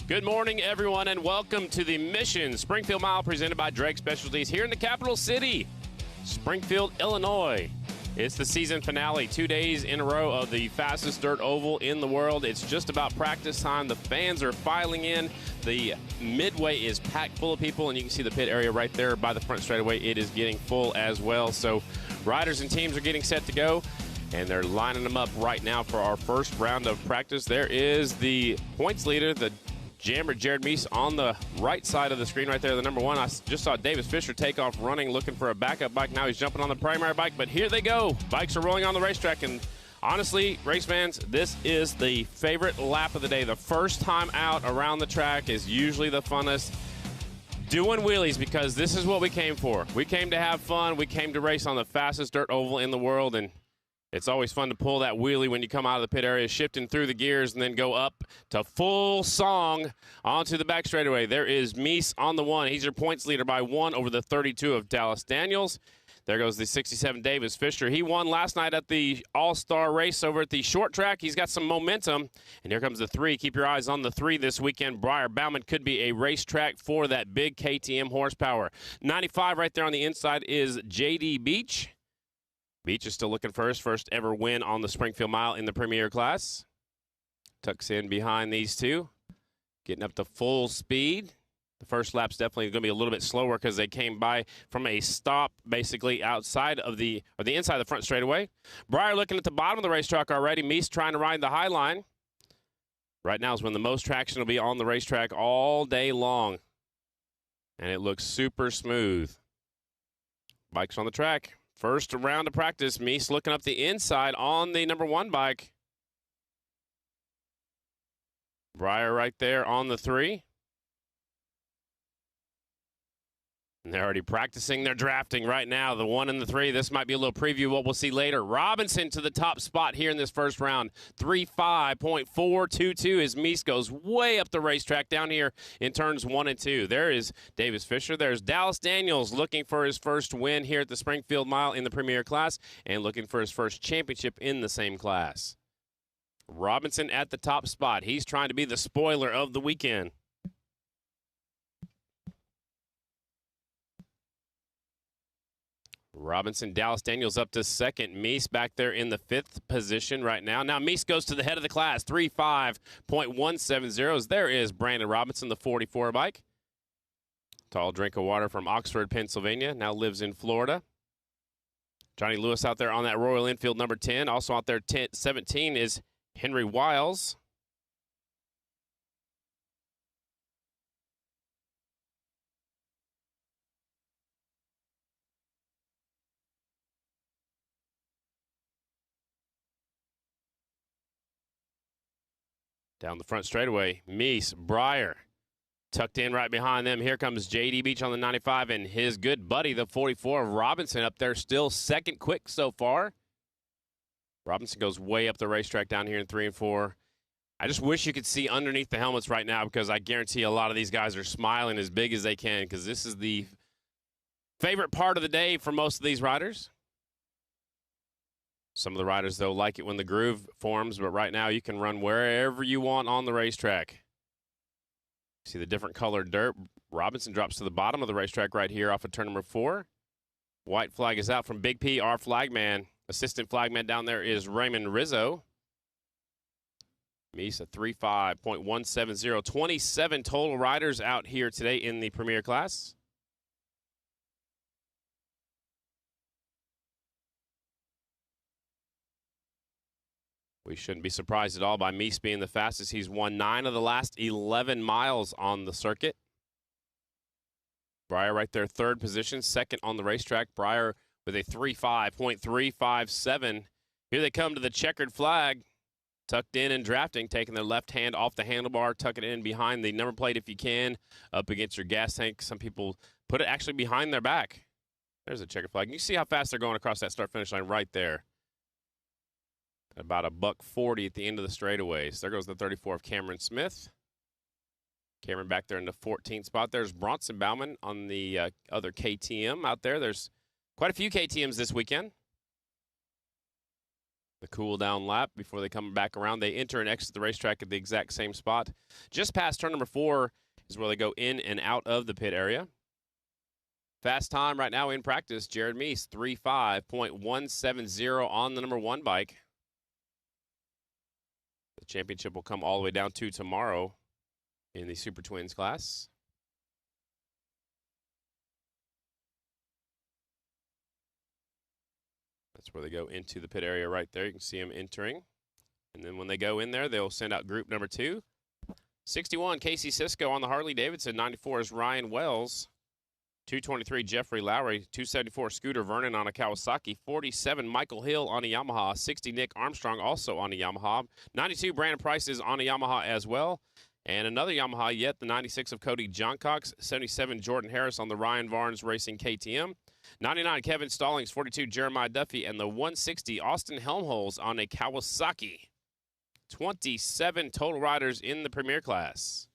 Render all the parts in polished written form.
Good morning, everyone, and welcome to the Mission Springfield Mile presented by Drake Specialties here in the capital city, Springfield, Illinois. It's the season finale, 2 days in a row of the fastest dirt oval in the world. It's just about practice time. The fans are filing in. The midway is packed full of people, and you can see the pit area right there by the front straightaway. It is getting full as well. So riders and teams are getting set to go, and they're lining them up right now for our first round of practice. There is the points leader, the Jammer Jared Meese on the right side of the screen right there, the number one. I just saw Davis Fisher take off running, looking for a backup bike. Now he's jumping on the primary bike, but here they go. Bikes are rolling on the racetrack, and honestly, race fans, this is the favorite lap of the day. The first time out around the track is usually the funnest. Doing wheelies, because this is what we came for. We came to have fun. We came to race on the fastest dirt oval in the world, and it's always fun to pull that wheelie when you come out of the pit area, shifting through the gears, and then go up to full song onto the back straightaway. There is Meese on the one. He's your points leader by one over the 32 of Dallas Daniels. There goes the 67 Davis Fisher. He won last night at the All-Star race over at the short track. He's got some momentum. And here comes the three. Keep your eyes on the three this weekend. Briar Bauman could be a racetrack for that big KTM horsepower. 95 right there on the inside is J.D. Beach. Beach is still looking for his first ever win on the Springfield Mile in the Premier class. Tucks in behind these two, getting up to full speed. The first lap's definitely going to be a little bit slower because they came by from a stop basically outside of the inside of the front straightaway. Briar looking at the bottom of the racetrack already. Meese trying to ride the high line. Right now is when the most traction will be on the racetrack all day long. And it looks super smooth. Bikes on the track. First round of practice, Meese looking up the inside on the number one bike. Briar right there on the three. And they're already practicing their drafting right now, the one and the three. This might be a little preview of what we'll see later. Robinson to the top spot here in this first round. 3.5.422 as Meese goes way up the racetrack down here in turns 1 and 2. There is Davis Fisher. There's Dallas Daniels looking for his first win here at the Springfield Mile in the Premier class and looking for his first championship in the same class. Robinson at the top spot. He's trying to be the spoiler of the weekend. Robinson, Dallas Daniels up to second. Meese back there in the fifth position right now. Now Meese goes to the head of the class, 3.5.170. There is Brandon Robinson, the 44 bike. Tall drink of water from Oxford, Pennsylvania. Now lives in Florida. Johnny Lewis out there on that Royal Enfield number 10. Also out there 17 is Henry Wiles. Down the front straightaway, Meese, Briar, tucked in right behind them. Here comes J.D. Beach on the 95 and his good buddy, the 44 of Robinson, up there still second quick so far. Robinson goes way up the racetrack down here in 3 and 4. I just wish you could see underneath the helmets right now because I guarantee a lot of these guys are smiling as big as they can because this is the favorite part of the day for most of these riders. Some of the riders, though, like it when the groove forms, but right now you can run wherever you want on the racetrack. See the different colored dirt. Robinson drops to the bottom of the racetrack right here off of turn number 4. White flag is out from Big P, our flagman. Assistant flagman down there is Raymond Rizzo. Meese a 3.5.170. 27 total riders out here today in the Premier class. We shouldn't be surprised at all by Meese being the fastest. He's won 9 of the last 11 miles on the circuit. Briar right there, third position, second on the racetrack. Briar with a 3.5.357. Here they come to the checkered flag. Tucked in and drafting, taking their left hand off the handlebar, tuck it in behind the number plate if you can, up against your gas tank. Some people put it actually behind their back. There's a checkered flag. You see how fast they're going across that start-finish line right there. About $140 at the end of the straightaways. There goes the 34 of Cameron Smith. Cameron back there in the 14th spot. There's Bronson Bauman on the other KTM out there. There's quite a few KTMs this weekend. A cool down lap before they come back around. They enter and exit the racetrack at the exact same spot. Just past turn number 4 is where they go in and out of the pit area. Fast time right now in practice, Jared Meese, 3:5.170 on the number 1 bike. The championship will come all the way down to tomorrow in the Super Twins class. That's where they go into the pit area right there. You can see them entering. And then when they go in there, they'll send out group number 2. 61, Casey Sisko on the Harley-Davidson. 94 is Ryan Wells. 223, Jeffrey Lowry. 274, Scooter Vernon on a Kawasaki. 47, Michael Hill on a Yamaha. 60, Nick Armstrong also on a Yamaha. 92, Brandon Price is on a Yamaha as well. And another Yamaha yet, the 96 of Cody Johncox. 77, Jordan Harris on the Ryan Varnes Racing KTM. 99, Kevin Stallings. 42, Jeremiah Duffy. And the 160, Austin Helmholtz on a Kawasaki. 27 total riders in the Premier class.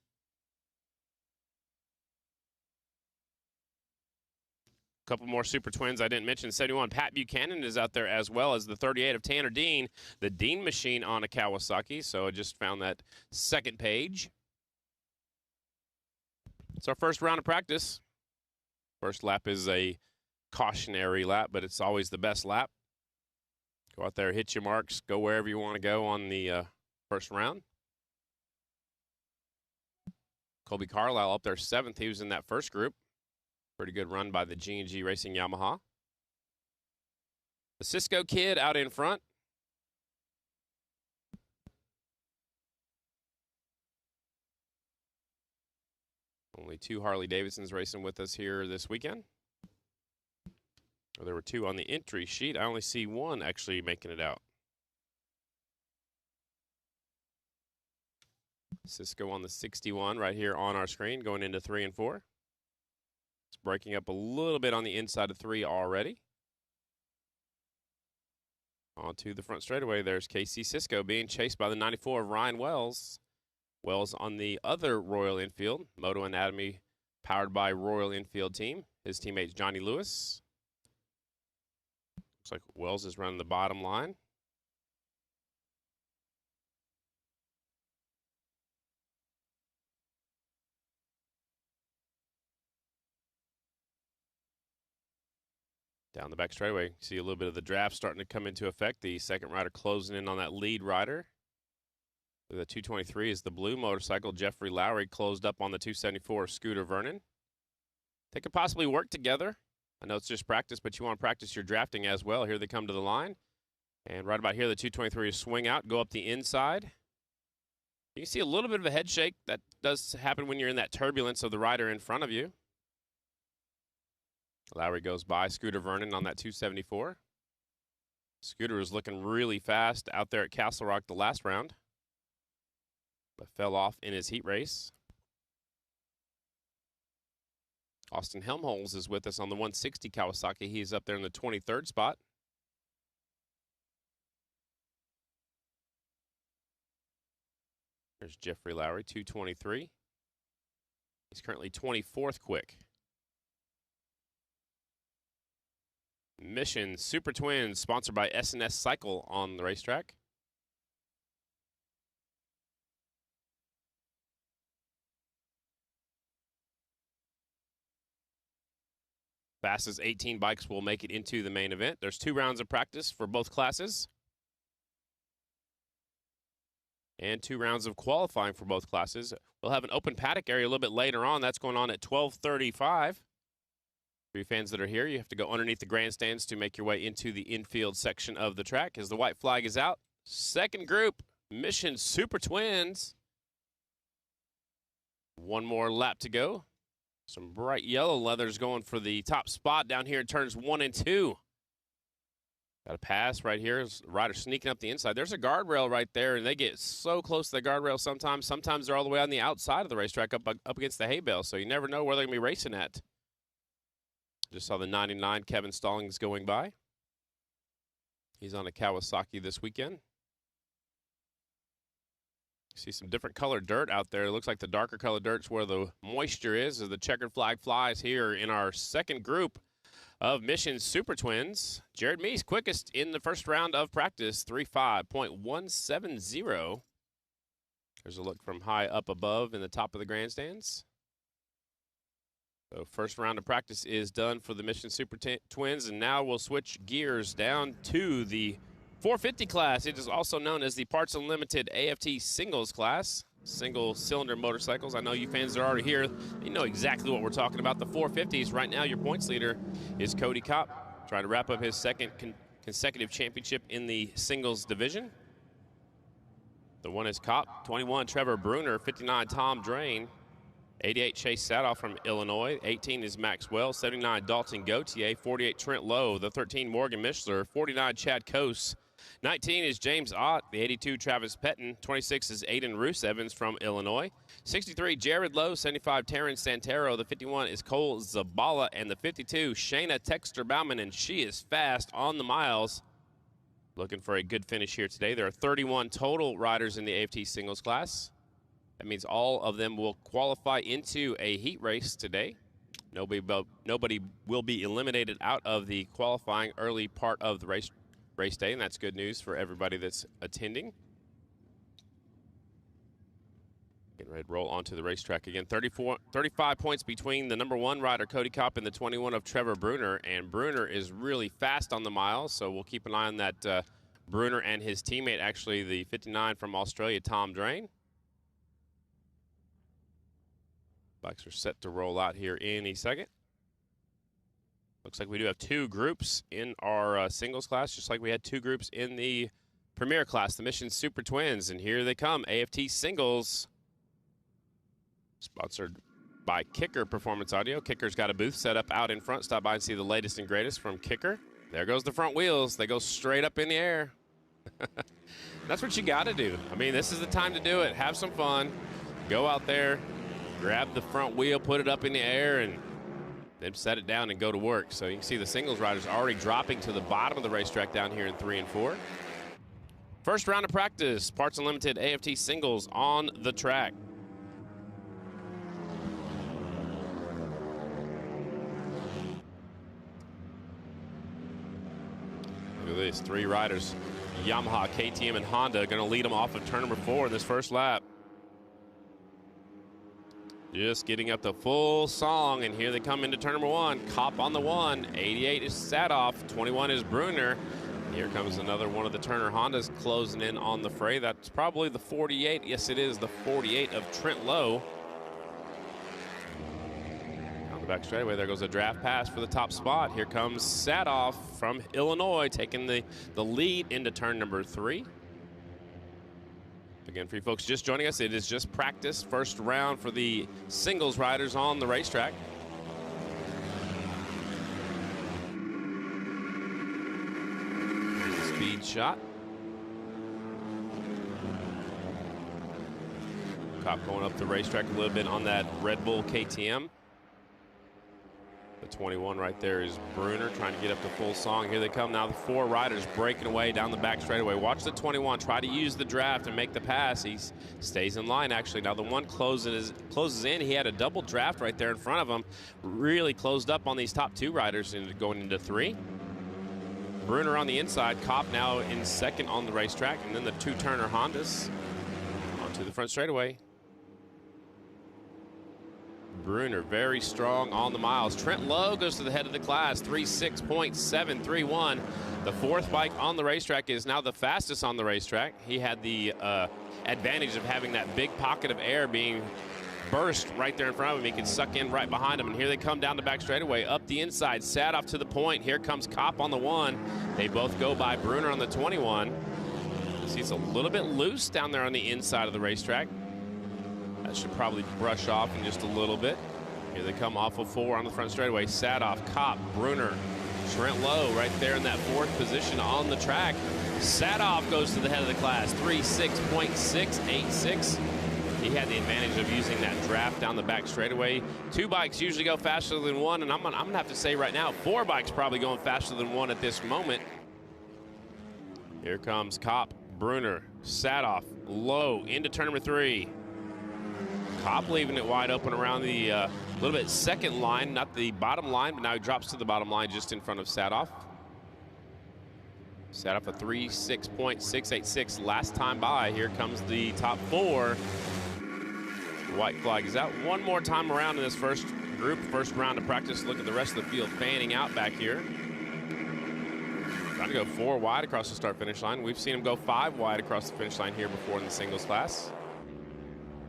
A couple more Super Twins I didn't mention. 71, Pat Buchanan is out there as well as the 38 of Tanner Dean, the Dean machine on a Kawasaki. So I just found that second page. It's our first round of practice. First lap is a cautionary lap, but it's always the best lap. Go out there, hit your marks, go wherever you want to go on the first round. Colby Carlisle up there 7th. He was in that first group. Pretty good run by the G&G Racing Yamaha. The Cisco kid out in front. Only 2 Harley-Davidsons racing with us here this weekend. Well, there were 2 on the entry sheet. I only see 1 actually making it out. Cisco on the 61 right here on our screen, going into 3 and 4. It's breaking up a little bit on the inside of 3 already. Onto the front straightaway, there's Casey Cisco being chased by the 94 of Ryan Wells. Wells on the other Royal Enfield, Moto Anatomy powered by Royal Enfield team. His teammate's Johnny Lewis. Looks like Wells is running the bottom line. Down the back straightaway, see a little bit of the draft starting to come into effect. The second rider closing in on that lead rider. The 223 is the blue motorcycle. Jeffrey Lowry closed up on the 274 Scooter Vernon. They could possibly work together. I know it's just practice, but you want to practice your drafting as well. Here they come to the line. And right about here, the 223 is swing out, go up the inside. You can see a little bit of a head shake. That does happen when you're in that turbulence of the rider in front of you. Lowry goes by Scooter Vernon on that 274. Scooter was looking really fast out there at Castle Rock the last round, but fell off in his heat race. Austin Helmholtz is with us on the 160 Kawasaki. He's up there in the 23rd spot. There's Jeffrey Lowry, 223. He's currently 24th quick. Mission Super Twins, sponsored by S&S Cycle on the racetrack. Fastest 18 bikes will make it into the main event. There's 2 rounds of practice for both classes. And 2 rounds of qualifying for both classes. We'll have an open paddock area a little bit later on. That's going on at 12:35. For you fans that are here, you have to go underneath the grandstands to make your way into the infield section of the track as the white flag is out. Second group, Mission Super Twins. 1 more lap to go. Some bright yellow leathers going for the top spot down here in turns 1 and 2. Got a pass right here. Rider sneaking up the inside. There's a guardrail right there, and they get so close to the guardrail sometimes. Sometimes they're all the way on the outside of the racetrack up against the hay bale, so you never know where they're going to be racing at. Just saw the 99 Kevin Stallings going by. He's on a Kawasaki this weekend. See some different colored dirt out there. It looks like the darker colored dirt's where the moisture is as the checkered flag flies here in our second group of Mission Super Twins. Jared Meese, quickest in the first round of practice, 3:5.170. There's a look from high up above in the top of the grandstands. So first round of practice is done for the Mission Super Twins, and now we'll switch gears down to the 450 class. It is also known as the Parts Unlimited AFT Singles class. Single-cylinder motorcycles. I know you fans are already here. You know exactly what we're talking about. The 450s. Right now, your points leader is Cody Kopp, trying to wrap up his second consecutive championship in the singles division. The one is Kopp, 21 Trevor Bruner, 59 Tom Drain, 88 Chase Sadoff from Illinois, 18 is Maxwell, 79 Dalton Gauthier, 48 Trent Lowe, the 13 Morgan Mishler, 49 Chad Coase, 19 is James Ott, the 82 Travis Pettin, 26 is Aiden Roos Evans from Illinois, 63 Jared Lowe, 75 Terrence Santero, the 51 is Cole Zabala, and the 52 Shayna Texter Bauman, and she is fast on the miles. Looking for a good finish here today. There are 31 total riders in the AFT singles class. That means all of them will qualify into a heat race today. Nobody will be eliminated out of the qualifying early part of the race day, and that's good news for everybody that's attending. Getting ready to roll onto the racetrack again. 35 points between the number 1 rider, Cody Kopp, and the 21 of Trevor Bruner. And Bruner is really fast on the miles, so we'll keep an eye on that Bruner and his teammate, actually the 59 from Australia, Tom Drain. Bikes are set to roll out here any second. Looks like we do have 2 groups in our singles class, just like we had 2 groups in the premier class, the Mission Super Twins. And here they come, AFT Singles. Sponsored by Kicker Performance Audio. Kicker's got a booth set up out in front. Stop by and see the latest and greatest from Kicker. There goes the front wheels. They go straight up in the air. That's what you got to do. I mean, this is the time to do it. Have some fun. Go out there, grab the front wheel, put it up in the air, and then set it down and go to work. So you can see the singles riders already dropping to the bottom of the racetrack down here in 3 and 4. First round of practice, Parts Unlimited AFT Singles on the track. Look at this, 3 riders, Yamaha, KTM, and Honda, going to lead them off of turn number 4 in this first lap. Just getting up the full song, and here they come into turn number 1. Kopp on the 1, 88 is Sadoff, 21 is Bruner. Here comes another one of the Turner Hondas closing in on the fray. That's probably the 48. Yes, it is the 48 of Trent Lowe. On the back straightaway, there goes a draft pass for the top spot. Here comes Sadoff from Illinois, taking the lead into turn number 3. Again, for you folks just joining us, it is just practice, first round for the singles riders on the racetrack. Here's the speed shot. Kopp going up the racetrack a little bit on that Red Bull KTM. The 21 right there is Bruner trying to get up to full song. Here they come now, the 4 riders breaking away down the back straightaway. Watch the 21 try to use the draft and make the pass. He stays in line, actually. Now the one closes in. He had a double draft right there in front of him. Really closed up on these top 2 riders and going into 3. Bruner on the inside. Kopp now in second on the racetrack. And then the 2 Turner Hondas onto the front straightaway. Bruner very strong on the miles. Trent Lowe goes to the head of the class, 36.731. The 4th bike on the racetrack is now the fastest on the racetrack. He had the advantage of having that big pocket of air being burst right there in front of him. He can suck in right behind him. And here they come down the back straightaway, up the inside, Sadoff to the point. Here comes Kopp on the 1. They both go by Bruner on the 21. See, it's a little bit loose down there on the inside of the racetrack. That should probably brush off in just a little bit. Here they come off of 4 on the front straightaway. Sadoff, Kopp, Bruner, Trent Lowe right there in that 4th position on the track. Sadoff goes to the head of the class, 36.686. He had the advantage of using that draft down the back straightaway. 2 bikes usually go faster than 1, and I'm gonna have to say right now, 4 bikes probably going faster than 1 at this moment. Here comes Kopp, Bruner, Sadoff, Lowe into turn number 3. Kopp leaving it wide open around the A little bit second line, not the bottom line, but now he drops to the bottom line just in front of Sadoff. Sadoff a 3.6.686 last time by. Here comes the top four. White flag is out. One more time around in this first group, first round of practice. Look at the rest of the field fanning out back here. Trying to go 4 wide across the start-finish line. We've seen him go 5 wide across the finish line here before in the singles class.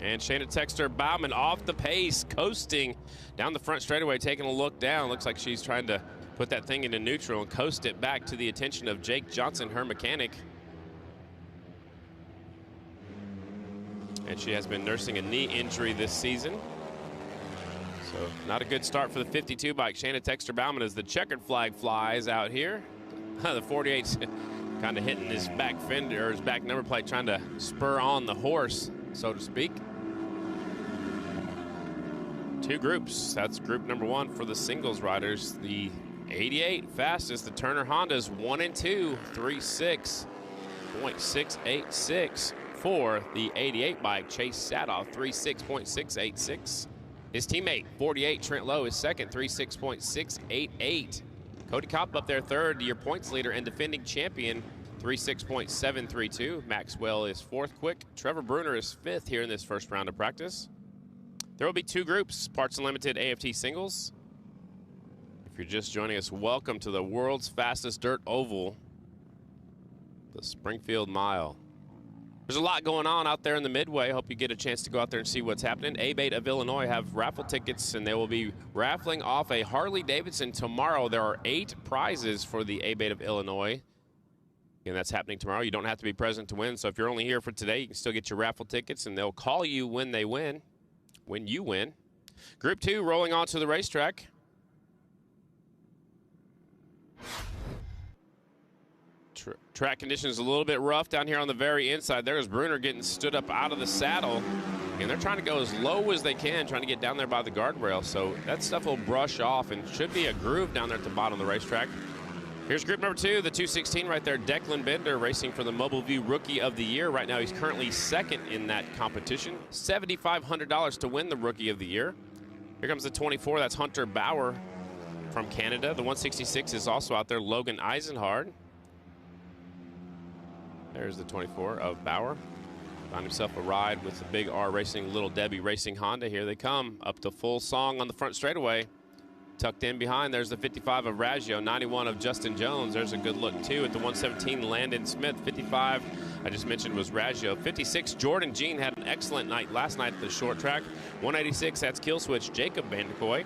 And Shayna Texter-Bauman off the pace, coasting down the front straightaway, taking a look down. Looks like she's trying to put that thing into neutral and coast it back to the attention of Jake Johnson, her mechanic. And she has been nursing a knee injury this season. So not a good start for the 52 bike. Shayna Texter-Bauman as the checkered flag flies out here. The 48's kind of hitting his back fender, or his back number plate, trying to spur on the horse, so to speak. 2 groups. That's group number 1 for the singles riders. The 88 fastest, the Turner Hondas 1 and 2, 3.6.686 for the 88 bike. Chase Sadoff 3.6.686. His teammate 48 Trent Lowe is second, 3.6.688. Cody Kopp up there third, your points leader and defending champion, 3.6.732. Maxwell is 4th quick. Trevor Bruner is 5th here in this first round of practice. There will be 2 groups, Parts Unlimited AFT singles. If you're just joining us, welcome to the world's fastest dirt oval, the Springfield Mile. There's a lot going on out there in the Midway. Hope you get a chance to go out there and see what's happening. A-Bait of Illinois have raffle tickets, and they will be raffling off a Harley-Davidson tomorrow. There are 8 prizes for the A-Bait of Illinois. And that's happening tomorrow. You don't have to be present to win. So if you're only here for today, you can still get your raffle tickets, and they'll call you when they win, when you win. Group 2 rolling on to the racetrack. Track conditions a little bit rough down here on the very inside. There's Bruner getting stood up out of the saddle, and they're trying to go as low as they can, trying to get down there by the guardrail. So that stuff will brush off and should be a groove down there at the bottom of the racetrack. Here's group number 2, the 216 right there. Declan Bender racing for the Mobile View Rookie of the Year. Right now he's currently 2nd in that competition. $7,500 to win the Rookie of the Year. Here comes the 24, that's Hunter Bauer from Canada. The 166 is also out there, Logan Eisenhard. There's the 24 of Bauer. Found himself a ride with the Big R Racing, Little Debbie Racing Honda. Here they come, up to full song on the front straightaway. Tucked in behind, there's the 55 of Raggio, 91 of Justin Jones. There's a good look, too, at the 117, Landon Smith. 55, I just mentioned, was Raggio. 56, Jordan Jean had an excellent night last night at the short track. 186, that's Killswitch, Jacob Vanderkoy.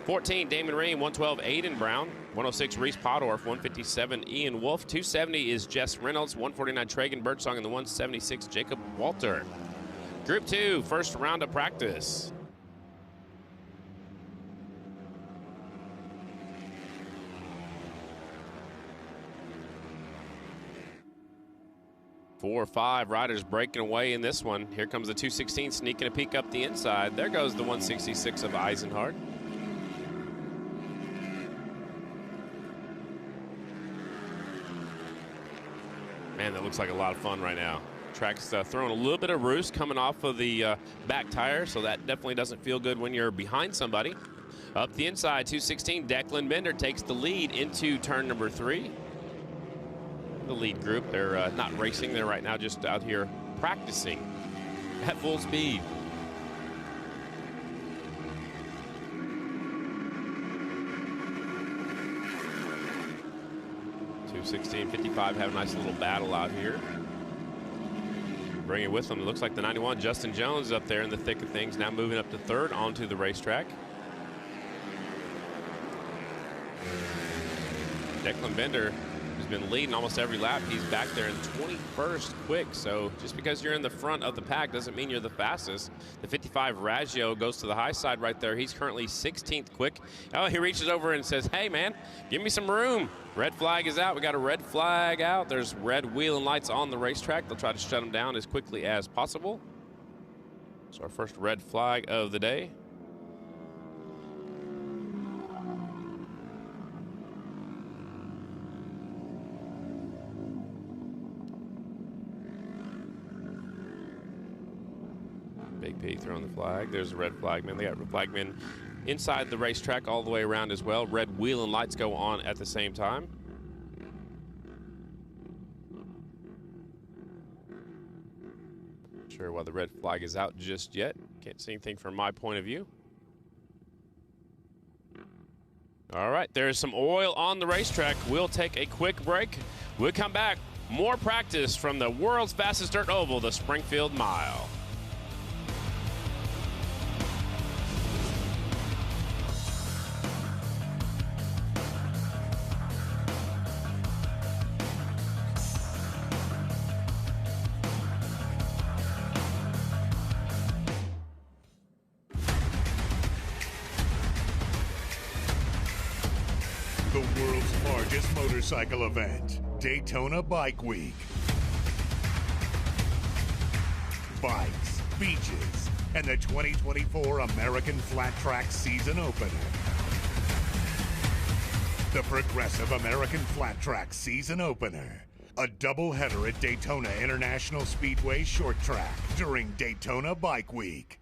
14, Damon Ream. 112, Aiden Brown. 106, Reese Podorf. 157, Ian Wolf. 270 is Jess Reynolds. 149, Tragan Birdsong. And the 176, Jacob Walter. Group 2, first round of practice. Four or 5 riders breaking away in this one. Here comes the 216 sneaking a peek up the inside. There goes the 166 of Eisenhard. Man, that looks like a lot of fun right now. Track's throwing a little bit of roost coming off of the back tire, so that definitely doesn't feel good when you're behind somebody. Up the inside, 216, Declan Bender takes the lead into turn number 3. The lead group, they're not racing, they're right now just out here practicing at full speed. .216, 55 have a nice little battle out here. Bring it with them. It looks like the 91, Justin Jones, up there in the thick of things, now moving up to 3rd onto the racetrack. Declan Bender has been leading almost every lap. He's back there in 21st quick. So just because you're in the front of the pack doesn't mean you're the fastest. The 55 Raggio goes to the high side right there. He's currently 16th quick. Oh, he reaches over and says, hey, man, give me some room. Red flag is out. We got a red flag out. There's red wheel and lights on the racetrack. They'll try to shut him down as quickly as possible. So our first red flag of the day. Big P throwing the flag. There's a red flag man. They got red flag men inside the racetrack all the way around as well. Red wheel and lights go on at the same time. Not sure why the red flag is out just yet. Can't see anything from my point of view. All right, there's some oil on the racetrack. We'll take a quick break. We'll come back. More practice from the world's fastest dirt oval, the Springfield Mile. The world's largest motorcycle event, Daytona Bike Week. Bikes, beaches, and the 2024 American Flat Track season opener. The Progressive American Flat Track season opener. A doubleheader at Daytona International Speedway Short Track during Daytona Bike Week.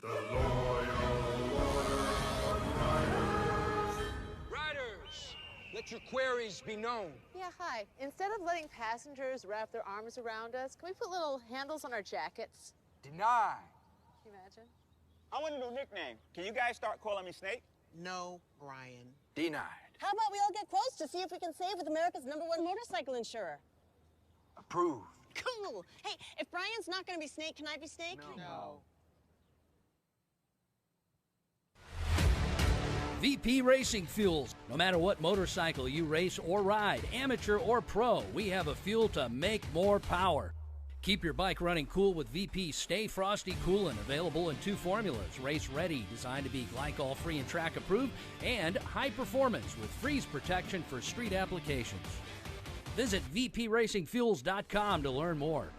The loyal let your queries be known. Yeah, hi. Instead of letting passengers wrap their arms around us, can we put little handles on our jackets? Deny. Can you imagine? I want a new nickname. Can you guys start calling me Snake? No, Brian. Denied. How about we all get quotes to see if we can save with America's #1 motorcycle insurer? Approved. Cool. Hey, if Brian's not going to be Snake, can I be Snake? No. VP Racing Fuels. No matter what motorcycle you race or ride, amateur or pro, we have a fuel to make more power. Keep your bike running cool with VP Stay Frosty Coolin', available in 2 formulas: race ready, designed to be glycol free and track approved, and high performance with freeze protection for street applications. Visit vpracingfuels.com to learn more.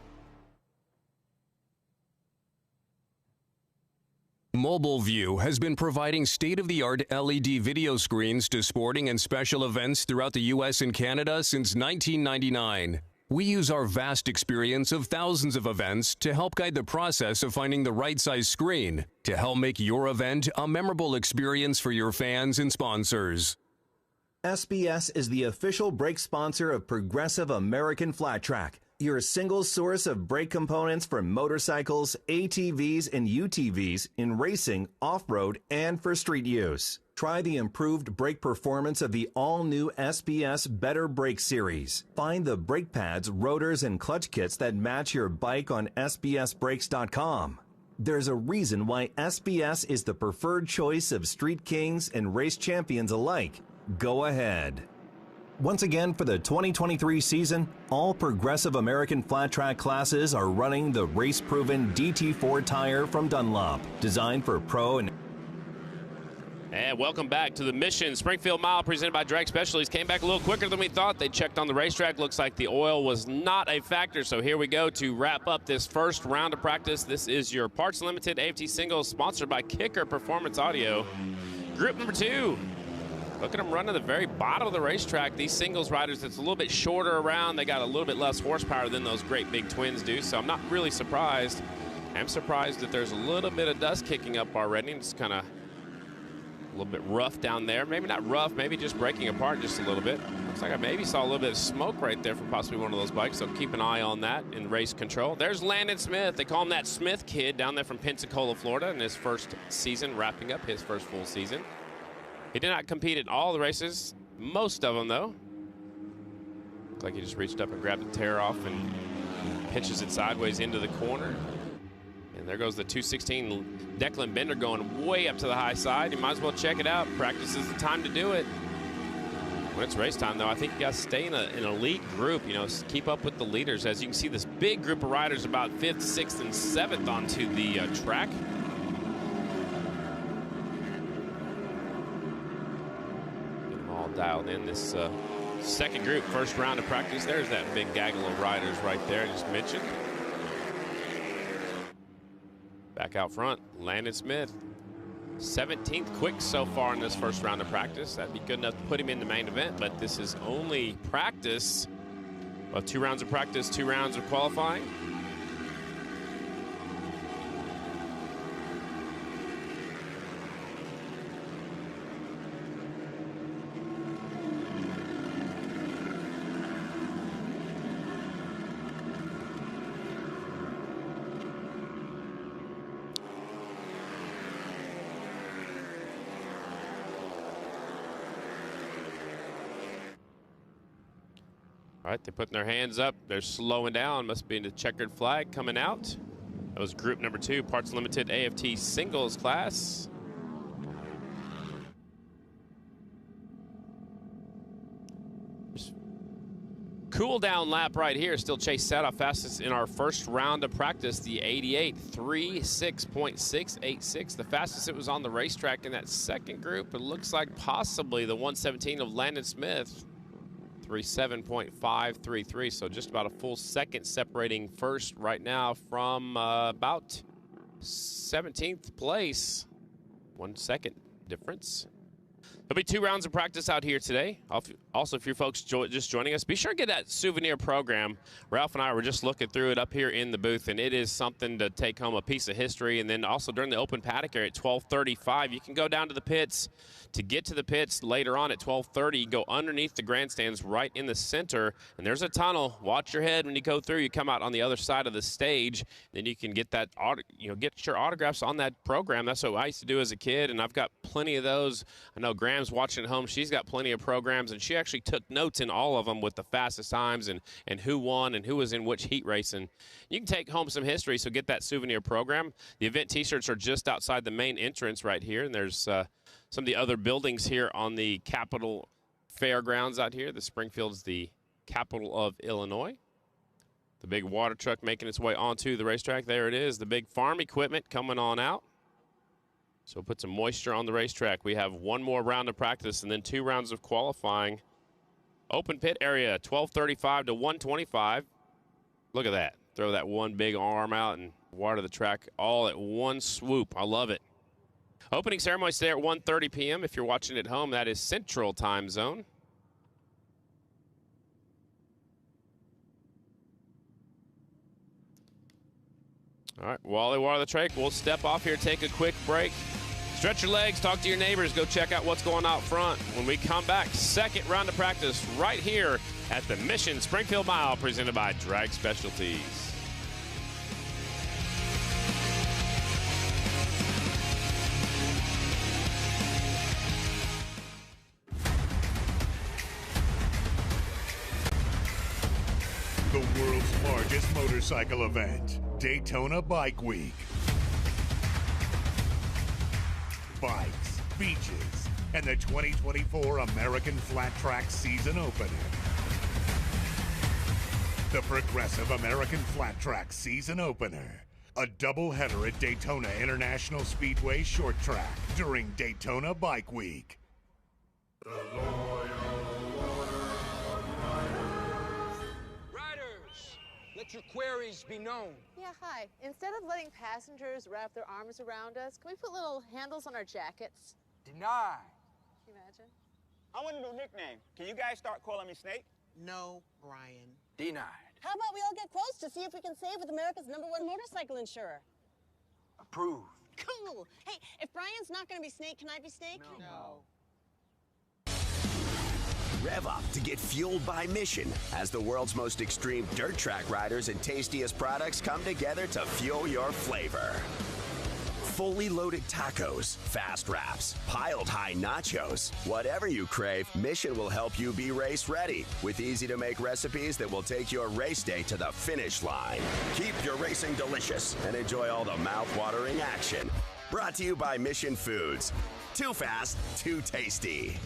Mobile View has been providing state-of-the-art LED video screens to sporting and special events throughout the U.S. and Canada since 1999. We use our vast experience of thousands of events to help guide the process of finding the right size screen to help make your event a memorable experience for your fans and sponsors. SBS is the official brake sponsor of Progressive American Flat Track, your single source of brake components for motorcycles, ATVs, and UTVs in racing, off-road, and for street use. Try the improved brake performance of the all-new SBS Better Brake Series. Find the brake pads, rotors, and clutch kits that match your bike on sbsbrakes.com. There's a reason why SBS is the preferred choice of street kings and race champions alike. Go ahead. Once again, for the 2023 season, all Progressive American Flat Track classes are running the race-proven DT4 tire from Dunlop, designed for pro and... And welcome back to the Mission Springfield Mile presented by Drag Specialties. Came back a little quicker than we thought. They checked on the racetrack. Looks like the oil was not a factor. So here we go to wrap up this first round of practice. This is your Parts Limited AFT Singles sponsored by Kicker Performance Audio. Group number 2. Look at them running the very bottom of the racetrack. These singles riders, it's a little bit shorter around. They got a little bit less horsepower than those great big twins do. So I'm not really surprised. I'm surprised that there's a little bit of dust kicking up already. It's kind of a little bit rough down there. Maybe not rough, maybe just breaking apart just a little bit. Looks like I maybe saw a little bit of smoke right there from possibly one of those bikes, so keep an eye on that in race control. There's Landon Smith. They call him that Smith kid down there from Pensacola, Florida, in his first season, wrapping up his first full season. He did not compete in all the races, most of them though. Looks like he just reached up and grabbed the tear off and pitches it sideways into the corner. And there goes the 216 Declan Bender going way up to the high side. You might as well check it out. Practice is the time to do it. When it's race time, though, I think you got to stay in an elite group, you know, keep up with the leaders. As you can see, this big group of riders about 5th, 6th, and 7th onto the track. Get them all dialed in this second group, first round of practice. There's that big gaggle of riders right there I just mentioned. Back out front, Landon Smith. 17th quick so far in this first round of practice. That'd be good enough to put him in the main event, but this is only practice. Well, 2 rounds of practice, 2 rounds of qualifying. All right, they're putting their hands up. They're slowing down. Must be in the checkered flag coming out. That was group number 2, Parts Limited AFT Singles class. Cool down lap right here. Still Chase Sadoff fastest in our first round of practice, the 88.36.686. The fastest it was on the racetrack in that second group. It looks like possibly the 117 of Landon Smith, 37.533. So just about a full second separating first right now from about 17th place. 1 second difference. There'll be 2 rounds of practice out here today. Also, if you folks just joining us, be sure to get that souvenir program. Ralph and I were just looking through it up here in the booth, and it is something to take home, a piece of history. And then also during the open paddock area at 12:35, you can go down to the pits. To get to the pits later on at 12:30, you go underneath the grandstands right in the center, and there's a tunnel. Watch your head when you go through. You come out on the other side of the stage, then you can get that, get your autographs on that program. That's what I used to do as a kid, and I've got plenty of those. I know Graham's watching at home. She's got plenty of programs, and she actually took notes in all of them with the fastest times and who won and who was in which heat racing. You can take home some history, so get that souvenir program. The event T-shirts are just outside the main entrance right here, and there's some of the other buildings here on the Capitol Fairgrounds out here. The Springfield's the capital of Illinois. The big water truck making its way onto the racetrack. There it is, the big farm equipment coming on out. So put some moisture on the racetrack. We have 1 more round of practice and then 2 rounds of qualifying. Open pit area, 12:35 to 1:25. Look at that. Throw that one big arm out and water the track all at one swoop. I love it. Opening ceremonies today at 1:30 p.m. If you're watching at home, that is Central Time Zone. All right, while they water the track, we'll step off here, take a quick break. Stretch your legs, talk to your neighbors, go check out what's going out front. When we come back, second round of practice right here at the Mission Springfield Mile, presented by Drag Specialties. The world's largest motorcycle event, Daytona Bike Week. Bikes, beaches, and the 2024 American Flat Track season opener. The Progressive American Flat Track season opener. A doubleheader at Daytona International Speedway Short Track during Daytona Bike Week. Let your queries be known. Yeah, hi. Instead of letting passengers wrap their arms around us, can we put little handles on our jackets? Denied. Can you imagine? I want a new nickname. Can you guys start calling me Snake? No, Brian. Denied. How about we all get quotes to see if we can save with America's #1 motorcycle insurer? Approved. Cool. Hey, if Brian's not going to be Snake, can I be Snake? No. Rev up to get fueled by Mission as the world's most extreme dirt track riders and tastiest products come together to fuel your flavor. Fully loaded tacos, fast wraps, piled high nachos. Whatever you crave, Mission will help you be race ready with easy to make recipes that will take your race day to the finish line. Keep your racing delicious and enjoy all the mouth-watering action. Brought to you by Mission Foods. Too fast, too tasty.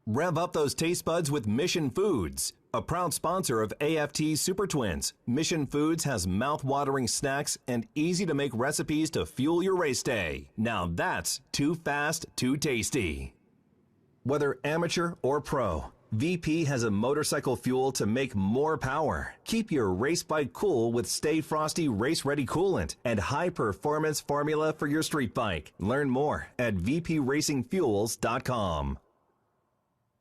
Rev up those taste buds with Mission Foods, a proud sponsor of AFT Super Twins. Mission Foods has mouth-watering snacks and easy-to-make recipes to fuel your race day. Now that's too fast, too tasty. Whether amateur or pro, VP has a motorcycle fuel to make more power. Keep your race bike cool with Stay Frosty Race Ready Coolant and high-performance formula for your street bike. Learn more at vpracingfuels.com.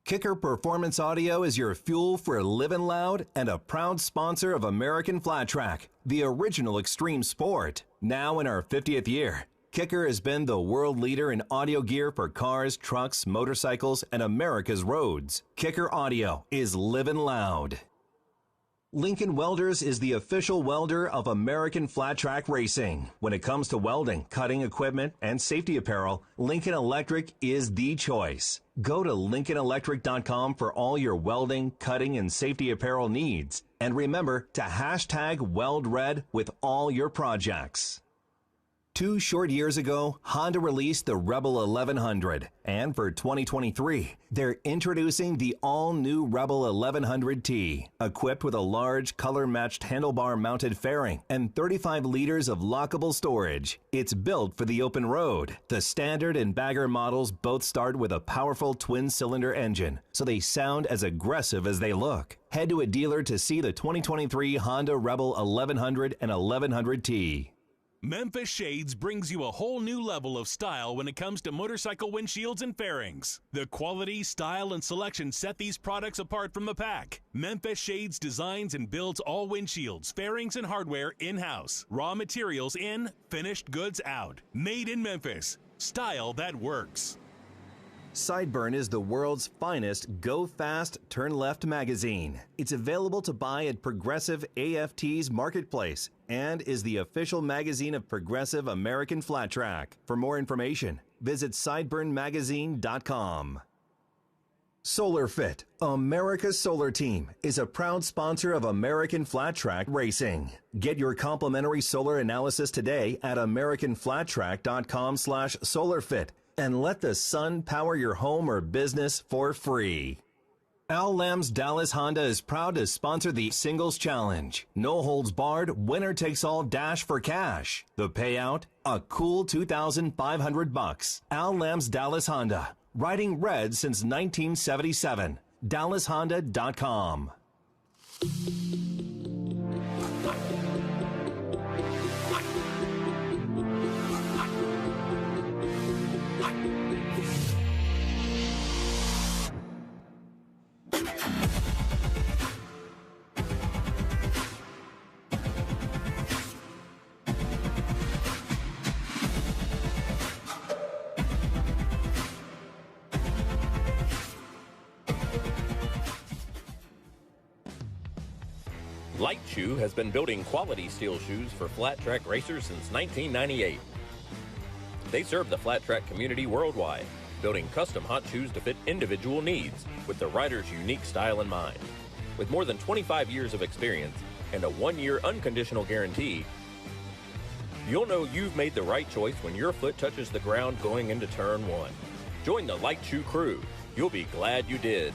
Kicker Performance Audio is your fuel for living loud and a proud sponsor of American Flat Track, the original extreme sport. Now in our 50th year, Kicker has been the world leader in audio gear for cars, trucks, motorcycles, and America's roads. Kicker Audio is living loud. Lincoln Welders is the official welder of American Flat Track Racing. When it comes to welding, cutting equipment, and safety apparel, Lincoln Electric is the choice. Go to LincolnElectric.com for all your welding, cutting, and safety apparel needs. And remember to hashtag WeldRed with all your projects. 2 short years ago, Honda released the Rebel 1100, and for 2023, they're introducing the all-new Rebel 1100T, equipped with a large, color-matched handlebar-mounted fairing and 35 liters of lockable storage. It's built for the open road. The standard and bagger models both start with a powerful twin-cylinder engine, so they sound as aggressive as they look. Head to a dealer to see the 2023 Honda Rebel 1100 and 1100T. Memphis Shades brings you a whole new level of style when it comes to motorcycle windshields and fairings. The quality, style, and selection set these products apart from the pack. Memphis Shades designs and builds all windshields, fairings, and hardware in-house. Raw materials in, finished goods out. Made in Memphis. Style that works. Sideburn is the world's finest Go Fast, Turn Left magazine. It's available to buy at Progressive AFT's Marketplace and is the official magazine of Progressive American Flat Track. For more information, visit sideburnmagazine.com. SolarFit, America's solar team, is a proud sponsor of American Flat Track Racing. Get your complimentary solar analysis today at americanflattrack.com/solarfit. And let the sun power your home or business for free. Al Lamb's Dallas Honda is proud to sponsor the Singles Challenge. No holds barred, winner takes all dash for cash. The payout, a cool $2,500. Al Lamb's Dallas Honda, riding red since 1977. DallasHonda.com. Light Shoe has been building quality steel shoes for flat track racers since 1998. They serve the flat track community worldwide, building custom hot shoes to fit individual needs with the rider's unique style in mind. With more than 25 years of experience and a 1-year unconditional guarantee, you'll know you've made the right choice when your foot touches the ground going into turn 1. Join the Light Shoe crew. You'll be glad you did.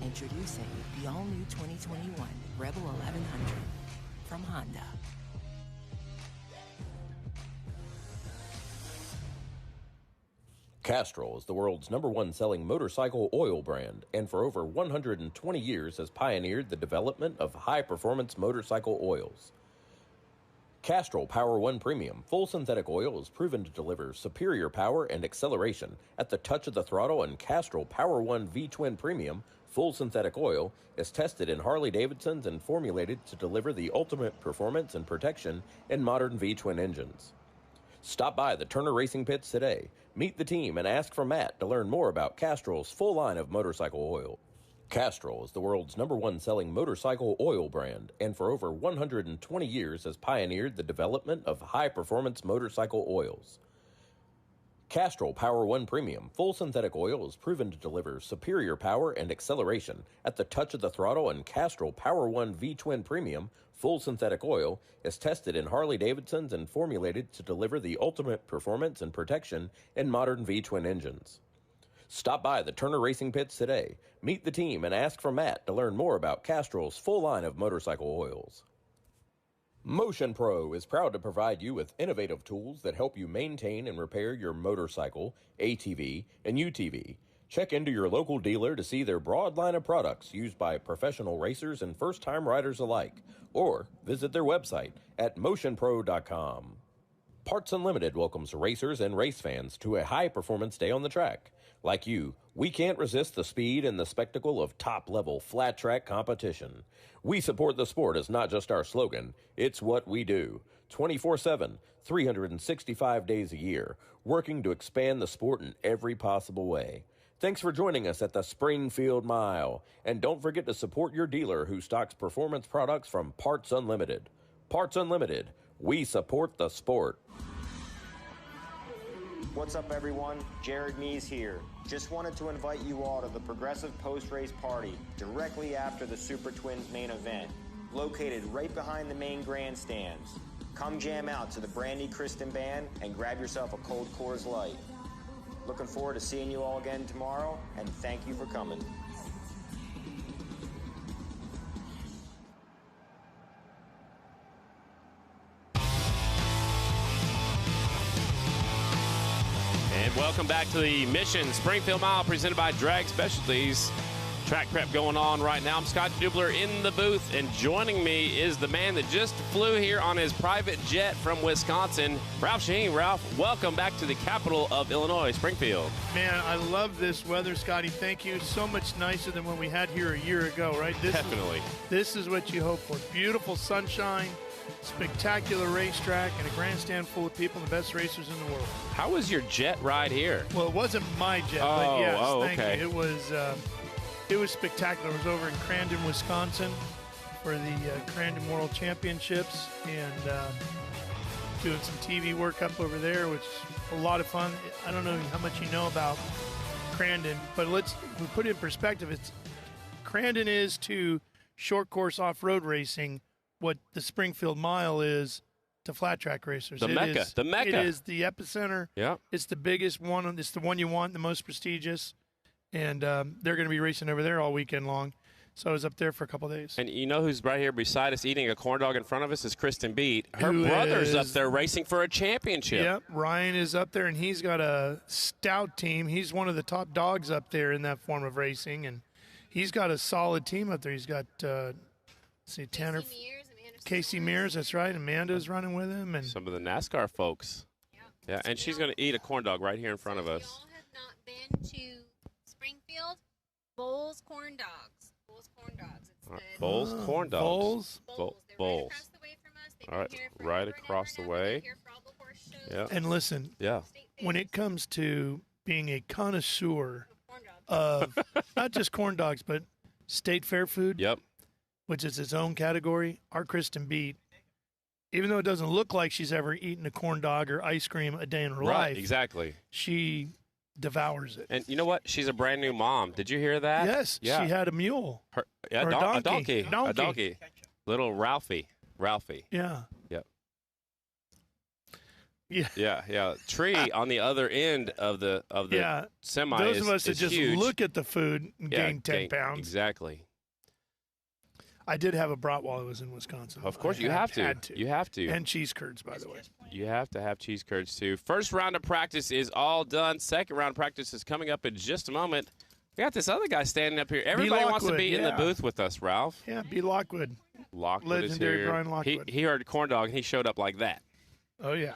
Introducing the all-new 2021 Rebel 1100 from Honda. Castrol is the world's #1 selling motorcycle oil brand, and for over 120 years has pioneered the development of high-performance motorcycle oils. Castrol Power One Premium full synthetic oil is proven to deliver superior power and acceleration at the touch of the throttle, and Castrol Power One V-Twin Premium full synthetic oil is tested in Harley-Davidsons and formulated to deliver the ultimate performance and protection in modern V-Twin engines. Stop by the Turner Racing Pits today, meet the team, and ask for Matt to learn more about Castrol's full line of motorcycle oil. Castrol is the world's #1 selling motorcycle oil brand, and for over 120 years has pioneered the development of high-performance motorcycle oils. Castrol Power One Premium full synthetic oil is proven to deliver superior power and acceleration at the touch of the throttle, and Castrol Power One V-Twin Premium full synthetic oil is tested in Harley-Davidsons and formulated to deliver the ultimate performance and protection in modern V-Twin engines. Stop by the Turner Racing Pits today, meet the team, and ask for Matt to learn more about Castrol's full line of motorcycle oils. Motion Pro is proud to provide you with innovative tools that help you maintain and repair your motorcycle, ATV, and UTV. Check into your local dealer to see their broad line of products used by professional racers and first-time riders alike, or visit their website at motionpro.com. Parts Unlimited welcomes racers and race fans to a high-performance day on the track. Like you, we can't resist the speed and the spectacle of top-level flat-track competition. We support the sport is not just our slogan, it's what we do. 24/7, 365 days a year, working to expand the sport in every possible way. Thanks for joining us at the Springfield Mile. And don't forget to support your dealer who stocks performance products from Parts Unlimited. Parts Unlimited, we support the sport. What's up, everyone? Jared Mees here. Just wanted to invite you all to the Progressive Post-Race Party directly after the Super Twins main event, located right behind the main grandstands. Come jam out to the Brandy Kristen Band and grab yourself a cold Coors Light. Looking forward to seeing you all again tomorrow, and thank you for coming. And welcome back to the Mission Springfield Mile presented by Drag Specialties. Track prep going on right now. I'm Scott Dubler in the booth, and joining me is the man that just flew here on his private jet from Wisconsin, Ralph Shaheen. Ralph, welcome back to the capital of Illinois, Springfield. Man, I love this weather, Scotty. Thank you. So much nicer than when we had here a year ago, right? Definitely. This is what you hope for. Beautiful sunshine, spectacular racetrack, and a grandstand full of people, the best racers in the world. How was your jet ride here? Well, it wasn't my jet, but yes, okay. thank you. It was spectacular. I was over in Crandon, Wisconsin for the Crandon World Championships and doing some TV work up over there, which is a lot of fun. I don't know how much you know about Crandon, but we put it in perspective. Crandon is to short course off-road racing what the Springfield Mile is to flat track racers. The Mecca. It is the epicenter. Yeah. It's the biggest one. It's the one you want, the most prestigious. And they're going to be racing over there all weekend long. So I was up there for a couple of days. And you know who's right here beside us eating a corn dog in front of us is Kristen Beat. Her brother's up there racing for a championship. Yep, Ryan is up there, and he's got a stout team. He's one of the top dogs up there in that form of racing, and he's got a solid team up there. He's got, Tanner. Casey Mears, that's right. Amanda's running with him. And some of the NASCAR folks. Yeah, and she's going to eat a corn dog right here in front of us. If y'all have not been to Springfield, Bowles Corn Dogs. Bowles Corn Dogs. It's Bowles Corn Dogs. Bowles. All right, right across the way. Yeah. And listen, when it comes to being a connoisseur of not just corn dogs, but state fair food, which is its own category, our Kristen Beat, even though it doesn't look like she's ever eaten a corn dog or ice cream a day in her life. Right, exactly. She devours it. And you know what? She's a brand new mom. Did you hear that? Yes, she had a mule. A donkey. Little Ralphie. Yeah. Yep. Yeah. Yeah. Tree on the other end of the semi Those is of us that just huge. look at the food and gain 10 pounds. Exactly. I did have a brat while I was in Wisconsin. Of course, you have to. You have to. And cheese curds, by the way. You have to have cheese curds, too. First round of practice is all done. Second round of practice is coming up in just a moment. We got this other guy standing up here. Everybody wants to be in the booth with us, Ralph. Yeah, B. Lockwood. Lockwood Legendary is here. Brian Lockwood. He heard corn dog, and he showed up like that. Oh, yeah.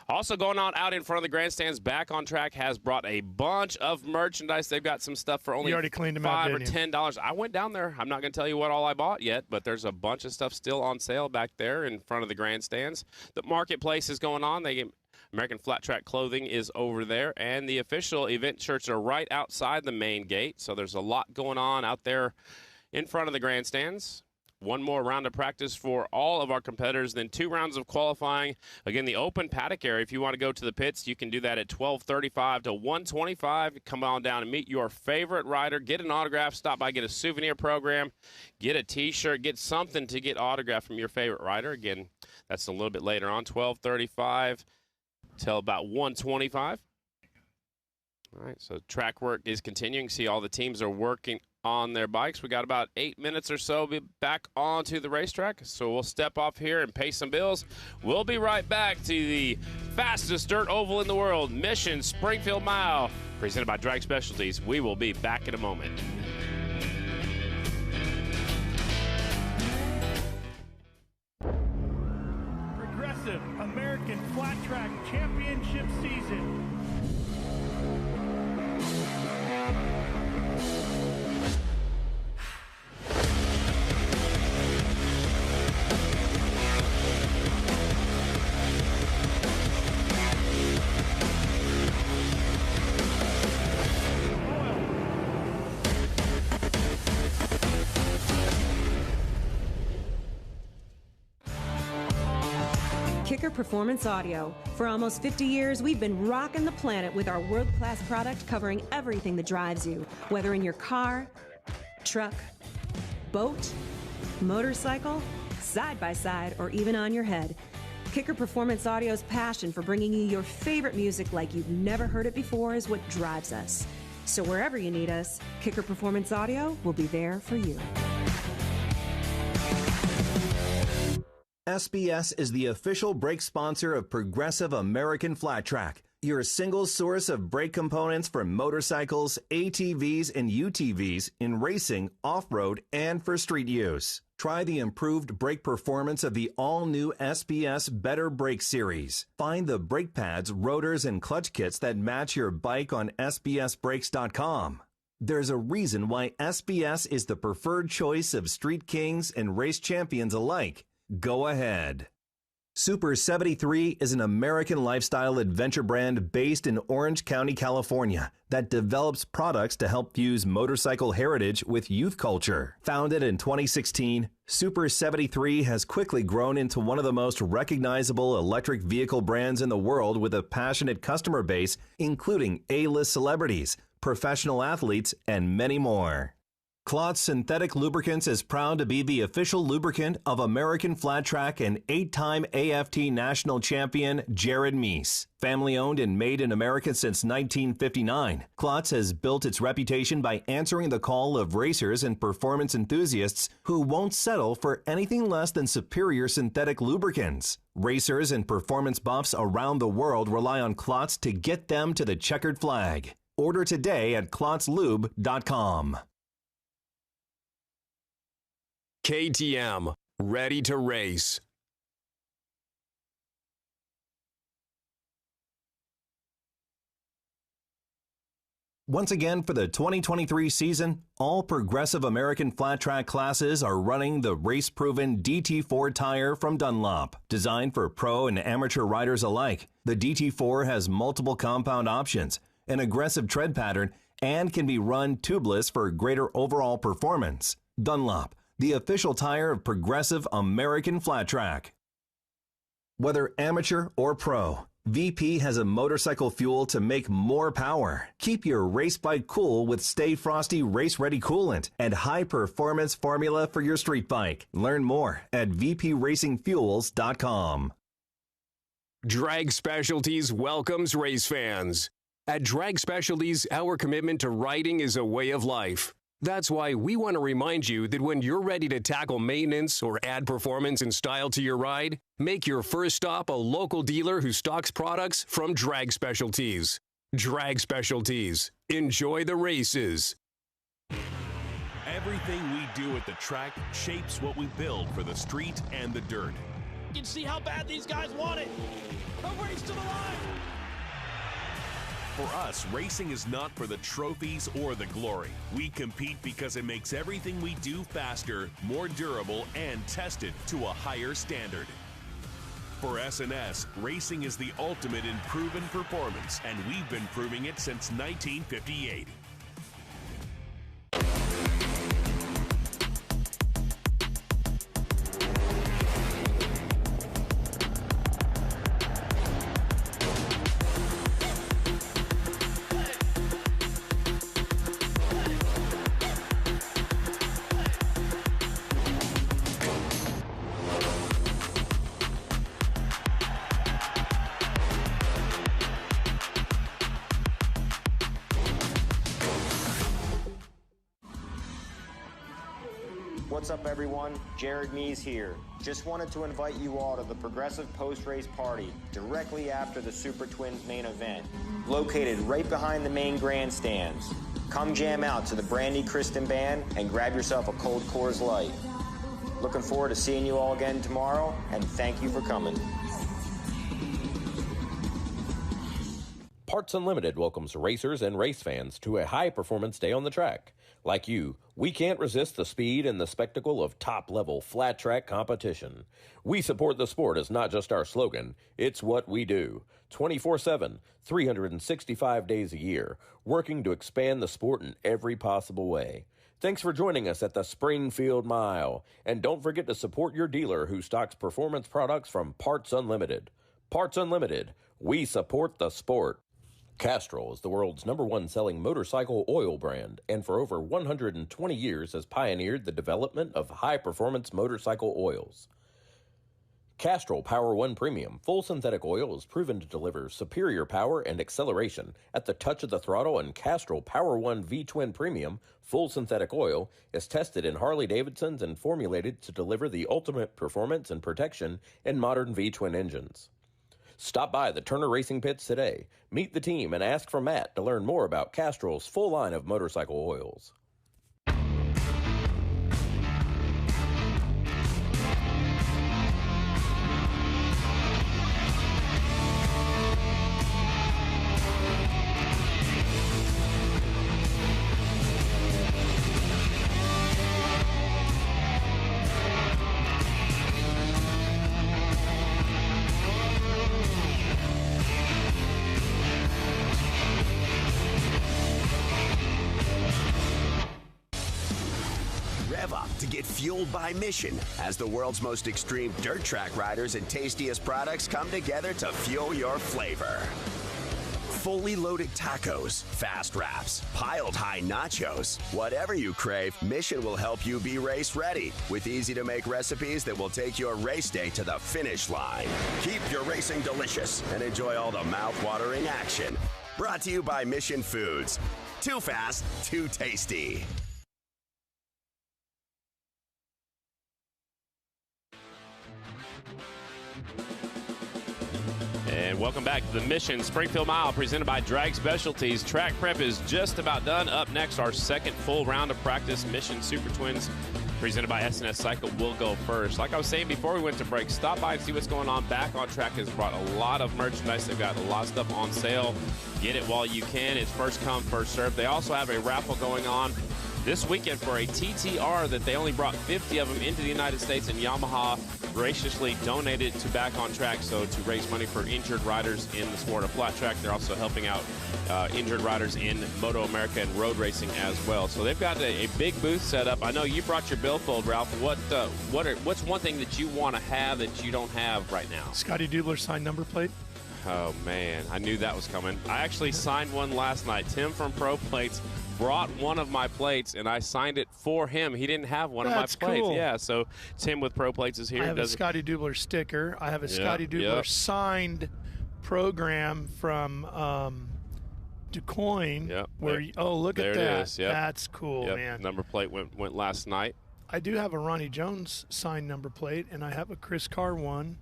Also going on out in front of the grandstands, Back on Track has brought a bunch of merchandise. They've got some stuff for only You already cleaned them out, $5 or didn't you? $10. I went down there. I'm not going to tell you what all I bought yet, but there's a bunch of stuff still on sale back there in front of the grandstands. The marketplace is going on. They American Flat Track Clothing is over there, and the official event shirts are right outside the main gate. So there's a lot going on out there in front of the grandstands. One more round of practice for all of our competitors, then 2 rounds of qualifying. Again, the open paddock area, if you want to go to the pits, you can do that at 12:35 to 1:25. Come on down and meet your favorite rider, get an autograph, stop by, get a souvenir program, get a T-shirt, get something to get autographed from your favorite rider. Again, that's a little bit later on, 12:35 till about 1:25. All right, so track work is continuing. See, all the teams are working on their bikes. We got about 8 minutes or so. We'll be back onto the racetrack. So we'll step off here and pay some bills. We'll be right back to the fastest dirt oval in the world, Mission Springfield Mile, presented by Drag Specialties. We will be back in a moment. Progressive American Flat Track Championship season. Kicker Performance Audio. For almost 50 years, we've been rocking the planet with our world-class product covering everything that drives you, whether in your car, truck, boat, motorcycle, side-by-side, or even on your head. Kicker Performance Audio's passion for bringing you your favorite music like you've never heard it before is what drives us. So wherever you need us, Kicker Performance Audio will be there for you. SBS is the official brake sponsor of Progressive American Flat Track, your single source of brake components for motorcycles, ATVs, and UTVs in racing, off-road, and for street use. Try the improved brake performance of the all-new SBS Better Brake Series. Find the brake pads, rotors, and clutch kits that match your bike on sbsbrakes.com. There's a reason why SBS is the preferred choice of street kings and race champions alike. Go ahead. Super 73 is an American lifestyle adventure brand based in Orange County, California, that develops products to help fuse motorcycle heritage with youth culture. Founded in 2016, Super 73 has quickly grown into one of the most recognizable electric vehicle brands in the world with a passionate customer base, including A-list celebrities, professional athletes, and many more. Klotz Synthetic Lubricants is proud to be the official lubricant of American Flat Track and 8-time AFT national champion Jared Meese. Family owned and made in America since 1959, Klotz has built its reputation by answering the call of racers and performance enthusiasts who won't settle for anything less than superior synthetic lubricants. Racers and performance buffs around the world rely on Klotz to get them to the checkered flag. Order today at klotzlube.com. KTM, ready to race. Once again, for the 2023 season, all Progressive American Flat Track classes are running the race-proven DT4 tire from Dunlop. Designed for pro and amateur riders alike, the DT4 has multiple compound options, an aggressive tread pattern, and can be run tubeless for greater overall performance. Dunlop, the official tire of Progressive American Flat Track. Whether amateur or pro, VP has a motorcycle fuel to make more power. Keep your race bike cool with Stay Frosty Race Ready Coolant and high performance formula for your street bike. Learn more at vpracingfuels.com. Drag Specialties welcomes race fans. At Drag Specialties, our commitment to riding is a way of life. That's why we want to remind you that when you're ready to tackle maintenance or add performance and style to your ride, make your first stop a local dealer who stocks products from Drag Specialties. Drag Specialties. Enjoy the races. Everything we do at the track shapes what we build for the street and the dirt. You can see how bad these guys want it. A race to the line. For us, racing is not for the trophies or the glory. We compete because it makes everything we do faster, more durable, and tested to a higher standard. For S&S, racing is the ultimate in proven performance, and we've been proving it since 1958. What's up, everyone? Jared Mees here. Just wanted to invite you all to the Progressive Post-Race Party directly after the Super Twins main event, located right behind the main grandstands. Come jam out to the Brandy Kristen Band and grab yourself a cold Coors Light. Looking forward to seeing you all again tomorrow, and thank you for coming. Parts Unlimited welcomes racers and race fans to a high-performance day on the track. Like you, we can't resist the speed and the spectacle of top-level flat-track competition. We support the sport is not just our slogan, it's what we do. 24/7, 365 days a year, working to expand the sport in every possible way. Thanks for joining us at the Springfield Mile. And don't forget to support your dealer who stocks performance products from Parts Unlimited. Parts Unlimited, we support the sport. Castrol is the world's #1 selling motorcycle oil brand, and for over 120 years has pioneered the development of high-performance motorcycle oils. Castrol Power One Premium full synthetic oil is proven to deliver superior power and acceleration at the touch of the throttle, and Castrol Power One V-Twin Premium full synthetic oil is tested in Harley-Davidsons and formulated to deliver the ultimate performance and protection in modern V-Twin engines. Stop by the Turner Racing Pits today, meet the team, and ask for Matt to learn more about Castrol's full line of motorcycle oils. Fueled by Mission, as the world's most extreme dirt track riders and tastiest products come together to fuel your flavor. Fully loaded tacos, fast wraps, piled high nachos. Whatever you crave, Mission will help you be race ready with easy-to-make recipes that will take your race day to the finish line. Keep your racing delicious and enjoy all the mouth-watering action. Brought to you by Mission Foods. Too fast, too tasty. And welcome back to the Mission Springfield Mile, presented by Drag Specialties. Track prep is just about done. Up next, our second full round of practice. Mission Super Twins, presented by S&S Cycle, will go first. Like I was saying before we went to break, stop by and see what's going on. Back on Track has brought a lot of merchandise. They've got a lot of stuff on sale. Get it while you can. It's first come, first served. They also have a raffle going on this weekend for a TTR that they only brought 50 of them into the United States, and Yamaha graciously donated to Back on Track, so to raise money for injured riders in the sport of flat track. They're also helping out injured riders in Moto America and road racing as well. So they've got a big booth set up. I know you brought your billfold, Ralph. What's one thing that you want to have that you don't have right now? Scotty Dubler signed number plate. Oh, man. I knew that was coming. I actually signed one last night. Tim from Pro Plates brought one of my plates, and I signed it for him. He didn't have one of my plates. Cool. Yeah, so Tim with Pro Plates is here. I have a Scotty Dubler sticker. I have a Scotty Dubler signed program from DuQuoin. Yep. Where look at that. It is. Yep. That's cool, man. Number plate went last night. I do have a Ronnie Jones signed number plate, and I have a Chris Carr one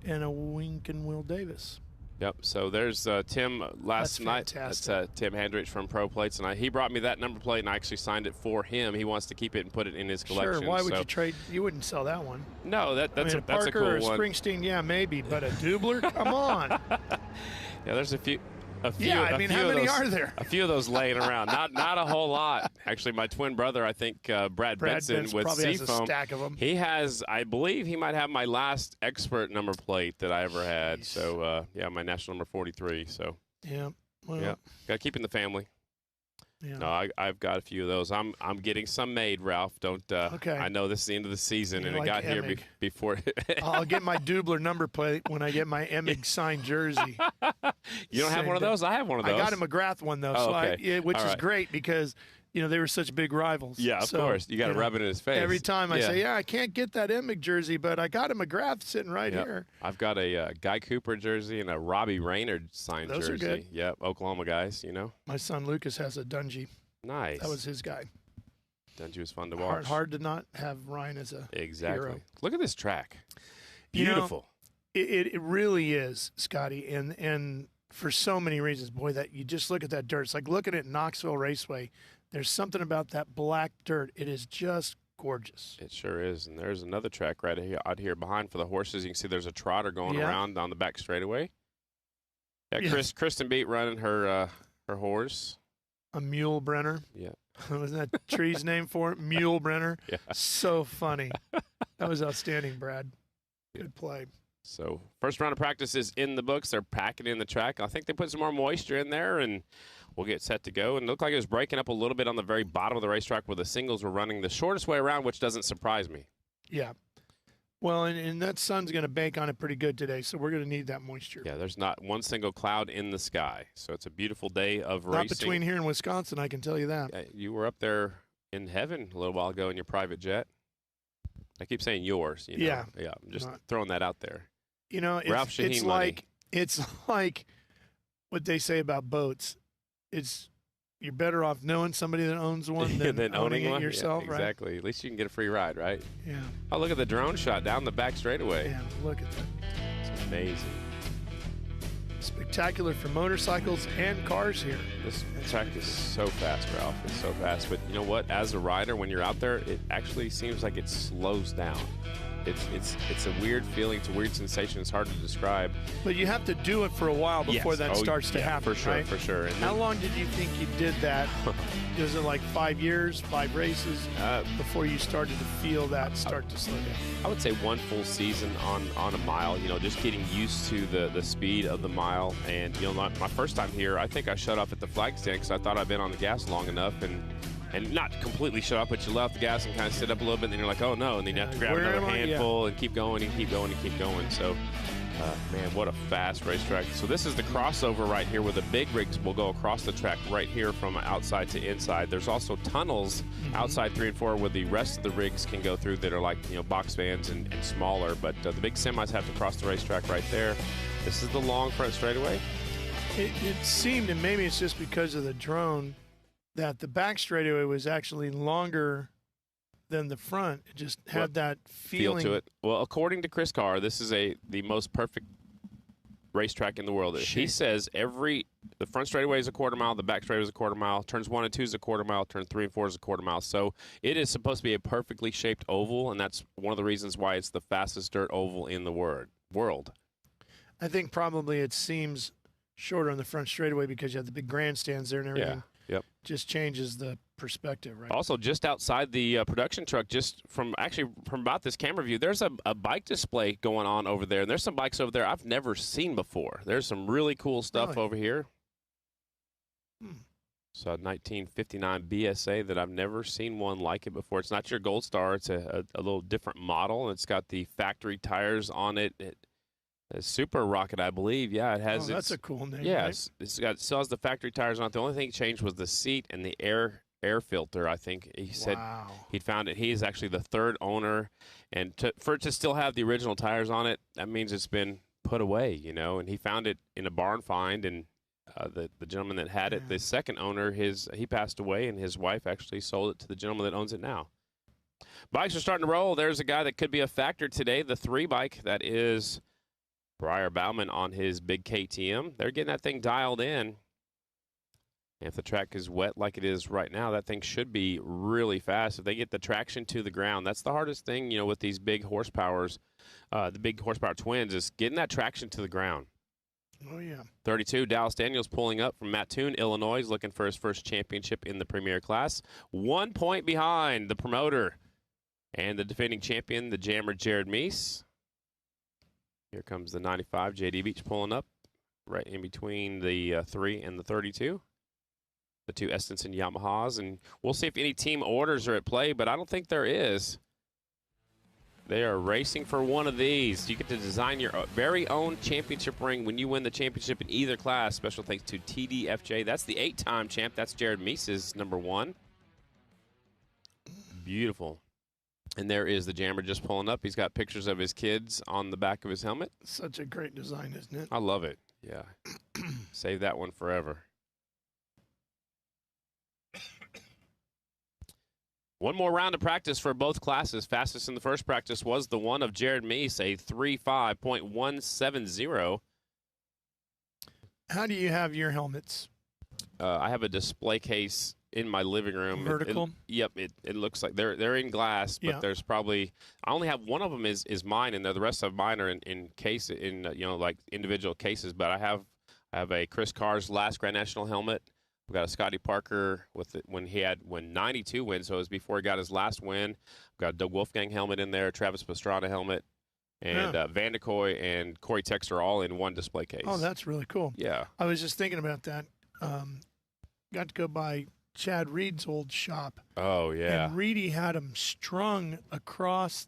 and a Wink and Will Davis. Yep, so there's Tim last night. That's Tim Hendricks from Pro Plates, and he brought me that number plate, and I actually signed it for him. He wants to keep it and put it in his collection. Sure, why would you trade? You wouldn't sell that one. No, that's a cool one. Parker or a Springsteen, yeah, maybe, but a Dubler? Come on. Yeah, there's a few. Yeah, I mean, how many are there? A few of those laying around. Not a whole lot. Actually, my twin brother, I think Brad Benson with probably has Seafoam, a stack of them. he has, I believe he might have my last expert number plate that I ever had. Nice. So, yeah, my national number 43. So, Yeah. Well, yeah, got to keep in the family. Yeah. No, I've got a few of those. I'm getting some made, Ralph. Don't. Okay. I know this is the end of the season, You and like it got here Emig. before. I'll get my Dubler number plate when I get my Emig signed jersey. You don't have one of those? I have one of those. I got a McGrath one, though, Oh, so okay. which All is right. great because, they were such big rivals. Yeah, of course. You got to rub it in his face. Every time I say, I can't get that Emig jersey, but I got a McGrath sitting right Yep. here. I've got a Guy Cooper jersey and a Robbie Raynard signed Those jersey. are good. Yep, Oklahoma guys, My son Lucas has a Dungy. Nice. That was his guy. Dungy was fun to watch. Hard to not have Ryan as a Exactly. hero. Look at this track. You know, Beautiful. It really is, Scotty, and for so many reasons. Boy, that you just look at that dirt. It's like looking at Knoxville Raceway. There's something about that black dirt. It is just gorgeous. It sure is. And there's another track right here, out here behind for the horses. You can see there's a trotter going around down the back straightaway. Yeah, Kristen Beat running her horse. A mule Brenner. Yeah. Wasn't that tree's name for it? Mule Brenner. Yeah. So funny. That was outstanding, Brad. Good play. So first round of practice is in the books. They're packing in the track. I think they put some more moisture in there, and we'll get set to go. And it looked like it was breaking up a little bit on the very bottom of the racetrack where the singles were running the shortest way around, which doesn't surprise me. Yeah. Well, and that sun's going to bank on it pretty good today, so we're going to need that moisture. Yeah, there's not one single cloud in the sky. So it's a beautiful day of racing. Not between here and Wisconsin, I can tell you that. You were up there in heaven a little while ago in your private jet. I keep saying yours. Yeah. Yeah, I'm just throwing that out there. Ralph Shaheen it's money. it's like what they say about boats. You're better off knowing somebody that owns one than owning it one yourself, yeah, right? Exactly. At least you can get a free ride, right? Yeah. Oh, look at the drone shot down the back straightaway. Yeah, look at that. It's amazing. Spectacular for motorcycles and cars here. This track is so fast, Ralph. It's so fast. But you know what? As a rider, when you're out there, it actually seems like it slows down. It's a weird feeling. It's a weird sensation. It's hard to describe. But you have to do it for a while before that starts to happen, for sure, right? for sure. And How long did you think you did that? Was it like 5 years, 5 races before you started to feel that start to slow down? I would say one full season on a mile, just getting used to the speed of the mile. And, my first time here, I think I shut off at the flag stand because I thought I'd been on the gas long enough and not completely shut off, but you let off the gas and kind of sit up a little bit, and then you're like, oh, no, and then you have to grab another handful and keep going and keep going and keep going. So, man, what a fast racetrack. So this is the crossover right here where the big rigs will go across the track right here from outside to inside. There's also tunnels outside 3 and 4 where the rest of the rigs can go through that are like, box vans and smaller, but the big semis have to cross the racetrack right there. This is the long front straightaway. It seemed, and maybe it's just because of the drone, that the back straightaway was actually longer than the front. It just had that feeling to it. Well, according to Chris Carr, this is the most perfect racetrack in the world. He says the front straightaway is a quarter mile, the back straightaway is a quarter mile, turns 1 and 2 is a quarter mile, turn 3 and 4 is a quarter mile. So it is supposed to be a perfectly shaped oval, and that's one of the reasons why it's the fastest dirt oval in the world. I think probably it seems shorter on the front straightaway because you have the big grandstands there and everything. Yeah. Yep. Just changes the perspective, right? Also, just outside the production truck, just from about this camera view, there's a bike display going on over there. And there's some bikes over there I've never seen before. There's some really cool stuff over here. So a 1959 BSA that I've never seen one like it before. It's not your Gold Star. It's a little different model. It's got the factory tires on it. A Super Rocket, I believe. Yeah, it has. That's a cool name. Yeah, right? it still has the factory tires on it. The only thing changed was the seat and the air filter. I think he said he'd found it. He is actually the third owner, and for it to still have the original tires on it, that means it's been put away, And he found it in a barn find, and the gentleman that had it, the second owner, he passed away, and his wife actually sold it to the gentleman that owns it now. Bikes are starting to roll. There's a guy that could be a factor today. The 3 bike that is Briar Bauman on his big KTM. They're getting that thing dialed in. And if the track is wet like it is right now, that thing should be really fast. If they get the traction to the ground, that's the hardest thing, with these big horsepowers, the big horsepower twins, is getting that traction to the ground. Oh, yeah. 32, Dallas Daniels pulling up from Mattoon, Illinois. He's looking for his first championship in the Premier class. 1 point behind the promoter and the defending champion, the jammer, Jared Meese. Here comes the 95, J.D. Beach pulling up right in between the 3 and the 32. The two Estenson Yamahas. And we'll see if any team orders are at play, but I don't think there is. They are racing for one of these. You get to design your very own championship ring when you win the championship in either class. Special thanks to TDFJ. That's the 8-time champ. That's Jared Meese's number 1. Beautiful. And there is the jammer just pulling up. He's got pictures of his kids on the back of his helmet. Such a great design, isn't it? I love it. Yeah. Save that one forever. One more round of practice for both classes. Fastest in the first practice was the one of Jared Meese, a 3:5.170. How do you have your helmets? I have a display case in my living room. Vertical? Yep. It looks like they're in glass, but there's probably I only have one of them is mine, and the rest of mine are in case like individual cases. But I have a Chris Carr's last Grand National helmet. We've got a Scotty Parker when 92 wins, so it was before he got his last win. We've got a Doug Wolfgang helmet in there, Travis Pastrana helmet, and Van de Kooi and Corey Texter are all in one display case. Oh, that's really cool. Yeah. I was just thinking about that. Got to go by Chad Reed's old shop. Oh, yeah. And Reedy had them strung across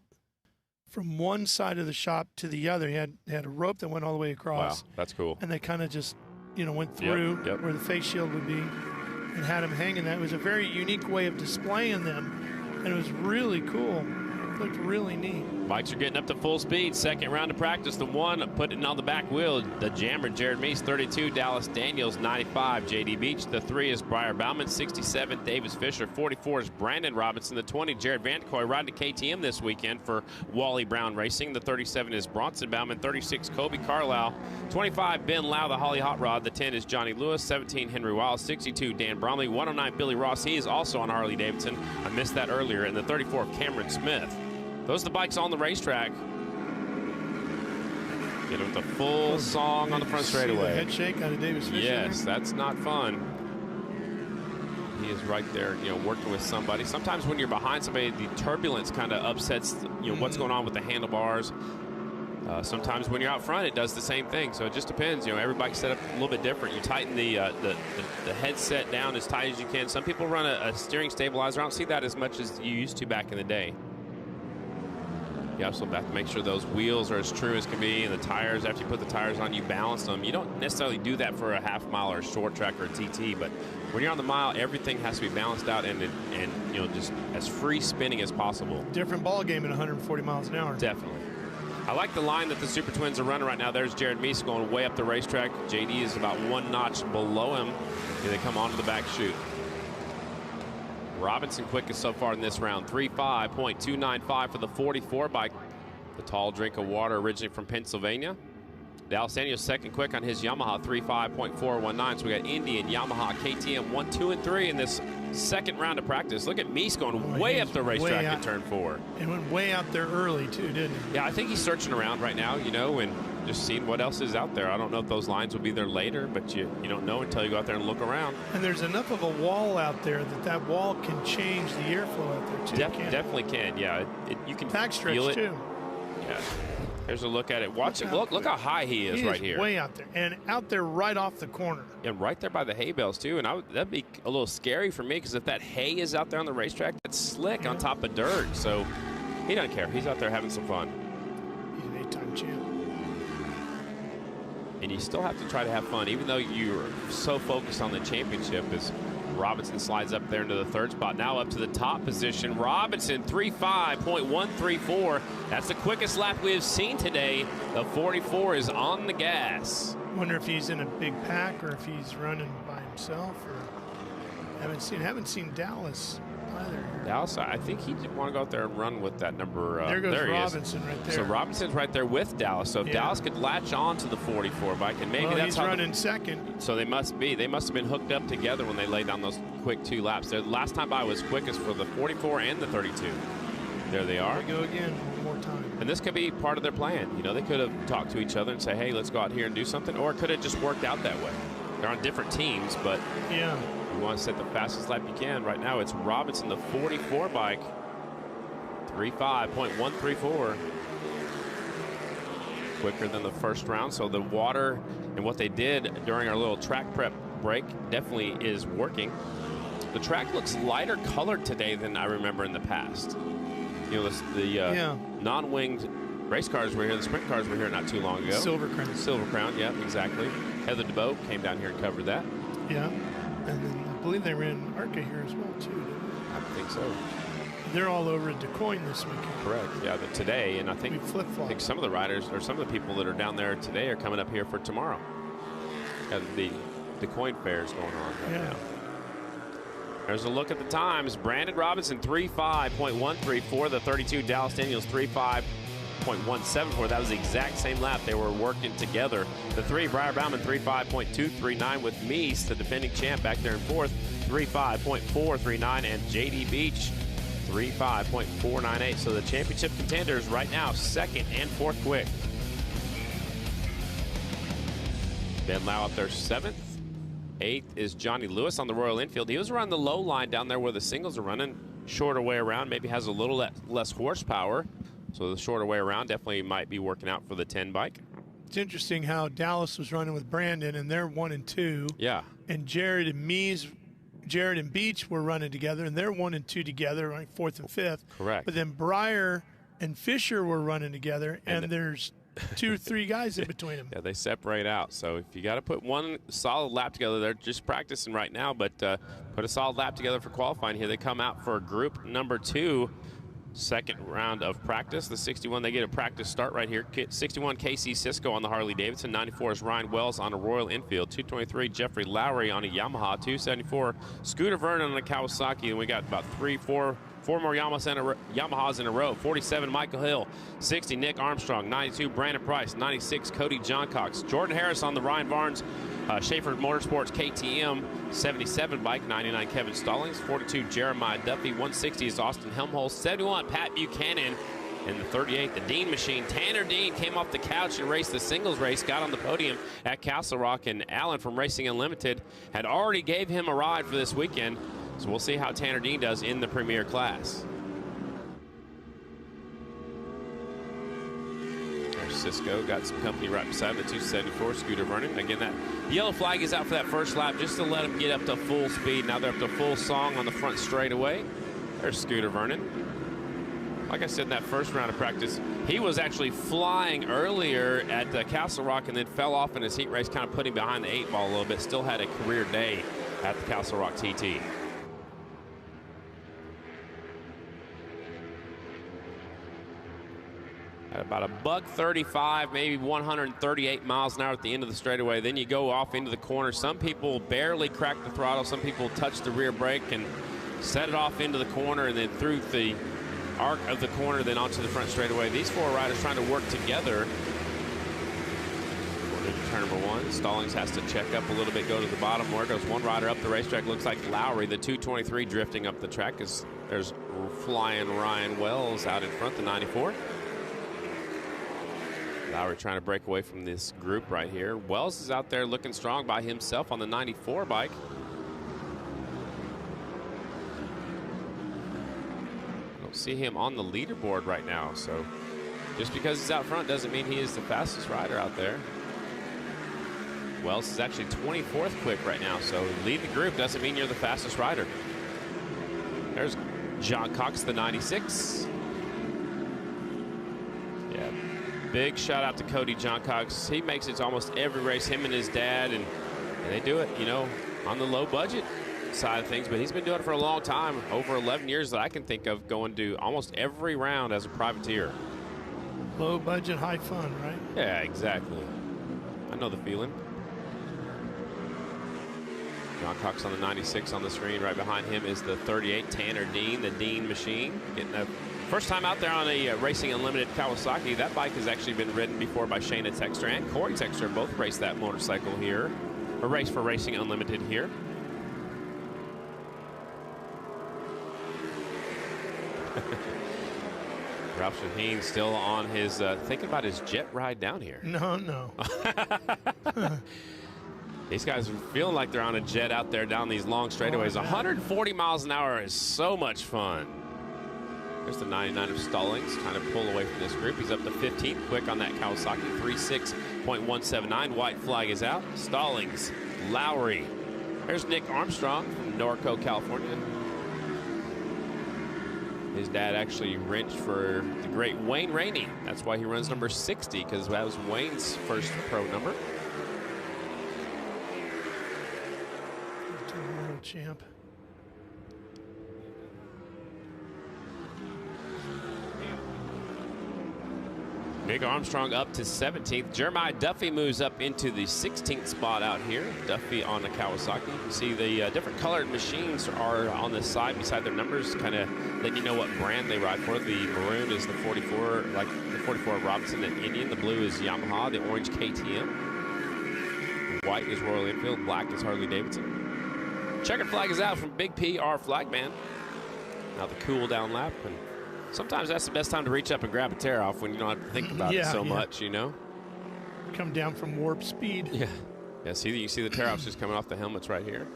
from one side of the shop to the other. He had a rope that went all the way across. Wow, that's cool. And they kind of just went through where the face shield would be and had them hanging. That was a very unique way of displaying them, and it was really cool. It looked really neat. Bikes are getting up to full speed. Second round of practice. The one putting on the back wheel, the jammer, Jared Meese, 32. Dallas Daniels, 95. J.D. Beach. The 3 is Briar Bauman, 67. Davis Fisher, 44 is Brandon Robinson. The 20, Jared Van de Kooi, riding to KTM this weekend for Wally Brown Racing. The 37 is Bronson Bauman. 36, Kobe Carlisle. 25, Ben Lau, the Holly Hot Rod. The 10 is Johnny Lewis. 17, Henry Wiles. 62, Dan Bromley. 109, Billy Ross. He is also on Harley-Davidson. I missed that earlier. And the 34, Cameron Smith. Those are the bikes on the racetrack. Get with the full song on the front straightaway. Head shake out of Davis Fisher. Yes, that's not fun. He is right there, working with somebody. Sometimes when you're behind somebody, the turbulence kind of upsets, what's going on with the handlebars. Sometimes when you're out front, it does the same thing. So it just depends. Every bike's set up a little bit different. You tighten the headset down as tight as you can. Some people run a steering stabilizer. I don't see that as much as you used to back in the day. You also have to make sure those wheels are as true as can be, and the tires, after you put the tires on, you balance them. You don't necessarily do that for a half mile or a short track or a TT, but when you're on the mile, everything has to be balanced out and just as free spinning as possible. Different ball game at 140 miles an hour. Definitely. I like the line that the Super Twins are running right now. There's Jared Meese going way up the racetrack. JD is about one notch below him. Here they come onto the back chute. Robinson quickest so far in this round, 3:5.295 for the 44 bike. The tall drink of water originally from Pennsylvania. Dallas Daniels second quick on his Yamaha, 3:5.419. So we got Indian, Yamaha, KTM 1, 2, and 3 in this second round of practice. Look at Meese going way up the racetrack in turn 4. And went way out there early too, didn't he? Yeah, I think he's searching around right now, and just seeing what else is out there. I don't know if those lines will be there later, but you don't know until you go out there and look around. And there's enough of a wall out there that wall can change the airflow out there too. Definitely can, yeah. You can back stretch feel it too. Yeah. There's a look at it. Watch it. Look how high he is right here. Way out there, and out there right off the corner. Yeah, right there by the hay bales too. And that'd be a little scary for me, because if that hay is out there on the racetrack, that's slick on top of dirt. So he doesn't care. He's out there having some fun. He's an 8-time champ. And you still have to try to have fun, even though you're so focused on the championship. As Robinson slides up there into the third spot, now up to the top position. Robinson, 3:5.134. That's the quickest lap we have seen today. The 44 is on the gas. Wonder if he's in a big pack or if he's running by himself. Or haven't seen Dallas either. Dallas, I think he did want to go out there and run with that number. There goes Robinson right there. So Robinson's right there with Dallas. So if Dallas could latch on to the 44 bike, and maybe that's he's running second. So they must have been hooked up together when they laid down those quick 2 laps. The last time by was quickest for the 44 and the 32. There they are. There we go again, one more time. And this could be part of their plan. You know, they could have talked to each other and say, hey, let's go out here and do something. Or it could have just worked out that way. They're on different teams, but yeah, you want to set the fastest lap you can. Right now, it's Robinson, the 44 bike. 3:5.134. Quicker than the first round. So the water and what they did during our little track prep break definitely is working. The track looks lighter colored today than I remember in the past. You know, the non-winged race cars were here. The sprint cars were here not too long ago. Silver Crown. Silver Crown, yeah, exactly. Heather DeBoe came down here and covered that. Yeah, and then I believe they ran ARCA here as well, too, didn't they? I think so. They're all over at DuQuoin this weekend. Correct, yeah, but today, and I think some of the riders or some of the people that are down there today are coming up here for tomorrow. The DuQuoin fair is going on right now. There's a look at the times. Brandon Robinson, 3:5.134. The 32 Dallas Daniels, 3:5.174. That was the exact same lap. They were working together. The 3, Briar Bauman, 3:5.239 with Meese, the defending champ, back there in 4th, 3:5.439. And J.D. Beach, 3:5.498. So the championship contenders right now, 2nd and 4th quick. Ben Lau up there 7th. 8th is Johnny Lewis on the Royal Enfield. He was around the low line down there where the singles are running. Shorter way around, maybe has a little less horsepower. So the shorter way around definitely might be working out for the 10 bike. It's interesting how Dallas was running with Brandon, and they're 1 and 2. Yeah. And Jared and Beach were running together, and they're 1 and 2 together, like 4th and 5th. Correct. But then Breyer and Fisher were running together, and there's 2 or 3 guys in between them. Yeah, they separate out. So if you got to put one solid lap together, they're just practicing right now, but put a solid lap together for qualifying here. They come out for group number 2, 2nd round of practice. The 61, they get a practice start right here. 61, Casey Sisko on the Harley-Davidson. 94 is Ryan Wells on a Royal Enfield. 223, Jeffrey Lowry on a Yamaha. 274, Scooter Vernon on a Kawasaki. And we got about 4 more Yamahas in a row. 47, Michael Hill. 60, Nick Armstrong. 92, Brandon Price. 96, Cody Johncox. Jordan Harris on the Ryan Barnes Schaefer Motorsports KTM 77 bike. 99, Kevin Stallings. 42, Jeremiah Duffy. 160 is Austin Helmholtz. 71, Pat Buchanan. And the 38, the Dean machine. Tanner Dean came off the couch and raced the singles race, got on the podium at Castle Rock, and Allen from Racing Unlimited had already gave him a ride for this weekend. So we'll see how Tanner Dean does in the Premier class. There's Cisco, got some company right beside him, the 274, Scooter Vernon. Again, that yellow flag is out for that first lap just to let him get up to full speed. Now they're up to full song on the front straightaway. There's Scooter Vernon. Like I said, in that first round of practice, he was actually flying earlier at Castle Rock and then fell off in his heat race, kind of put him behind the 8 ball a little bit. Still had a career day at the Castle Rock TT. At about $135, maybe 138 miles an hour at the end of the straightaway. Then you go off into the corner. Some people barely crack the throttle. Some people touch the rear brake and set it off into the corner and then through the arc of the corner, then onto the front straightaway. These 4 riders trying to work together. Turn number 1. Stallings has to check up a little bit, go to the bottom. Where goes one rider up the racetrack? Looks like Lowry, the 223, drifting up the track. There's flying Ryan Wells out in front, the 94. Lowry trying to break away from this group right here. Wells is out there looking strong by himself on the 94 bike. I don't see him on the leaderboard right now, so just because he's out front doesn't mean he is the fastest rider out there. Wells is actually 24th quick right now, so lead the group doesn't mean you're the fastest rider. There's John Cox, the 96. Yeah, big shout out to Cody John Cox. He makes it to almost every race, him and his dad, and they do it, you know, on the low budget side of things, but he's been doing it for a long time, over 11 years that I can think of, going to almost every round as a privateer. Low budget, high fun, right? Yeah, exactly. I know the feeling. John Cox on the 96 on the screen. Right behind him is the 38, Tanner Dean, the Dean machine. Getting a first time out there on a Racing Unlimited Kawasaki. That bike has actually been ridden before by Shayna Texter and Corey Texter. Both raced that motorcycle here, or race for Racing Unlimited here. Ralph Shaheen still on his, thinking about his jet ride down here. No. These guys are feeling like they're on a jet out there down these long straightaways. 140 miles an hour is so much fun. There's the 99 of Stallings trying to pull away from this group. He's up to 15th quick on that Kawasaki, 36.179. White flag is out. Stallings, Lowry. There's Nick Armstrong from Norco, California. His dad actually wrenched for the great Wayne Rainey. That's why he runs number 60, because that was Wayne's first pro number. World champ. Nick Armstrong up to 17th. Jeremiah Duffy moves up into the 16th spot out here. Duffy on the Kawasaki. You can see the different colored machines are on the side beside their numbers, kind of letting you know what brand they ride for. The maroon is the 44, like the 44 Robinson and Indian. The blue is Yamaha. The orange KTM. White is Royal Enfield. Black is Harley-Davidson. Checkered flag is out from Big P, our flagman. Now the cool down lap. And sometimes that's the best time to reach up and grab a tear off when you don't have to think about it so much, you know? Come down from warp speed. Yeah. Yeah, see, you see the tear offs just coming off the helmets right here.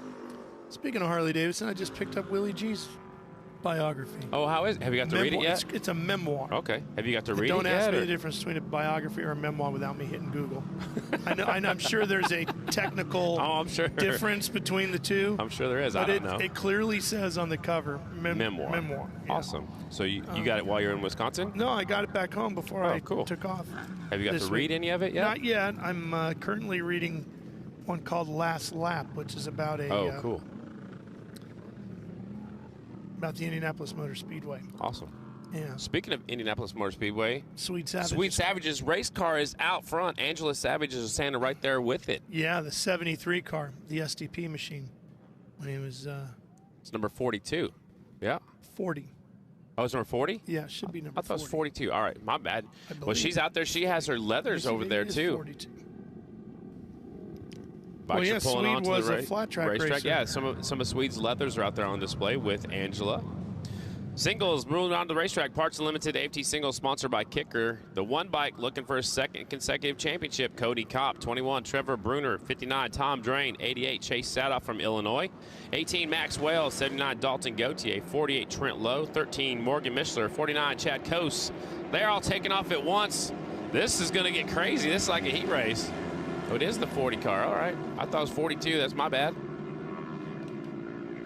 Speaking of Harley-Davidson, I just picked up Willie G's biography. Oh, how is it? Have you got to read it yet? It's a memoir. Okay. Have you got to read it yet? Don't ask me the difference between a biography or a memoir without me hitting Google. I'm sure there's a technical difference between the two. I'm sure there is. But I don't know. It clearly says on the cover, memoir. Yeah. Awesome. So you got it while you're in Wisconsin? No, I got it back home before I took off. Have you got to read any of it yet? Not yet. I'm currently reading one called Last Lap, which is about a cool. About the Indianapolis Motor Speedway. Awesome. Yeah. Speaking of Indianapolis Motor Speedway, Sweet Savages. Sweet Savages race car is out front. Angela Savage is standing right there with it. Yeah, the 73 car, the SDP machine. When it was it's number 42. Yeah. 40. Oh, it's number 40? Yeah, it should be number 40. I thought it was 42. All right, my bad. Well, she's out there. She has her leathers over there, too. 42. Bikes are pulling Swede onto was the a flat track racer. Yeah, some of Swede's leathers are out there on display with Angela. Singles moving on to the racetrack. Parts Unlimited AFT Singles sponsored by Kicker. The one bike looking for a second consecutive championship. Cody Kopp, 21. Trevor Bruner, 59. Tom Drain, 88. Chase Sadoff from Illinois. 18. Max Wales, 79. Dalton Gauthier, 48. Trent Lowe, 13. Morgan Mishler, 49. Chad Coase. They're all taking off at once. This is going to get crazy. This is like a heat race. Oh, it is the 40 car. All right. I thought it was 42. That's my bad.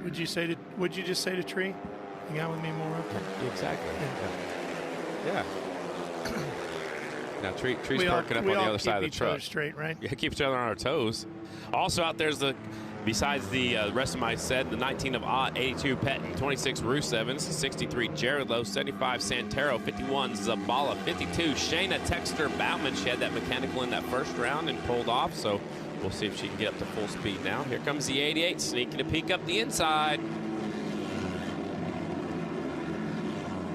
Would you just say to Tree? You got with me more up there? Exactly. Yeah. Now Tree's parking up on the other side of the truck. Straight, right? Yeah, keep each other on our toes. Also out there's besides the rest of my set, the 19 of Ott, 82 Pettin, 26 Roos Evans, 63 Jared Lowe, 75 Santero, 51 Zabala, 52 Shayna Texter Bauman. She had that mechanical in that first round and pulled off, so we'll see if she can get up to full speed now. Here comes the 88, sneaking to peek up the inside.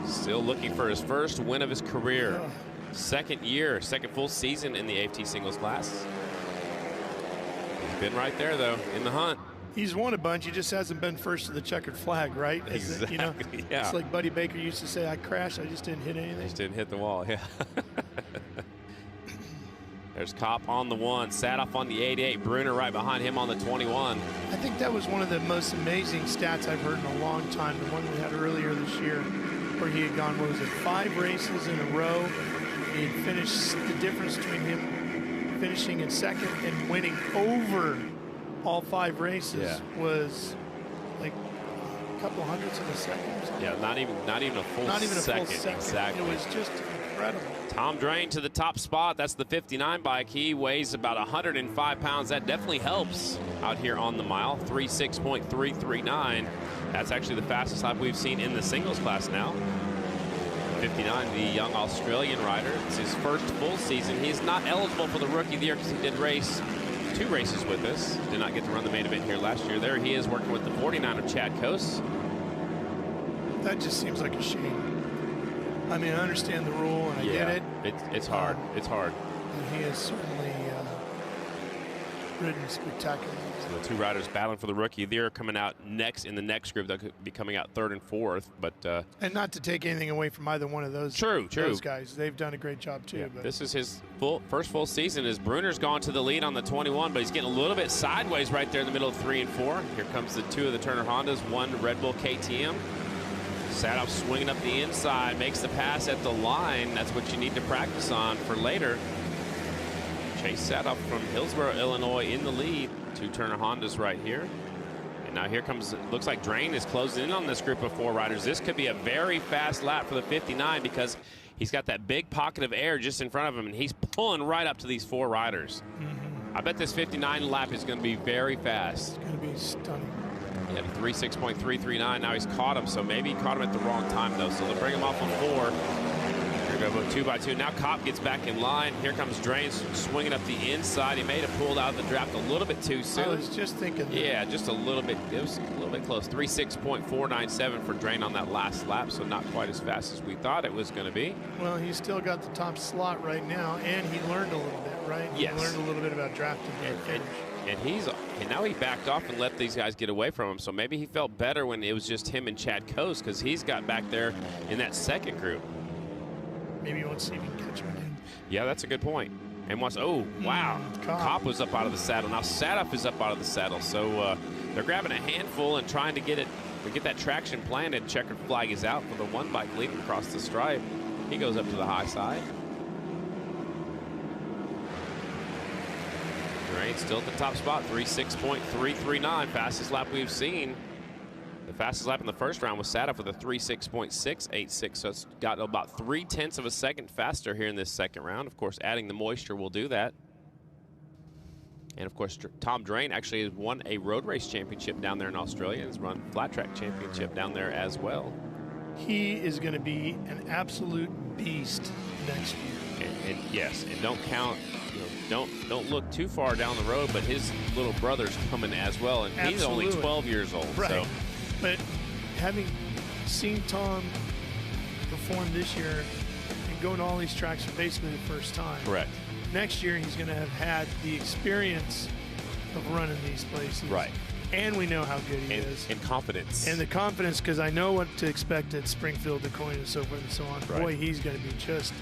Still looking for his first win of his career. Second full season in the AFT singles class. He's been right there, though, in the hunt. He's won a bunch. He just hasn't been first to the checkered flag, right? Exactly, yeah. It's like Buddy Baker used to say, I crashed, I just didn't hit anything. Just didn't hit the wall, yeah. There's Kopp on the 1, Sadoff on the 88, Bruner right behind him on the 21. I think that was one of the most amazing stats I've heard in a long time, the one we had earlier this year, where he had gone, 5 races in a row. He had finished, the difference between him finishing in second and winning over all 5 races was like a couple hundredths of a second or something. Yeah, not even a full second. Exactly. It was just incredible. Tom Drain to the top spot. That's the 59 bike. He weighs about 105 pounds. That definitely helps out here on the mile. 36.339. That's actually the fastest lap we've seen in the singles class now. 59, the young Australian rider. It's his first full season. He's not eligible for the Rookie of the Year because he did race 2 races with us. Did not get to run the main event here last year. There he is working with the 49 of Chad Coase. That just seems like a shame. I mean, I understand the rule and I get it. It's hard. It's hard. And he is certainly ridden spectacularly. So the two riders battling for the rookie. They're coming out next in the next group. They'll be coming out third and fourth. But and not to take anything away from either one of those. Those guys, they've done a great job too. Yeah, but this is his first full season. As Bruner's gone to the lead on the 21, but he's getting a little bit sideways right there in the middle of 3 and 4. Here comes the two of the Turner Hondas, one Red Bull KTM. Sadoff swinging up the inside, makes the pass at the line. That's what you need to practice on for later. Chase Sadoff from Hillsboro, Illinois in the lead. Two Turner Hondas right here. And now here comes, looks like Drain is closing in on this group of 4 riders. This could be a very fast lap for the 59 because he's got that big pocket of air just in front of him, and he's pulling right up to these 4 riders. I bet this 59 lap is going to be very fast. It's going to be stunning. He had a 36.339. Now he's caught him, so maybe he caught him at the wrong time, though. So they'll bring him off on 4. Here we go, 2 by 2. Now Kopp gets back in line. Here comes Drain swinging up the inside. He may have pulled out of the draft a little bit too soon. I was just thinking that. Yeah, just a little bit. It was a little bit close. 36.497 for Drain on that last lap, so not quite as fast as we thought it was going to be. Well, he's still got the top slot right now, and he learned a little bit, right? Yes. He learned a little bit about drafting. And now he backed off and let these guys get away from him. So maybe he felt better when it was just him and Chad Coase, because he's got back there in that second group. Maybe he wants to see if he can catch him again. Yeah, that's a good point. And once, oh, wow. Kopp was up out of the saddle. Now Sadoff is up out of the saddle. So they're grabbing a handful and trying to get that traction planted. Checkered flag is out for the one bike leading across the stripe. He goes up to the high side. Drain still at the top spot, 36.339, fastest lap we've seen. The fastest lap in the first round was Sadoff with a 36.686, so it's got about 0.3 of a second faster here in this second round. Of course, adding the moisture will do that. And of course, Tom Drain actually has won a road race championship down there in Australia and has run flat track championship down there as well. He is going to be an absolute beast next year. And yes, and don't count. Don't look too far down the road, but his little brother's coming as well, and he's only 12 years old. Right. So. But having seen Tom perform this year and going to all these tracks for basically the first time. Correct. Next year he's going to have had the experience of running these places. Right. And we know how good he is. And confidence. And the confidence, because I know what to expect at Springfield, DeCoin, and so forth and so on. Right. Boy, he's going to be just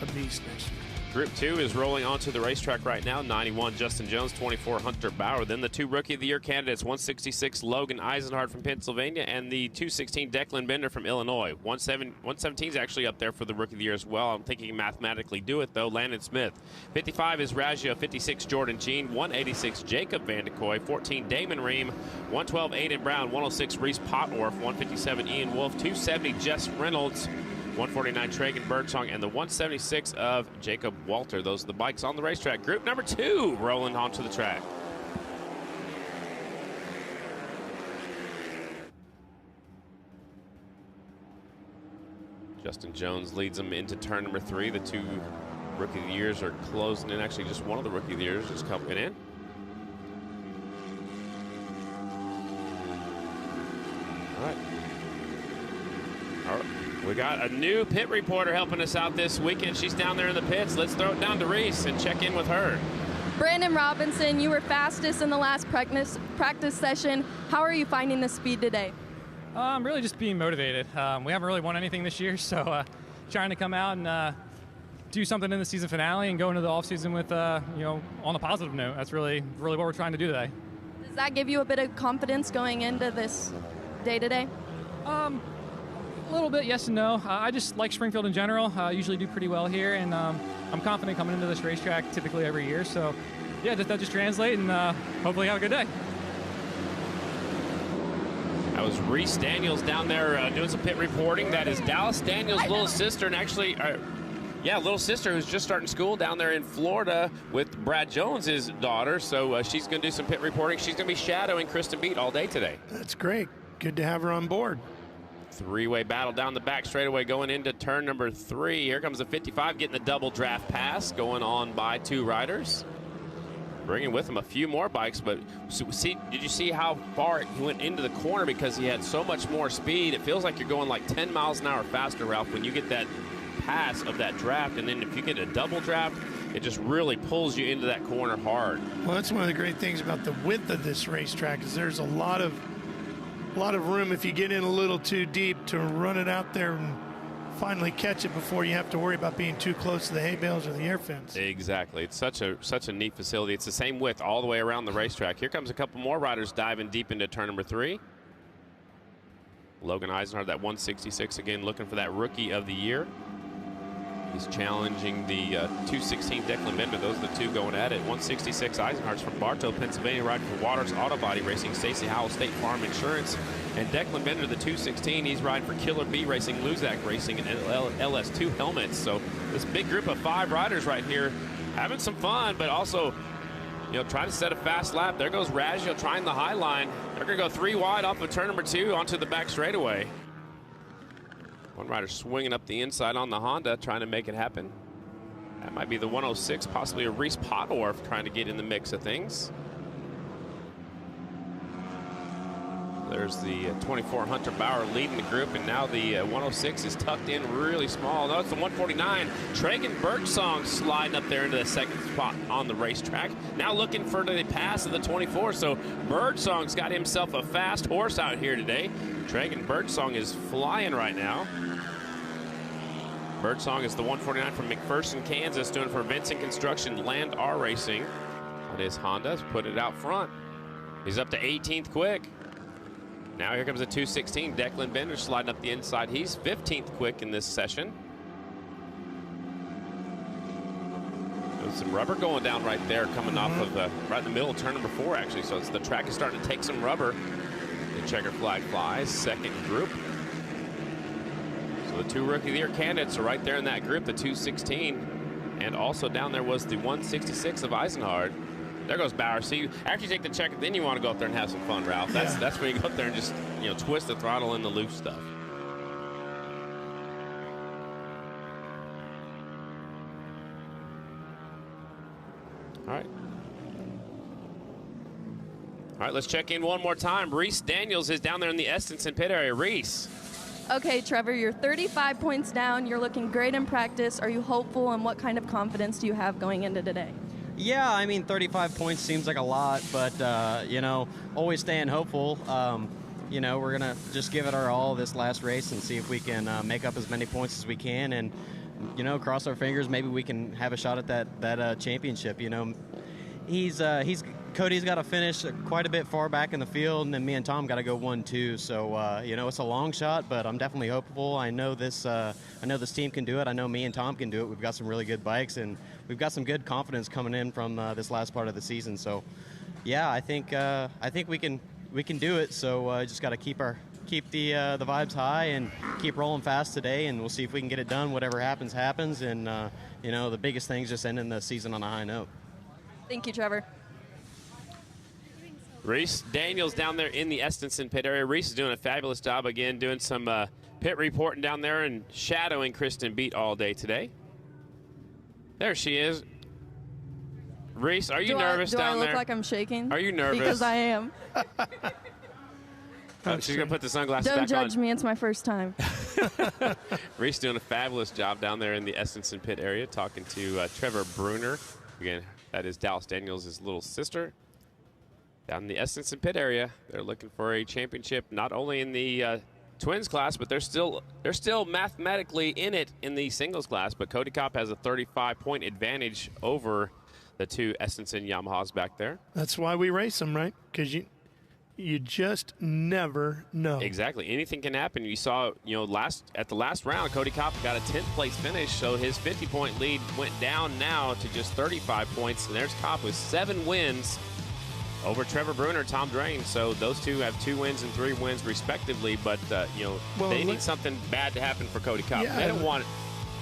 a beast next year. Group 2 is rolling onto the racetrack right now. 91, Justin Jones. 24, Hunter Bauer. Then the 2 Rookie of the Year candidates, 166, Logan Eisenhardt from Pennsylvania, and the 216, Declan Bender from Illinois. 117 is actually up there for the Rookie of the Year as well. I'm thinking he mathematically do it, though. Landon Smith. 55 is Raggio. 56, Jordan Jean. 186, Jacob Vandekoy. 14, Damon Ream. 112, Aiden Brown. 106, Reese Potorf. 157, Ian Wolf. 270, Jess Reynolds. 149, Tragan Birdsong, and the 176 of Jacob Walter. Those are the bikes on the racetrack. Group number 2 rolling onto the track. Justin Jones leads them into turn number 3. The 2 Rookie of the Years are closing in. Actually, just one of the Rookie of the Years is coming in. All right. We got a new pit reporter helping us out this weekend. She's down there in the pits. Let's throw it down to Reese and check in with her. Brandon Robinson, you were fastest in the last practice session. How are you finding the speed today? I'm really just being motivated. We haven't really won anything this year, so trying to come out and do something in the season finale and go into the offseason with, on a positive note. That's really what we're trying to do today. Does that give you a bit of confidence going into this day today? A little bit, yes and no. I just like Springfield in general. I usually do pretty well here, and I'm confident coming into this racetrack typically every year. So, yeah, that just translate, and hopefully have a good day. That was Reese Daniels down there doing some pit reporting. That is Dallas Daniels' little sister, and actually, little sister who's just starting school down there in Florida with Brad Jones' daughter. So she's going to do some pit reporting. She's going to be shadowing Kristen Beat all day today. That's great. Good to have her on board. 3-way battle down the back straightaway going into turn number 3. Here comes the 55 getting the double draft pass going on by 2 riders. Bringing with him a few more bikes, but did you see how far he went into the corner because he had so much more speed? It feels like you're going like 10 miles an hour faster, Ralph, when you get that pass of that draft. And then if you get a double draft, it just really pulls you into that corner hard. Well, that's one of the great things about the width of this racetrack is there's a lot of room if you get in a little too deep to run it out there and finally catch it before you have to worry about being too close to the hay bales or the air fence. Exactly. It's such a neat facility. It's the same width all the way around the racetrack. Here comes a couple more riders diving deep into turn number 3. Logan Eisenhardt, that 166 again, looking for that Rookie of the Year. He's challenging the 216 Declan Bender. Those are the two going at it. 166 Eisenhardt's from Bartow, Pennsylvania, riding for Waters Auto Body Racing, Stacey Howell State Farm Insurance. And Declan Bender, the 216, he's riding for Killer Bee Racing, Luzak Racing, and LS2 helmets. So this big group of 5 riders right here having some fun, but also, you know, trying to set a fast lap. There goes Raggio trying the high line. They're going to go 3 wide off of turn number 2 onto the back straightaway. One rider swinging up the inside on the Honda, trying to make it happen. That might be the 106, possibly a Reese Potdorf trying to get in the mix of things. There's the 24 Hunter Bauer leading the group, and now the 106 is tucked in really small. No, it's the 149. Tragan Birdsong sliding up there into the second spot on the racetrack. Now looking for the pass of the 24, so Birdsong's got himself a fast horse out here today. Tragan Birdsong is flying right now. Birdsong is the 149 from McPherson, Kansas, doing for Vincent Construction Land R Racing. On his Honda's put it out front. He's up to 18th quick. Now here comes the 216. Declan Bender sliding up the inside. He's 15th quick in this session. There's some rubber going down right there, coming off of right in the middle of turn number 4, actually. So the track is starting to take some rubber. The checker flag flies, second group. So the 2 Rookie of the Year candidates are right there in that group, the 216. And also down there was the 166 of Eisenhardt. There goes Bauer. See, after you take the checker, then you want to go up there and have some fun, Ralph. That's where you go up there and just, you know, twist the throttle in the loose stuff. All right. All right, let's check in one more time. Reese Daniels is down there in the Estenson pit area. Reese. Okay, Trevor, you're 35 points down. You're looking great in practice. Are you hopeful, and what kind of confidence do you have going into today? Yeah, I mean, 35 points seems like a lot, but, you know, always staying hopeful. You know, we're going to just give it our all this last race and see if we can make up as many points as we can and, you know, cross our fingers. Maybe we can have a shot at that championship. You know, Cody's got to finish quite a bit far back in the field, and then me and Tom got to go 1-2. So, you know, it's a long shot, but I'm definitely hopeful. I know this team can do it. I know me and Tom can do it. We've got some really good bikes, and we've got some good confidence coming in from this last part of the season. So, yeah, I think we can do it. So, just got to keep the vibes high and keep rolling fast today, and we'll see if we can get it done. Whatever happens, happens. And you know, the biggest thing is just ending the season on a high note. Thank you, Trevor. Reese Daniels down there in the Estenson pit area. Reese is doing a fabulous job again, doing some pit reporting down there and shadowing Kristen Beat all day today. There she is. Reese, are you nervous down there? Do I look like I'm shaking? Are you nervous? Because I am. She's going to put the sunglasses back on. Don't judge me. It's my first time. Reese doing a fabulous job down there in the Estenson pit area, talking to Trevor Bruner. Again, that is Dallas Daniels' little sister. Down in the Estenson pit area, they're looking for a championship, not only in the twins class, but they're still mathematically in it in the singles class. But Cody Kopp has a 35-point advantage over the 2 Estenson Yamahas back there. That's why we race them, right? Because you just never know. Exactly. Anything can happen. You saw, you know, at the last round, Cody Kopp got a 10th place finish, so his 50-point lead went down now to just 35 points. And there's Kopp with 7 wins over Trevor Bruner, Tom Drain. So those two have 2 wins and 3 wins respectively. But you know, they need something bad to happen for Cody Kopp. Yeah, they don't want,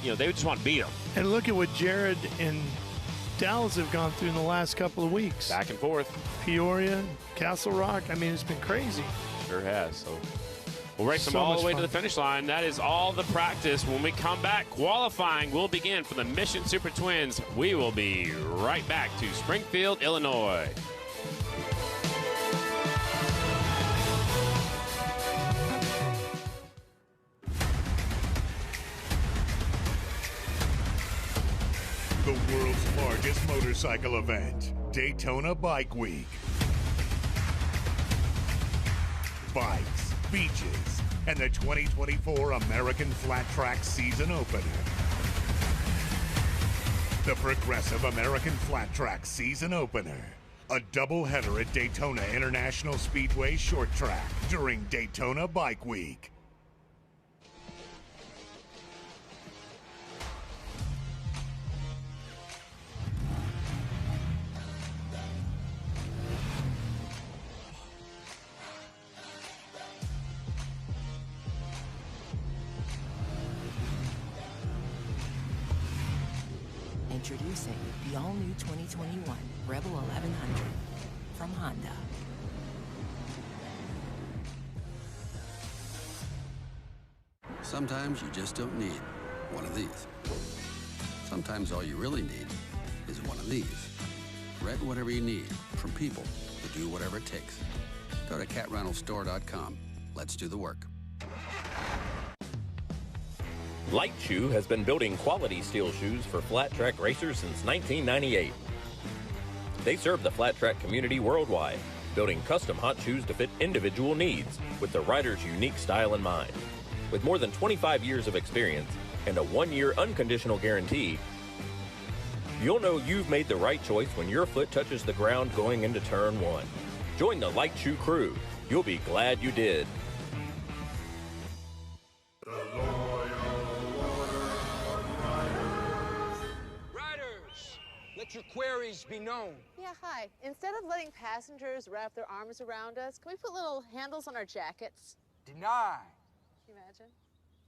you know, they just want to beat him. And look at what Jared and Dallas have gone through in the last couple of weeks. Back and forth. Peoria, Castle Rock. I mean, it's been crazy. Sure has. So we'll race them So all much the way fun. to the finish line. That is all the practice. When we come back, qualifying will begin for the Mission Super Twins. We will be right back to Springfield, Illinois. The world's largest motorcycle event, Daytona Bike Week. Bikes, beaches, and the 2024 American Flat Track season opener. The Progressive American Flat Track season opener. A doubleheader at Daytona International Speedway Short Track during Daytona Bike Week. Introducing the all-new 2021 Rebel 1100 from Honda. Sometimes you just don't need one of these. Sometimes all you really need is one of these. Rent whatever you need from people to do whatever it takes. Go to catrentalstore.com. Let's do the work. Light Shoe has been building quality steel shoes for flat track racers since 1998. They serve the flat track community worldwide, building custom hot shoes to fit individual needs with the rider's unique style in mind. With more than 25 years of experience and a 1-year unconditional guarantee, you'll know you've made the right choice when your foot touches the ground going into turn 1. Join the Light Shoe crew. You'll be glad you did. Let your queries be known. Yeah, hi. Instead of letting passengers wrap their arms around us, can we put little handles on our jackets? Deny. Can you imagine?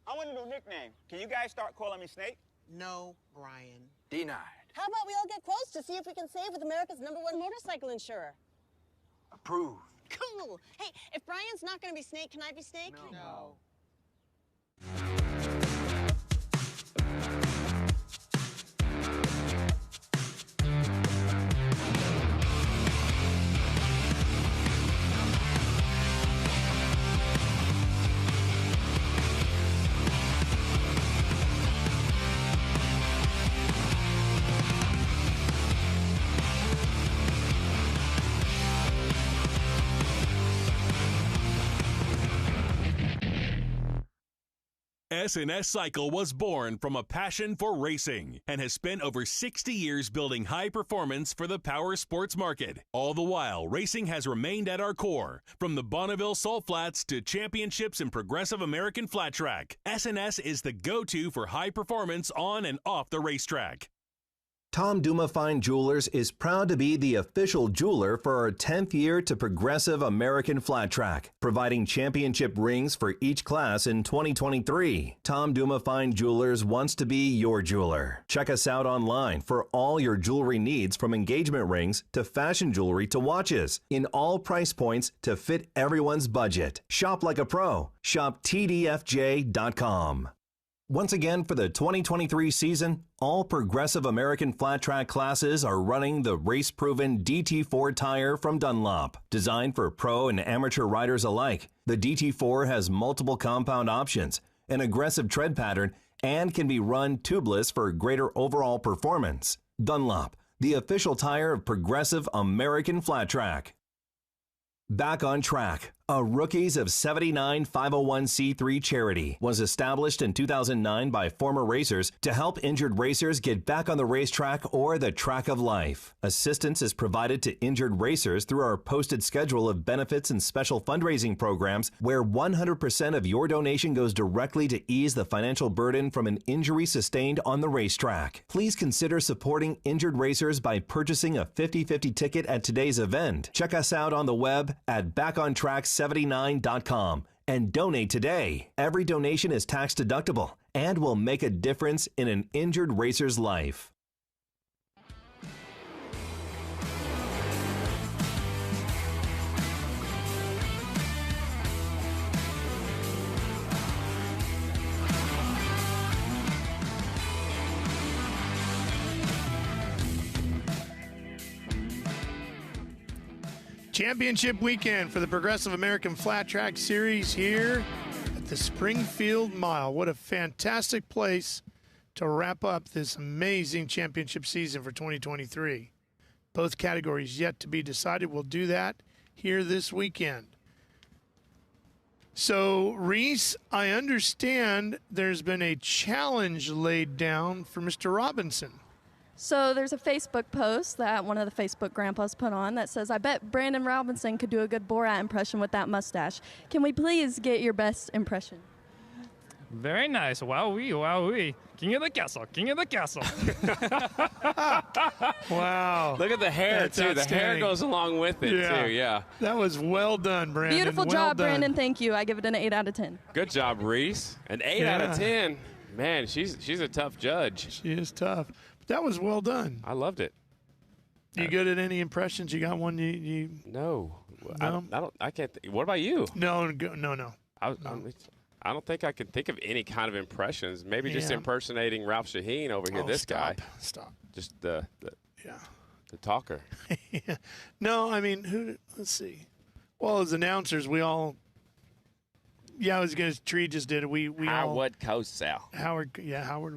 I want a new nickname. Can you guys start calling me Snake? No, Brian. Denied. How about we all get quotes to see if we can save with America's #1 motorcycle insurer? Approved. Cool. Hey, if Brian's not going to be Snake, can I be Snake? No. S&S Cycle was born from a passion for racing and has spent over 60 years building high performance for the power sports market. All the while, racing has remained at our core. From the Bonneville Salt Flats to championships in Progressive American Flat Track, S&S is the go-to for high performance on and off the racetrack. Tom Duma Fine Jewelers is proud to be the official jeweler for our 10th year to Progressive American Flat Track, providing championship rings for each class in 2023. Tom Duma Fine Jewelers wants to be your jeweler. Check us out online for all your jewelry needs, from engagement rings to fashion jewelry to watches, in all price points to fit everyone's budget. Shop like a pro. Shop TDFJ.com. Once again, for the 2023 season, all Progressive American Flat Track classes are running the race-proven DT4 tire from Dunlop. Designed for pro and amateur riders alike, the DT4 has multiple compound options, an aggressive tread pattern, and can be run tubeless for greater overall performance. Dunlop, the official tire of Progressive American Flat Track. Back on Track, a Rookies of 79 501c3 charity, was established in 2009 by former racers to help injured racers get back on the racetrack or the track of life. Assistance is provided to injured racers through our posted schedule of benefits and special fundraising programs, where 100% of your donation goes directly to ease the financial burden from an injury sustained on the racetrack. Please consider supporting injured racers by purchasing a 50/50 ticket at today's event. Check us out on the web at backontrack79.com and donate today. Every donation is tax deductible and will make a difference in an injured racer's life. Championship weekend for the Progressive American Flat Track Series here at the Springfield Mile. What a fantastic place to wrap up this amazing championship season for 2023. Both categories yet to be decided. We'll do that here this weekend. So, Reese, I understand there's been a challenge laid down for Mr. Robinson. So there's a Facebook post that one of the Facebook grandpas put on that says, I bet Brandon Robinson could do a good Borat impression with that mustache. Can we please get your best impression? Very nice. Wowee, wowee. King of the castle, king of the castle. Wow. Look at the hair, That's too. The hair outstanding. goes along with it, too. Yeah. That was well done, Brandon. Beautiful well job, done. Brandon. Thank you. I give it an 8 out of 10. Good job, Reese. An 8 out of 10. Man, she's a tough judge. She is tough. But that was well done. I loved it. You good at any impressions? You got one? No. No? I can't. What about you? No. I don't think I can think of any kind of impressions. Maybe just impersonating Ralph Shaheen over here. This guy. Stop. Just the talker. Yeah. No, I mean, let's see. Well, as announcers, we all. Yeah, I was going to. Tree just did it. We Howard Cosell. Howard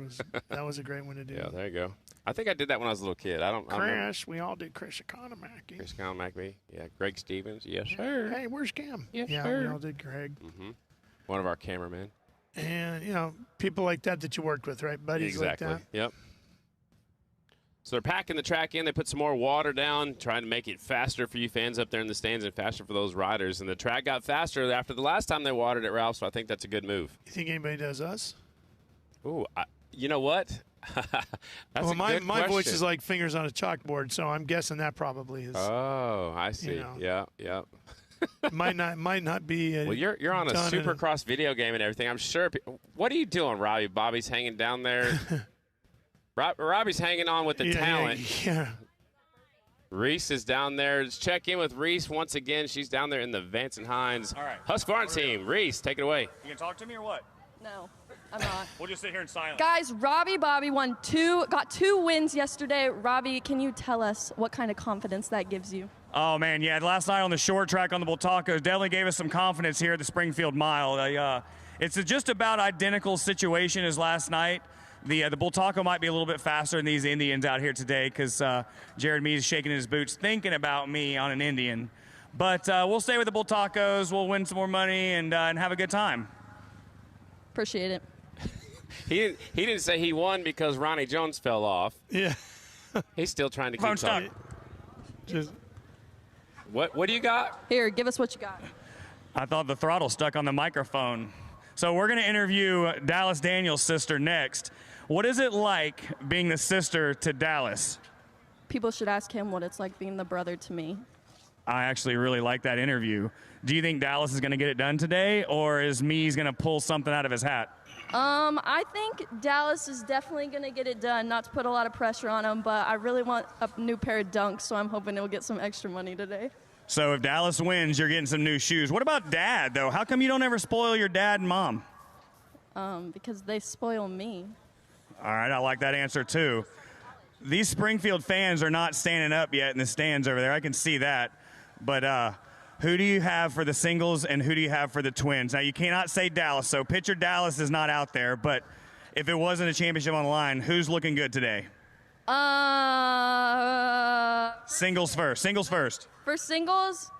was. That was a great one to do. Yeah, there you go. I think I did that when I was a little kid. I don't Chris, we all did Chris Economaki. Chris Economaki. Yeah, Greg Stevens. Yes, sir. Hey, where's Cam? Yes, yeah, sir. we all did Greg. Mm-hmm. One of our cameramen. And, people like that you worked with, right? Buddies exactly. like that. Yep. So they're packing the track in. They put some more water down, trying to make it faster for you fans up there in the stands and faster for those riders. And the track got faster after the last time they watered it, Ralph, so I think that's a good move. You think anybody does us? Ooh, you know what? That's a my good question. voice is like fingers on a chalkboard, so I'm guessing that probably is. Oh, I see. Yeah. might not be. Well, you're on a Supercross video game and everything. I'm sure. What are you doing, Robbie? Bobby's hanging down there. Robbie's hanging on with the talent. Yeah. Reese is down there. Let's check in with Reese once again. She's down there in the Vance and Hines Husqvarna team. Reese, take it away. You gonna talk to me or what? No, I'm not. We'll just sit here in silence. Guys, Robbie Bobby got 2 wins yesterday. Robbie, can you tell us what kind of confidence that gives you? Oh, man, yeah. Last night on the short track on the Bull Tacos definitely gave us some confidence here at the Springfield Mile. It's just about identical situation as last night. The Bull Taco might be a little bit faster than these Indians out here today because Jared Mees is shaking his boots thinking about me on an Indian. But we'll stay with the Bull Tacos. We'll win some more money and have a good time. Appreciate it. He didn't say he won because Ronnie Jones fell off. Yeah. He's still trying to keep Phone stuck. What do you got? Here, give us what you got. I thought the throttle stuck on the microphone. So we're going to interview Dallas Daniels' sister next. What is it like being the sister to Dallas? People should ask him what it's like being the brother to me. I actually really like that interview. Do you think Dallas is going to get it done today, or is Mees going to pull something out of his hat? I think Dallas is definitely going to get it done, not to put a lot of pressure on him, but I really want a new pair of Dunks, so I'm hoping he'll get some extra money today. So if Dallas wins, you're getting some new shoes. What about Dad, though? How come you don't ever spoil your dad and mom? Because they spoil me. All right, I like that answer, too. These Springfield fans are not standing up yet in the stands over there. I can see that. But who do you have for the singles and who do you have for the twins? Now, you cannot say Dallas, so pitcher Dallas is not out there. But if it wasn't a championship on the line, who's looking good today? Singles first. Singles first. For singles,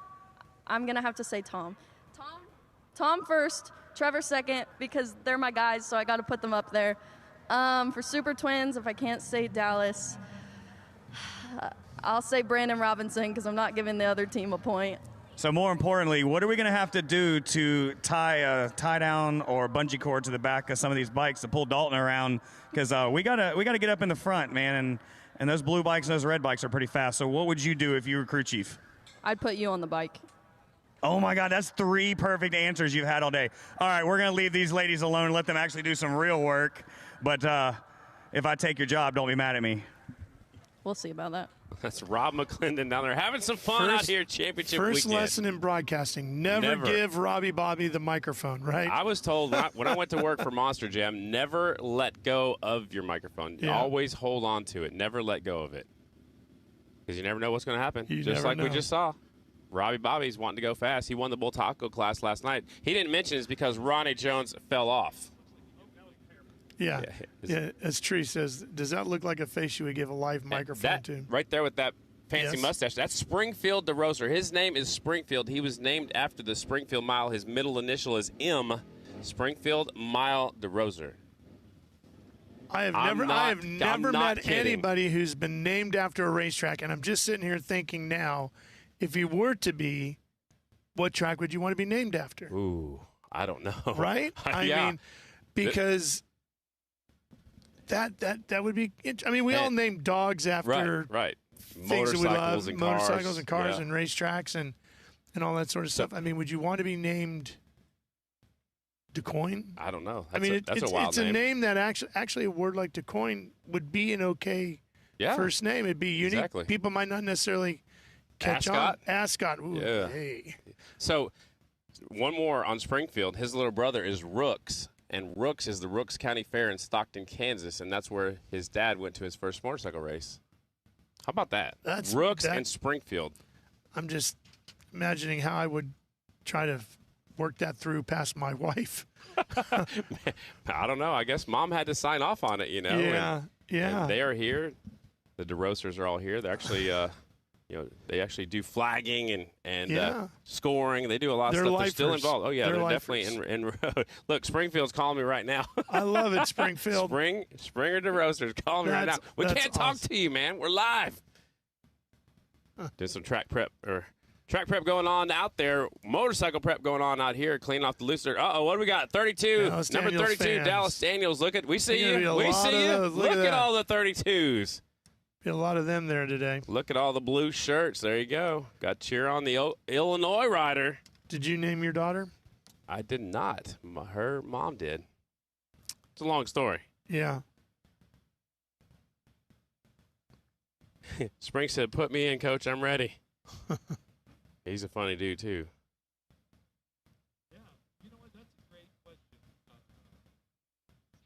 I'm going to have to say Tom. Tom first, Trevor second, because they're my guys, so I got to put them up there. For super twins, if I can't say Dallas, I'll say Brandon Robinson because I'm not giving the other team a point. So more importantly, what are we going to have to do to tie a tie-down or bungee cord to the back of some of these bikes to pull Dalton around? Because we gotta get up in the front, man, and those blue bikes and those red bikes are pretty fast. So what would you do if you were crew chief? I'd put you on the bike. Oh, my God, that's 3 perfect answers you've had all day. All right, we're going to leave these ladies alone, let them actually do some real work. But if I take your job, don't be mad at me. We'll see about that. That's Rob McClendon down there having some fun out here championship weekend. First lesson in broadcasting, never give Robbie Bobby the microphone, right? I was told when I went to work for Monster Jam, never let go of your microphone. Yeah. Always hold on to it. Never let go of it. Because you never know what's going to happen. You just never like know. we just saw. Robbie Bobby's wanting to go fast. He won the Bull Taco class last night. He didn't mention it's because Ronnie Jones fell off. Yeah. As Tree says, does that look like a face you would give a live microphone to? Right there with that fancy Yes. mustache. That's Springfield DeRoser. His name is Springfield. He was named after the Springfield Mile. His middle initial is M. Springfield Mile DeRoser. I have never met anybody who's been named after a racetrack, and I'm just sitting here thinking now, if you were to be, what track would you want to be named after? Ooh, I don't know. Right? I mean, because that would be. I mean, we all name dogs after right. things that we love, and motorcycles cars. and cars Yeah. and racetracks and all that sort of stuff. I mean, would you want to be named DeCoin? I don't know. I mean, that's a wild it's a name that actually a word like DeCoin would be an okay first name. It'd be unique. Exactly. People might not necessarily catch on. Ascot. Ooh, Yeah. hey. So, one more on Springfield. His little brother is Rooks, and Rooks is the Rooks County Fair in Stockton, Kansas, and that's where his dad went to his first motorcycle race. How about that? Rooks and Springfield. I'm just imagining how I would try to work that through past my wife. I don't know. I guess Mom had to sign off on it, you know. Yeah, and they are here. The DeRosers are all here. They're actually, they actually do flagging and scoring. They do a lot of stuff. They're still involved. Oh yeah, they're definitely in. Look, Springfield's calling me right now. I love it, Springfield. Springer DeRosers calling me right now. We can't talk to you, man. We're live. Did some track prep going on out there. Motorcycle prep going on out here. Cleaning off the looser. What do we got? 32. Number 32, fans. Dallas Daniels. We see you. We see you. Look at all the 32s. Be a lot of them there today. Look at all the blue shirts. There you go. Got to cheer on the Illinois rider. Did you name your daughter? I did not. Her mom did. It's a long story. Yeah. Spring said, "Put me in, Coach. I'm ready." He's a funny dude, too. Yeah. You know what? That's a great question.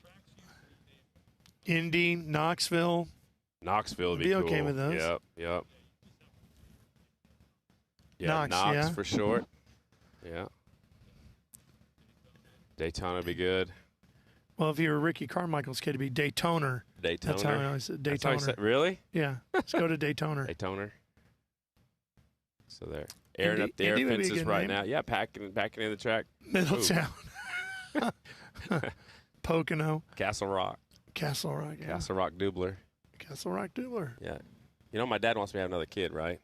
Tracks you Indy, Knoxville. Knoxville would be be okay cool. with those. Yep. Yeah, Knox, Knox for short. Yeah. Daytona would be good. Well, if you were Ricky Carmichael's kid, it'd be Daytoner. Daytona. That's how I always said That's how Daytoner. he said, really? Yeah. Let's go to Daytoner. Daytoner. So there. Airing Indy- up the air Indy would be a fences good right name. now. Yeah, packing in the track. Middletown. Pocono. Castle Rock. Castle Rock. Yeah. Castle Rock Dubler. Castle Rock Dubler. Yeah. You know, my dad wants me to have another kid, right?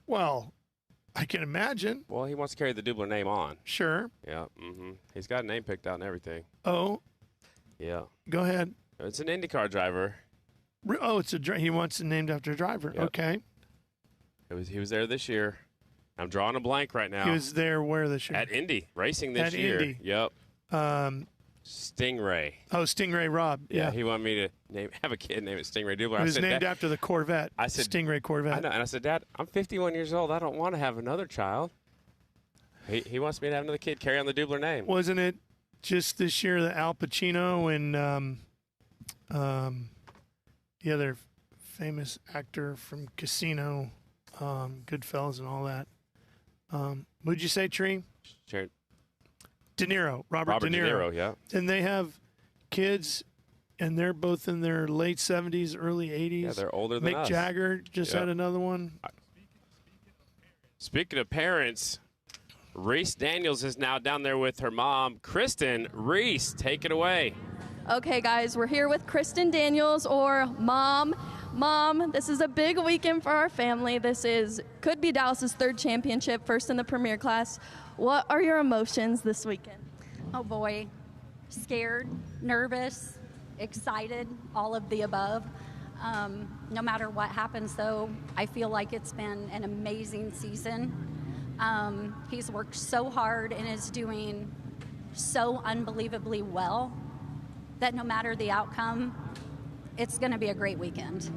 Well, I can imagine. Well, he wants to carry the Dubler name on. Sure. Yeah. He's got a name picked out and everything. Oh. Yeah. Go ahead. It's an IndyCar driver. Oh, he wants it named after a driver. Yep. Okay. He was there this year. I'm drawing a blank right now. He was there where this year? At Indy, racing this At year. Indy. Yep. Stingray. Oh, Stingray Rob. Yeah. He wanted me to have a kid named it Stingray Dubler. It was named after the Corvette. I said, Stingray Corvette. I know, and I said, Dad, I'm 51 years old. I don't want to have another child. He wants me to have another kid carry on the Dubler name. Wasn't it just this year that Al Pacino and the other famous actor from Casino, Goodfellas and all that. What'd you say, Tree? Sure. De Niro. Robert De Niro. Yeah. And they have kids, and they're both in their late 70s, early 80s. Yeah, they're older than Mick us. Jagger just had another one. Speaking of parents, Reese Daniels is now down there with her mom, Kristen. Reese, take it away. Okay, guys, we're here with Kristen Daniels, or Mom. Mom, this is a big weekend for our family. Could be Dallas's third championship, first in the premier class. What are your emotions this weekend? Oh boy, scared, nervous, excited, all of the above. No matter what happens though, I feel like it's been an amazing season. He's worked so hard and is doing so unbelievably well that no matter the outcome, it's going to be a great weekend.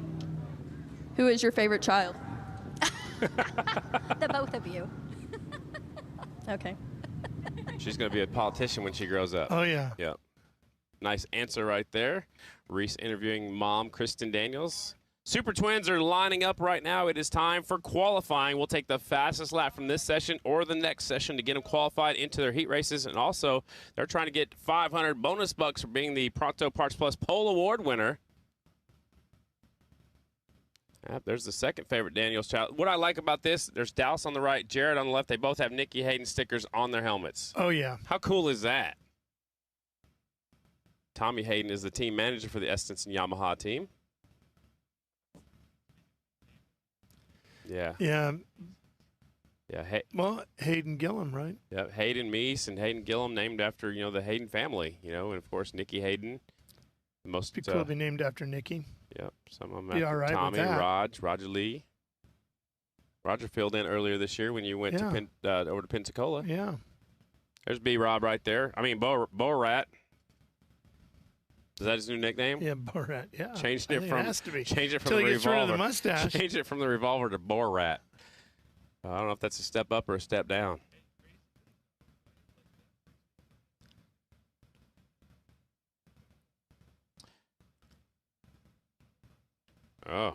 Who is your favorite child? The both of you. Okay. She's going to be a politician when she grows up. Oh, yeah. Yep. Nice answer right there. Reese interviewing mom, Kristen Daniels. Super Twins are lining up right now. It is time for qualifying. We'll take the fastest lap from this session or the next session to get them qualified into their heat races. And also, they're trying to get 500 bonus bucks for being the Pronto Parts Plus Pole Award winner. There's the second favorite Daniels child. What I like about this, there's Dallas on the right, Jared on the left. They both have Nicky Hayden stickers on their helmets. Oh, yeah. How cool is that? Tommy Hayden is the team manager for the Estenson Yamaha team. Yeah. Yeah. Yeah. Well, Hayden Gillum, right? Yeah. Hayden Meese and Hayden Gillum, named after, the Hayden family, and of course Nicky Hayden. The most Be cool to be named after Nicky. Yep. Some of them Be after all right Tommy, with that. Roger Lee. Roger filled in earlier this year when you went to over to Pensacola. Yeah. There's B-Rob right there. I mean, Bo-Rat. Is that his new nickname? Yeah, Borat. Yeah. Changed it from. It has to be. Changed it from Till the he gets rid of revolver. the mustache. Changed it from the revolver to Borat. I don't know if that's a step up or a step down. Oh.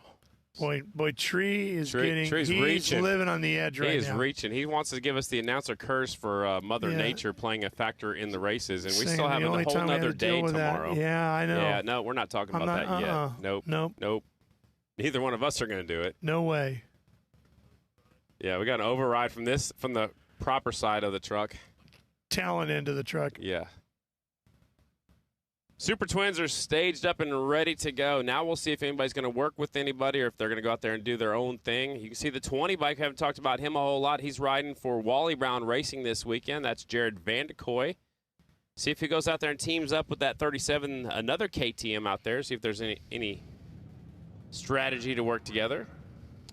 Boy, Tree is Tree's he's reaching. living on the edge right now. He is reaching. He wants to give us the announcer curse for Mother Yeah. Nature playing a factor in the races, and we Saying still have the a only whole time we had other to deal day with that. tomorrow. Yeah, I know. Yeah, no, we're not talking about that yet. Nope. Neither one of us are going to do it. No way. Yeah, we got an override from the proper side of the truck. Talent end of the truck. Yeah. Super Twins are staged up and ready to go. Now we'll see if anybody's going to work with anybody or if they're going to go out there and do their own thing. You can see the 20 bike. I haven't talked about him a whole lot. He's riding for Wally Brown Racing this weekend. That's Jared Vandekoy. See if he goes out there and teams up with that 37, another KTM out there. See if there's any strategy to work together.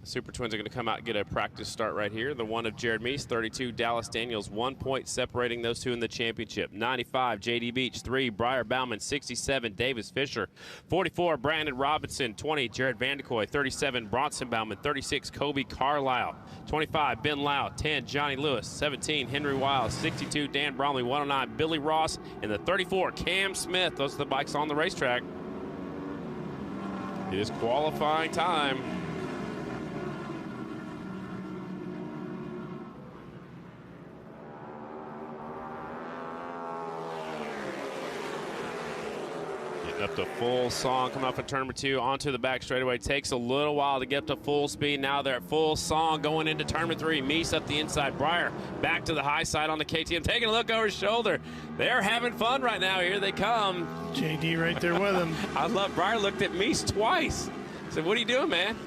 Super Twins are going to come out and get a practice start right here. The one of Jared Meese, 32, Dallas Daniels, 1 point separating those two in the championship. 95, J.D. Beach, 3, Briar Bauman, 67, Davis Fisher, 44, Brandon Robinson, 20, Jared Vandekoy, 37, Bronson Bauman, 36, Kobe Carlisle, 25, Ben Lau, 10, Johnny Lewis, 17, Henry Wiles, 62, Dan Bromley, 109, Billy Ross, and the 34, Cam Smith. Those are the bikes on the racetrack. It is qualifying time. Up to full song, coming up in turn number 2, onto the back straightaway. Takes a little while to get up to full speed. Now they're at full song going into turn number 3. Meese up the inside. Breyer back to the high side on the KTM. Taking a look over his shoulder. They're having fun right now. Here they come. JD right there with him. I love Breyer looked at Meese twice. Said, what are you doing, man?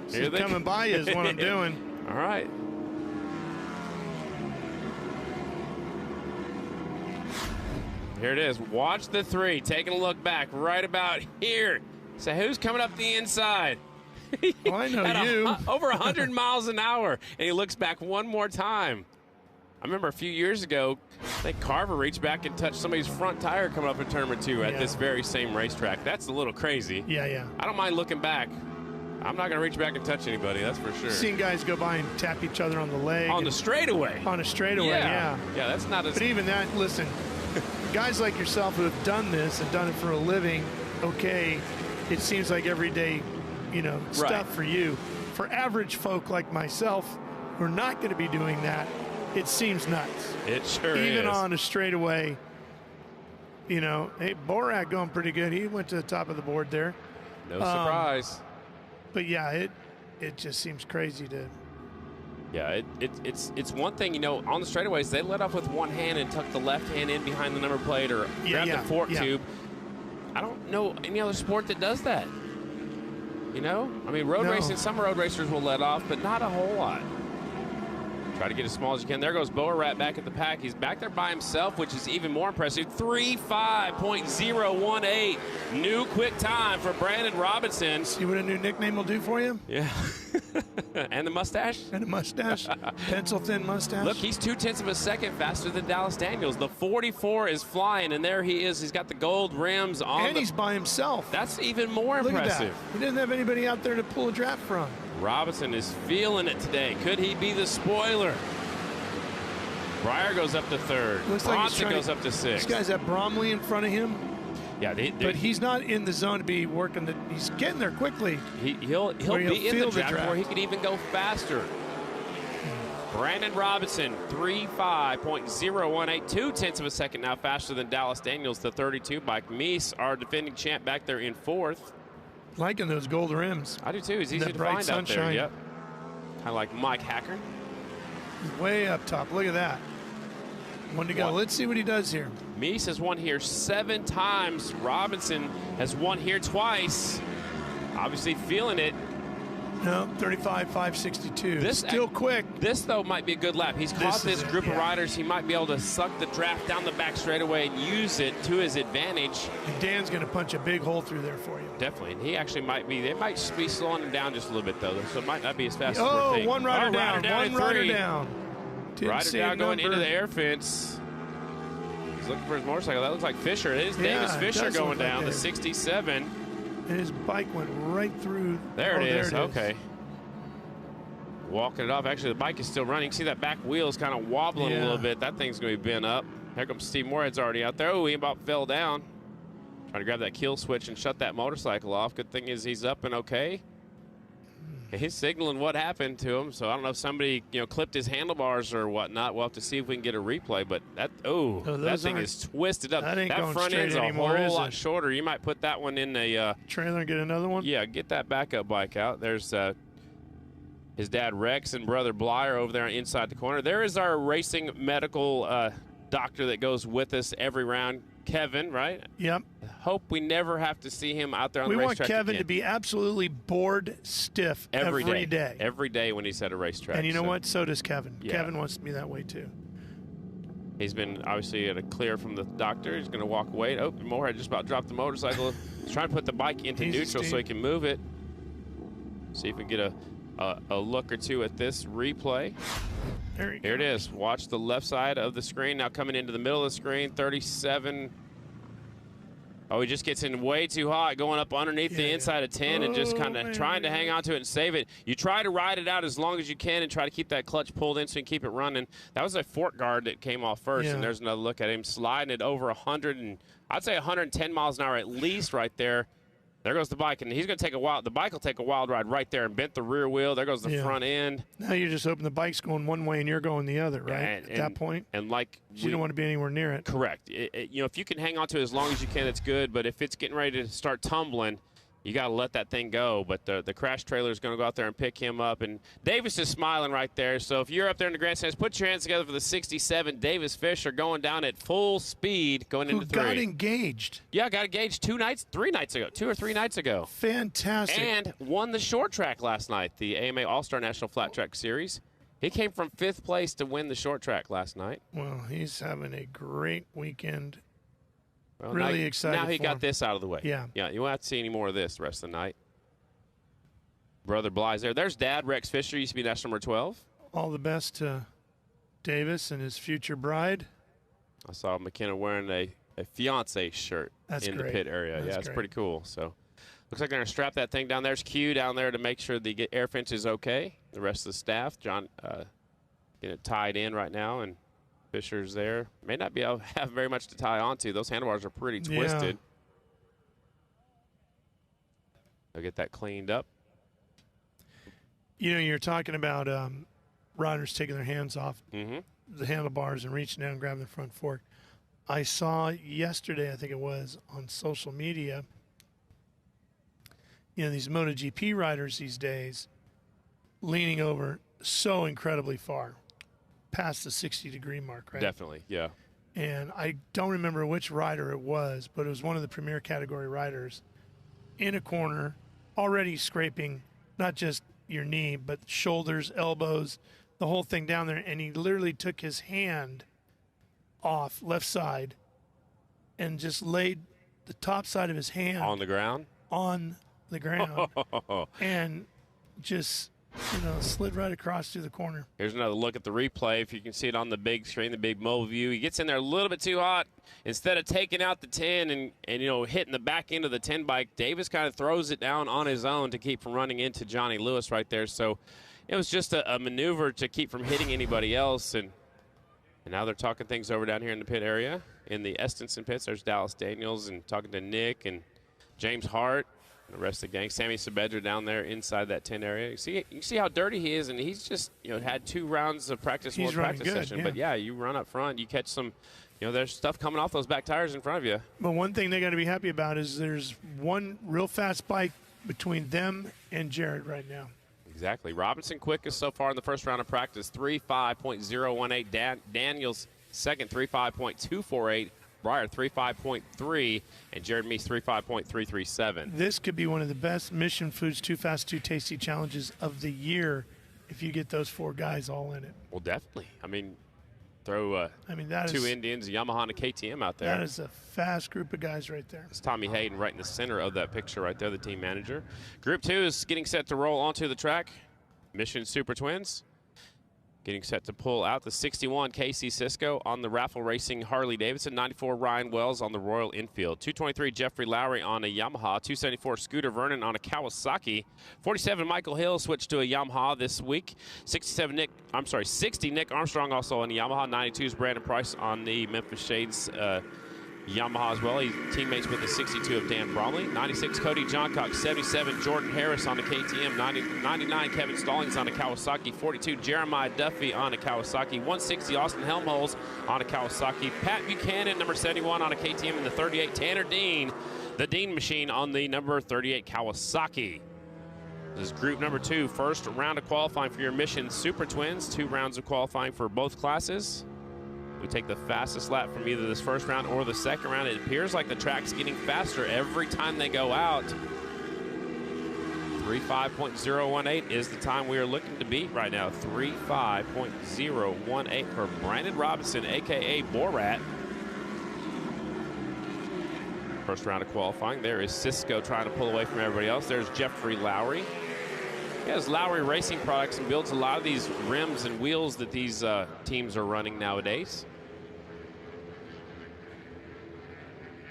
Here they coming by you is what I'm doing. All right. Here it is. Watch the 3. Taking a look back right about here. So who's coming up the inside? Oh, I know you. Over 100 miles an hour. And he looks back one more time. I remember a few years ago, I think Carver reached back and touched somebody's front tire coming up in turn number 2 at this very same racetrack. That's a little crazy. Yeah. I don't mind looking back. I'm not going to reach back and touch anybody, that's for sure. Seen guys go by and tap each other on the leg. On the straightaway. On a straightaway, yeah. Yeah, that's not as... But even that, listen, guys like yourself who have done this and done it for a living, okay, it seems like everyday, stuff for you. For average folk like myself who are not going to be doing that, it seems nuts. It sure is. Even on a straightaway, hey, Borat going pretty good. He went to the top of the board there. No surprise. But yeah, it just seems crazy to. Yeah, it's one thing, on the straightaways, they let off with one hand and tuck the left hand in behind the number plate or grab the fork tube. I don't know any other sport that does that. I mean, road racing, some road racers will let off, but not a whole lot. Try to get as small as you can. There goes Borat back at the pack. He's back there by himself, which is even more impressive. 3:05.018. New quick time for Brandon Robinson. See what a new nickname will do for you? Yeah. And the mustache? And the mustache. Pencil thin mustache. Look, he's 0.2 of a second faster than Dallas Daniels. The 44 is flying, and there he is. He's got the gold rims on. And he's by himself. That's even more impressive. Look at that. He didn't have anybody out there to pull a draft from. Robinson is feeling it today. Could he be the spoiler? Breyer goes up to 3rd. Looks Bronson like goes up to 6th. This guy's at Bromley in front of him. Yeah, but he's not in the zone to be working. He's getting there quickly. He'll be in the draft where he could even go faster. Brandon Robinson, 3.5.018, 2/10 of a second now faster than Dallas Daniels, the 32 bike. Meese, our defending champ, back there in 4th. Liking those gold rims. I do too. He's easy to find out there. Yep. Kind of like Mike Hacker. He's way up top. Look at that. One to go. Let's see what he does here. Meese has won here 7 times. Robinson has won here twice. Obviously feeling it. No, 35.562. Still quick. This, though, might be a good lap. He's caught this group of riders. He might be able to suck the draft down the back straightaway and use it to his advantage. And Dan's going to punch a big hole through there for you. Definitely. And he actually might be. They might be slowing him down just a little bit, though. So it might not be as fast as we're thinking. One rider down. One rider down. Rider down going into the air fence. He's looking for his motorcycle. That looks like Fisher. It is Davis Fisher going down, the 67. And his bike went right through. There it is. Okay. Walking it off. Actually, the bike is still running. You can see that back wheel is kind of wobbling a little bit. That thing's going to be bent up. Here comes Steve Moorhead's already out there. Oh, he about fell down. Trying to grab that kill switch and shut that motorcycle off. Good thing is he's up and okay. He's signaling what happened to him, so I don't know if somebody, clipped his handlebars or whatnot. We'll have to see if we can get a replay. But that thing is twisted up. That front end's a whole lot shorter. You might put that one in a trailer and get another one. Yeah, get that backup bike out. There's his dad Rex and brother Blyer over there inside the corner. There is our racing medical doctor that goes with us every round, Kevin. Right? Yep. Hope we never have to see him out there on the racetrack. We want Kevin to be absolutely bored stiff every day. Every day when he's at a racetrack. And you know what? So does Kevin. Yeah. Kevin wants to be that way too. He's been obviously at a clear from the doctor. He's going to walk away. Oh, Moorhead just about dropped the motorcycle. He's trying to put the bike into neutral so he can move it. See if we can get a look or two at this replay. Here it is. Watch the left side of the screen. Now coming into the middle of the screen, 37. Oh, he just gets in way too hot, going up underneath the inside of 10 and just kind of trying to hang on to it and save it. You try to ride it out as long as you can and try to keep that clutch pulled in so you can keep it running. That was a fork guard that came off first, and there's another look at him sliding it over 100 and I'd say 110 miles an hour at least right there. There goes the bike, and he's going to take a wild. The bike will take a wild ride right there and bent the rear wheel. There goes the front end. Now you're just hoping the bike's going one way and you're going the other, right? At that point, and like you don't want to be anywhere near it. Correct. If you can hang on to it as long as you can, it's good. But if it's getting ready to start tumbling, you got to let that thing go. But the crash trailer is going to go out there and pick him up. And Davis is smiling right there. So if you're up there in the grandstands, put your hands together for the 67. Davis Fisher going down at full speed going into 3. Got engaged. Yeah, got engaged 2 or 3 nights ago. Fantastic. And won the short track last night, the AMA All-Star National Flat Track Series. He came from 5th place to win the short track last night. Well, he's having a great weekend. Well, really excited. Now he got this out of the way. Yeah. You won't have to see any more of this the rest of the night. Brother Bly's there. There's Dad, Rex Fisher, used to be national number 12. All the best to Davis and his future bride. I saw McKenna wearing a fiance shirt in the pit area. It's pretty cool. So looks like they're going to strap that thing down. There's Q down there to make sure the air fence is okay. The rest of the staff, John, getting it tied in right now, and Fisher's there. May not be able to have very much to tie onto. Those handlebars are pretty twisted. They'll get that cleaned up. You're talking about riders taking their hands off the handlebars and reaching down and grabbing the front fork. I saw yesterday, I think it was, on social media, these MotoGP riders these days leaning over so incredibly far. Past the 60-degree mark, right? Definitely, yeah. And I don't remember which rider it was, but it was one of the premier category riders in a corner, already scraping not just your knee, but shoulders, elbows, the whole thing down there. And he literally took his hand off left side and just laid the top side of his hand on the ground, and just slid right across through the corner. Here's another look at the replay. If you can see it on the big screen, the big mobile view. He gets in there a little bit too hot. Instead of taking out the 10 and hitting the back end of the 10 bike, Davis kind of throws it down on his own to keep from running into Johnny Lewis right there. So it was just a maneuver to keep from hitting anybody else. And And now they're talking things over down here in the pit area. In the Estenson pits, there's Dallas Daniels and talking to Nick and James Hart and the rest of the gang. Sammy Saavedra down there inside that 10 area. You can see how dirty he is, and he's just had 2 rounds of practice, He's one practice good, session. yeah. But yeah, you run up front, you catch some, there's stuff coming off those back tires in front of you. But one thing they got to be happy about is there's one real fast bike between them and Jared right now. Exactly. Robinson quickest so far in the first round of practice, 3.5.018. Daniels second, 3.5.248. Breyer, 3.5.3. And Jared Meese, 3.5.337. This could be one of the best Mission Foods Too Fast, Too Tasty challenges of the year if you get those 4 guys all in it. Well, definitely. I mean, throw that 2 is, Indians, a Yamaha and a KTM out there. That is a fast group of guys right there. It's Tommy Hayden right in the center of that picture right there, the team manager. Group 2 is getting set to roll onto the track. Mission Super Twins getting set to pull out the 61 Casey Cisco on the Raffle Racing Harley-Davidson, 94 Ryan Wells on the Royal Enfield, 223 Jeffrey Lowry on a Yamaha, 274 Scooter Vernon on a Kawasaki, 47 Michael Hill switched to a Yamaha this week, 60 Nick Armstrong also on the Yamaha, 92 is Brandon Price on the Memphis Shades Yamaha as well. He's teammates with the 62 of Dan Bromley. 96 Cody Johncock, 77 Jordan Harris on the KTM, 99 Kevin Stallings on a Kawasaki, 42 Jeremiah Duffy on a Kawasaki, 160 Austin Helmholtz on a Kawasaki, Pat Buchanan number 71 on a KTM, and the 38 Tanner Dean, the Dean machine on the number 38 Kawasaki. This is group number 2, first round of qualifying for your Mission Super Twins, 2 rounds of qualifying for both classes. We take the fastest lap from either this first round or the second round. It appears like the track's getting faster every time they go out. 3.5.018 is the time we are looking to beat right now. 3.5.018 for Brandon Robinson, a.k.a. Borat. First round of qualifying. There is Cisco trying to pull away from everybody else. There's Jeffrey Lowry. He has Lowry Racing Products and builds a lot of these rims and wheels that these teams are running nowadays.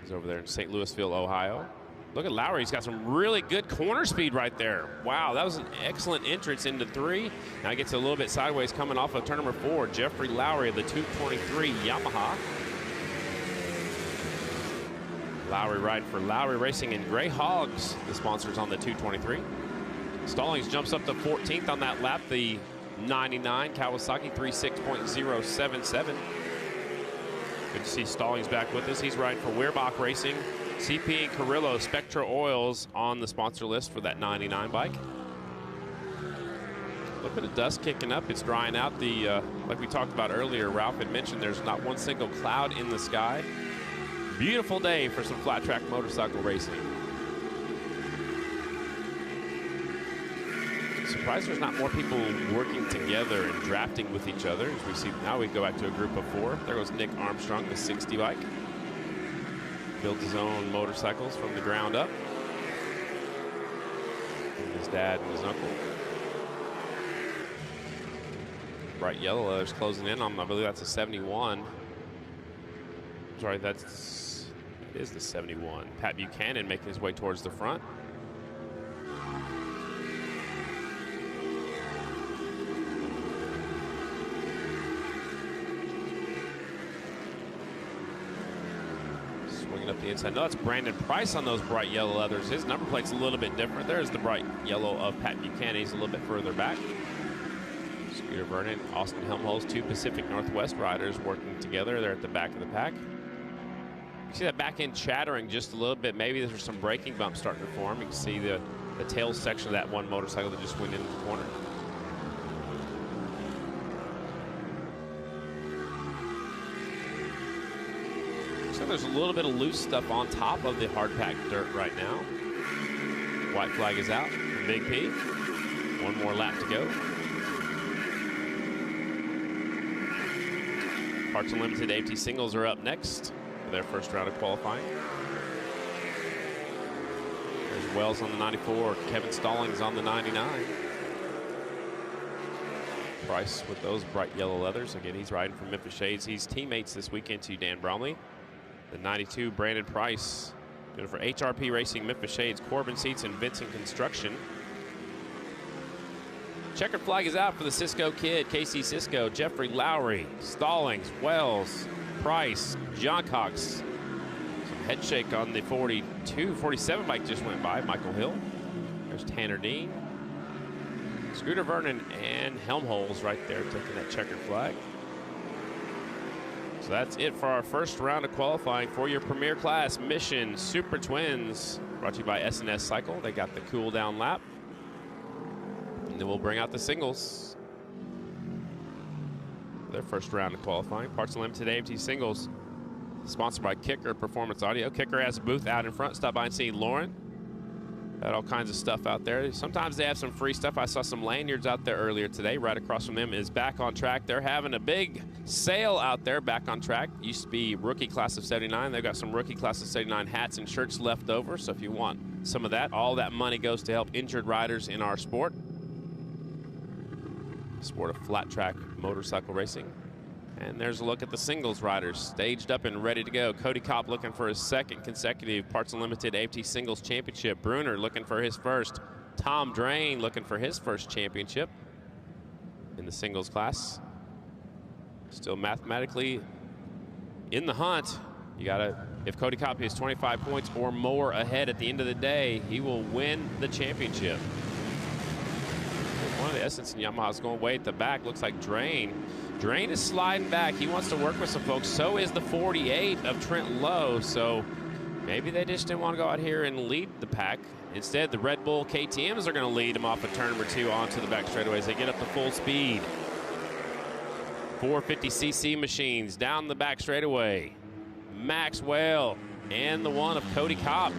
He's over there in St. Louisville, Ohio. Look at Lowry. He's got some really good corner speed right there. Wow, that was an excellent entrance into 3. Now he gets a little bit sideways coming off of turn number 4. Jeffrey Lowry of the 223 Yamaha. Lowry riding for Lowry Racing and Gray Hogs, the sponsors on the 223. Stallings jumps up to 14th on that lap. The 99 Kawasaki, 36.077. Good to see Stallings back with us. He's riding for Weirbach Racing. CP and Carrillo Spectra Oils on the sponsor list for that 99 bike. A little bit of dust kicking up. It's drying out. Like we talked about earlier, Ralph had mentioned there's not one single cloud in the sky. Beautiful day for some flat track motorcycle racing. Surprised there's not more people working together and drafting with each other. As we see now, we go back to a group of 4. There goes Nick Armstrong, the 60 bike. Built his own motorcycles from the ground up. And his dad and his uncle. Bright yellow leathers closing in on, I believe that's a 71. Sorry, it is the 71. Pat Buchanan making his way towards the front. Up the inside. No, it's Brandon Price on those bright yellow leathers. His number plate's a little bit different. There's the bright yellow of Pat Buchanan. He's a little bit further back. Scooter Vernon, Austin Helmholtz, 2 Pacific Northwest riders working together. They're at the back of the pack. You see that back end chattering just a little bit. Maybe there's some braking bumps starting to form. You can see the tail section of that one motorcycle that just went into the corner. There's a little bit of loose stuff on top of the hard packed dirt right now. White flag is out. Big P. One more lap to go. Parts Unlimited AT Singles are up next for their first round of qualifying. There's Wells on the 94. Kevin Stallings on the 99. Price with those bright yellow leathers. Again, he's riding for Memphis Shades. He's teammates this weekend to Dan Bromley. The 92, Brandon Price, doing it for HRP Racing, Memphis Shades, Corbin Seats, and Vincent Construction. Checkered flag is out for the Cisco kid, Casey Cisco, Jeffrey Lowry, Stallings, Wells, Price, John Cox. Some head shake on the 47 bike just went by, Michael Hill. There's Tanner Dean. Scooter Vernon and Helmholtz right there taking that checkered flag. So that's it for our first round of qualifying for your premier class, Mission Super Twins, brought to you by SNS Cycle. They got the cool down lap. And then we'll bring out the singles. Their first round of qualifying. Parts Unlimited AMT Singles, sponsored by Kicker Performance Audio. Kicker has a booth out in front. Stop by and see Lauren. Got all kinds of stuff out there. Sometimes they have some free stuff. I saw some lanyards out there earlier today. Right across from them is Back on Track. They're having a big sale out there. Back on Track used to be rookie class of 79. They've got some rookie class of 79 hats and shirts left over. So if you want some of that, all that money goes to help injured riders in our sport. Sport of flat track motorcycle racing. And there's a look at the singles riders staged up and ready to go. Cody Kopp looking for his second consecutive Parts Unlimited AMT Singles Championship. Bruner looking for his first. Tom Drain looking for his first championship in the singles class. Still mathematically in the hunt. You gotta, if Cody Kopp is 25 points or more ahead at the end of the day, he will win the championship. One of the Essence and Yamaha's going way at the back. Looks like Drain. Drain is sliding back. He wants to work with some folks. So is the 48 of Trent Lowe. So maybe they just didn't want to go out here and lead the pack. Instead, the Red Bull KTMs are going to lead them off of turn number 2 onto the back straightaways. They get up to full speed. 450cc machines down the back straightaway. Maxwell and the one of Cody Kopp.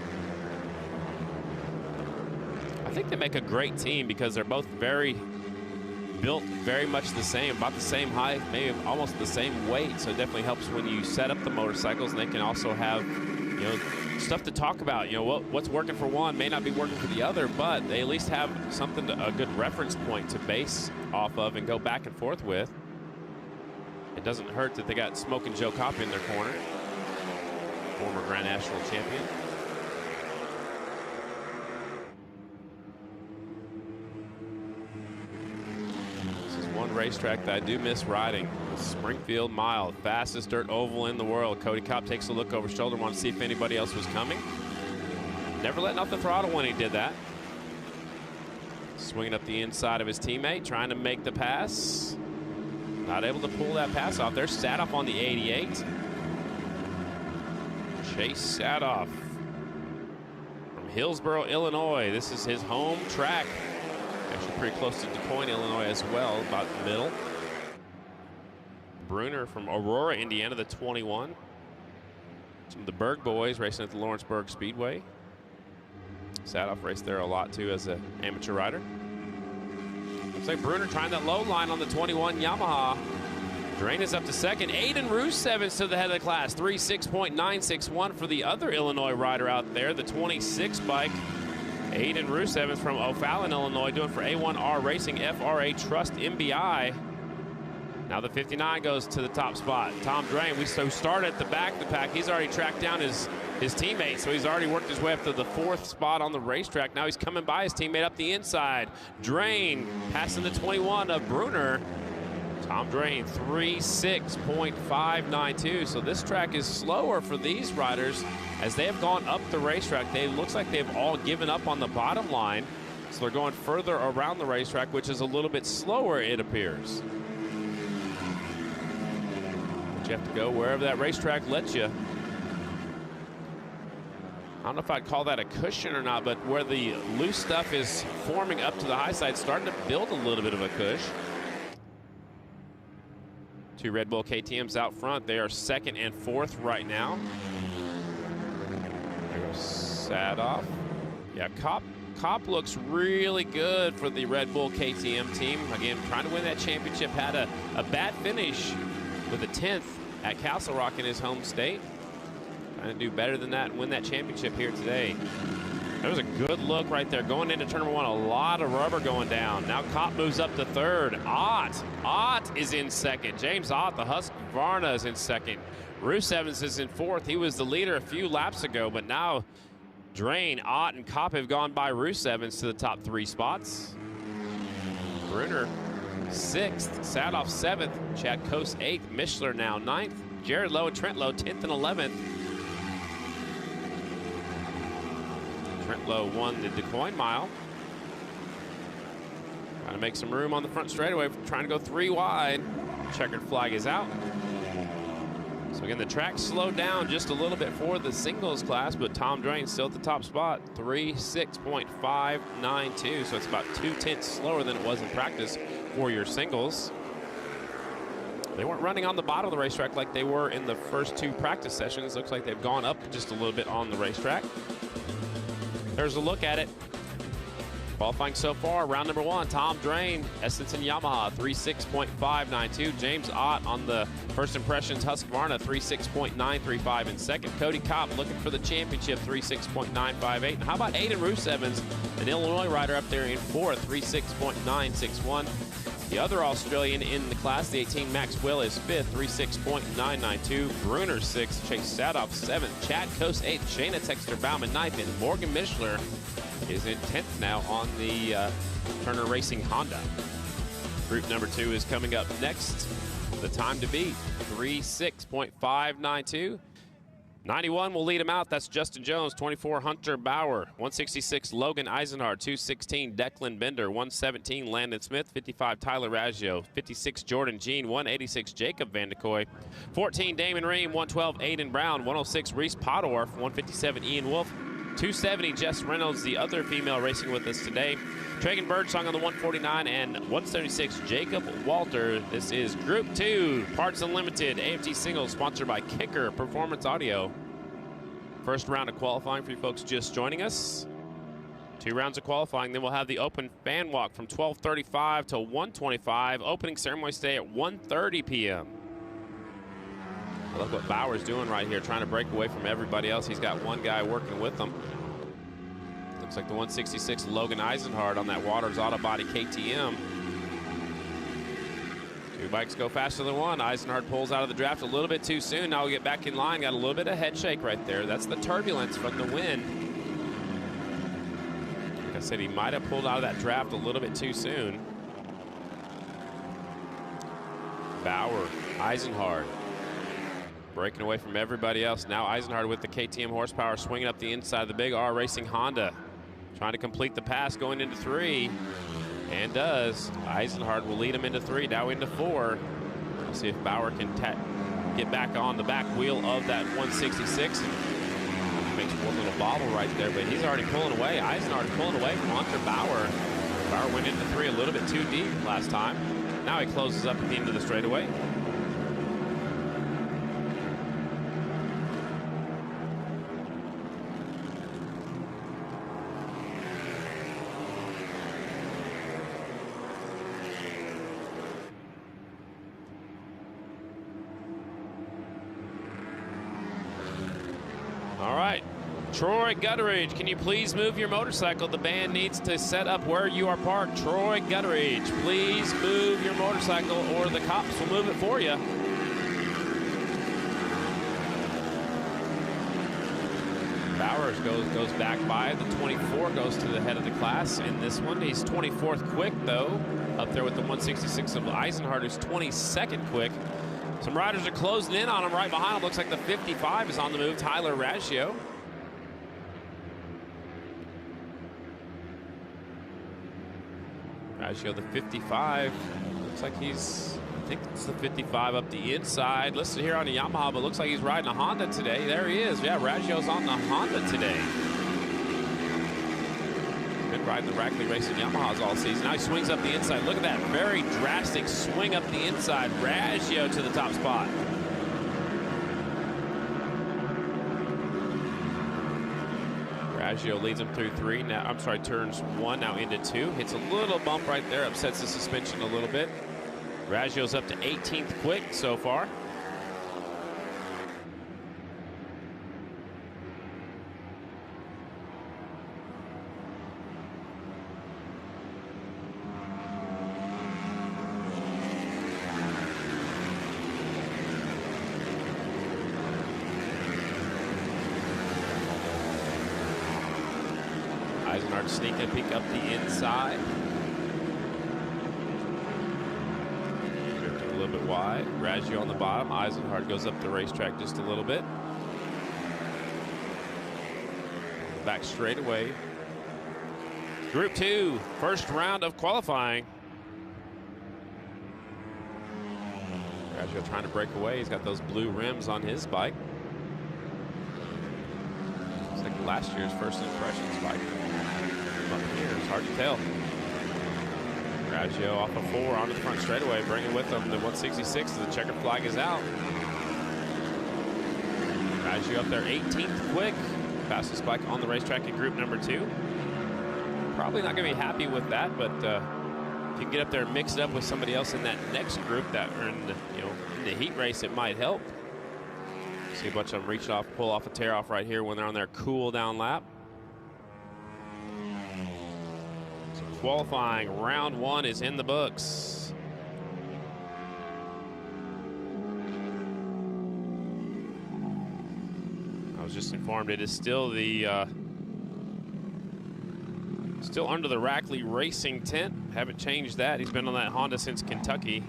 I think they make a great team because they're both built very much the same, about the same height, maybe almost the same weight. So it definitely helps when you set up the motorcycles, and they can also have, stuff to talk about. What's working for one may not be working for the other, but they at least have something, a good reference point to base off of and go back and forth with. It doesn't hurt that they got Smoking Joe Kopp in their corner, former Grand National champion. One racetrack that I do miss riding, the Springfield Mile, fastest dirt oval in the world. Cody Kopp takes a look over his shoulder, wants to see if anybody else was coming. Never letting off the throttle when he did that. Swinging up the inside of his teammate, trying to make the pass. Not able to pull that pass off there. Sadoff on the 88. Chase Sadoff from Hillsboro, Illinois. This is his home track. Actually pretty close to DuPont, Illinois as well, about the middle. Bruner from Aurora, Indiana, the 21. Some of the Berg boys racing at the Lawrenceburg Speedway. Sadoff raced there a lot too as an amateur rider. Looks like Bruner trying that low line on the 21 Yamaha. Drain is up to second. Aiden Roos-Evans to the head of the class. 3.6.961 for the other Illinois rider out there, the 26 bike. Aiden Roos-Evans from O'Fallon, Illinois, doing for A1R Racing, FRA Trust MBI. Now the 59 goes to the top spot. Tom Drain, we start at the back of the pack. He's already tracked down his teammate, so he's already worked his way up to the 4th spot on the racetrack. Now he's coming by his teammate up the inside. Drain passing the 21 of Bruner. Tom Drain, 3.6.592. So this track is slower for these riders as they have gone up the racetrack. It looks like they've all given up on the bottom line. So they're going further around the racetrack, which is a little bit slower, it appears. But you have to go wherever that racetrack lets you. I don't know if I'd call that a cushion or not, but where the loose stuff is forming up to the high side, starting to build a little bit of a cush. Two Red Bull KTMs out front. They are 2nd and 4th right now. There goes Sadoff. Yeah, Kopp looks really good for the Red Bull KTM team. Again, trying to win that championship. Had a bad finish with a 10th at Castle Rock in his home state. Trying to do better than that and win that championship here today. There was a good look right there. Going into turn number 1, a lot of rubber going down. Now Kopp moves up to 3rd. Ott is in 2nd. James Ott, the Husqvarna, is in 2nd. Roos-Evans is in 4th. He was the leader a few laps ago, but now Drain, Ott, and Kopp have gone by Roos-Evans to the top 3 spots. Bruner 6th, Sadoff 7th, Chad Coase 8th, Mishler now 9th, Jared Lowe and Trent Lowe 10th and 11th. Trent Lowe won the DuQuoin Mile. Trying to make some room on the front straightaway, trying to go 3 wide. Checkered flag is out. So again, the track slowed down just a little bit for the singles class, but Tom Drain still at the top spot, 3:06.592. So it's about 2/10 slower than it was in practice for your singles. They weren't running on the bottom of the racetrack like they were in the first 2 practice sessions. Looks like they've gone up just a little bit on the racetrack. There's a look at it. Qualifying so far, round number 1, Tom Drain, Estenson Yamaha, 3:06.592. James Ott on the First Impressions Husqvarna, 3:06.935 in second. Cody Kopp looking for the championship, 3:06.958. And how about Aiden Roosevans, an Illinois rider up there in fourth, 3:06.961. The other Australian in the class, the 18, Max Will, is 5th, 3:06.992. Bruner 6th, Chase Sadoff 7th, Chad Coase 8th, Shayna Texter Bauman 9th, and Morgan Mishler is in 10th now on the Turner Racing Honda. Group number 2 is coming up next. The time to beat, 3:06.592. 91 will lead him out. That's Justin Jones. 24, Hunter Bauer. 166, Logan Eisenhardt. 216, Declan Bender. 117, Landon Smith. 55, Tyler Raggio. 56, Jordan Jean. 186, Jacob Vandekoy. 14, Damon Ream. 112, Aiden Brown. 106, Reese Podorf. 157, Ian Wolf. 270, Jess Reynolds, the other female racing with us today. Tragan Birdsong on the 149, and 176, Jacob Walter. This is Group 2, Parts Unlimited, AFT Singles, sponsored by Kicker Performance Audio. First round of qualifying for you folks just joining us. 2 rounds of qualifying, then we'll have the open fan walk from 12:35 to 1:25. Opening ceremony stay at 1:30 p.m. I love what Bauer's doing right here, trying to break away from everybody else. He's got one guy working with him. Looks like the 166 Logan Eisenhardt on that Waters Auto Body KTM. 2 bikes go faster than one. Eisenhardt pulls out of the draft a little bit too soon. Now we get back in line. Got a little bit of head shake right there. That's the turbulence from the wind. Like I said, he might have pulled out of that draft a little bit too soon. Bauer, Eisenhardt. Breaking away from everybody else. Now Eisenhardt with the KTM horsepower swinging up the inside of the Big R Racing Honda. Trying to complete the pass going into 3. And does. Eisenhardt will lead him into 3, now into 4. We'll see if Bauer can get back on the back wheel of that 166. Makes one little bobble right there, but he's already pulling away. Eisenhardt pulling away from Hunter Bauer. Bauer went into 3 a little bit too deep last time. Now he closes up at the end of the straightaway. All right, Troy Gutteridge, can you please move your motorcycle? The band needs to set up where you are parked. Troy Gutteridge, please move your motorcycle or the cops will move it for you. Bowers goes back by. The 24 goes to the head of the class in this one. He's 24th quick, though, up there with the 166 of Eisenhardt, who's 22nd quick. Some riders are closing in on him right behind him. Looks like the 55 is on the move, Tyler Raggio. Raggio, the 55. Looks like he's, I think it's the 55 up the inside. Listed here on a Yamaha, but looks like he's riding a Honda today. There he is. Yeah, Raggio's on the Honda today. Been riding the Rackley Racing Yamahas all season. Now he swings up the inside. Look at that very drastic swing up the inside. Raggio to the top spot. Raggio leads him through 3. Now, I'm sorry, turns 1, now into 2. Hits a little bump right there, upsets the suspension a little bit. Raggio's up to 18th quick so far. Eisenhardt sneaking a peek up the inside. little bit wide. Raggio on the bottom. Eisenhardt goes up the racetrack just a little bit. Back straight away. Group 2, first round of qualifying. Raggio trying to break away. He's got those blue rims on his bike. It's like last year's first impressions bike. Up here, it's hard to tell. Raggio off of 4 onto the front straightaway, bringing with him the 166 as the checkered flag is out. Raggio up there 18th quick. Fastest bike on the racetrack in group number 2. Probably not going to be happy with that, but if you can get up there and mix it up with somebody else in that next group that are in the, in the heat race, it might help. See a bunch of them reach off, pull off a tear off right here when they're on their cool down lap. So qualifying round 1 is in the books. I was just informed it is still the still under the Rackley Racing tent. Haven't changed that. He's been on that Honda since Kentucky.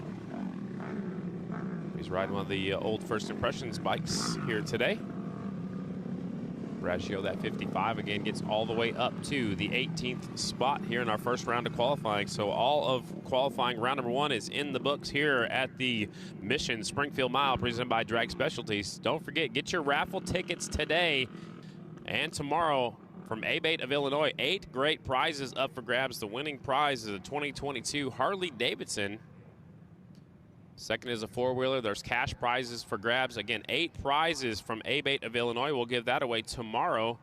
He's riding one of the old First Impressions bikes here today. Raggio, that 55 again, gets all the way up to the 18th spot here in our first round of qualifying. So all of qualifying round number 1 is in the books here at the Mission Springfield Mile presented by Drag Specialties. Don't forget, get your raffle tickets today and tomorrow from Abate of Illinois. 8 great prizes up for grabs. The winning prize is a 2022 Harley-Davidson. Second is a 4-wheeler. There's cash prizes for grabs. Again, 8 prizes from Abate of Illinois. We'll give that away tomorrow.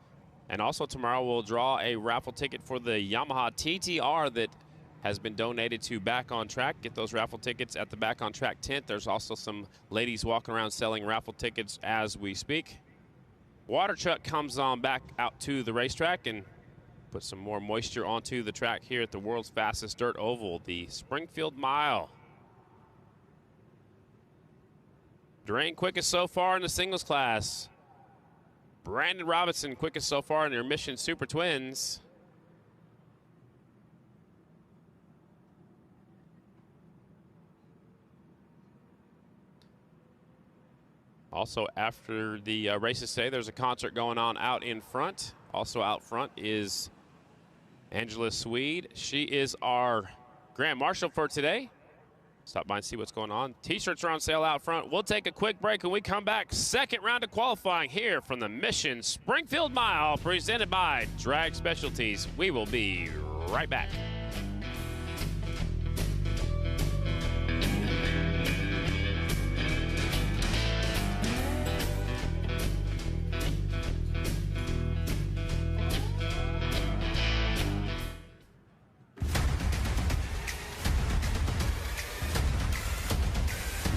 And also tomorrow we'll draw a raffle ticket for the Yamaha TTR that has been donated to Back on Track. Get those raffle tickets at the Back on Track tent. There's also some ladies walking around selling raffle tickets as we speak. Water truck comes on back out to the racetrack and put some more moisture onto the track here at the world's fastest dirt oval, the Springfield Mile. Drain quickest so far in the singles class. Brandon Robinson quickest so far in their Mission Super Twins. Also, after the races today, there's a concert going on out in front. Also out front is Angela Swede. She is our Grand Marshal for today. Stop by and see what's going on. T-shirts are on sale out front. We'll take a quick break when we come back. Second round of qualifying here from the Mission Springfield Mile presented by Drag Specialties. We will be right back.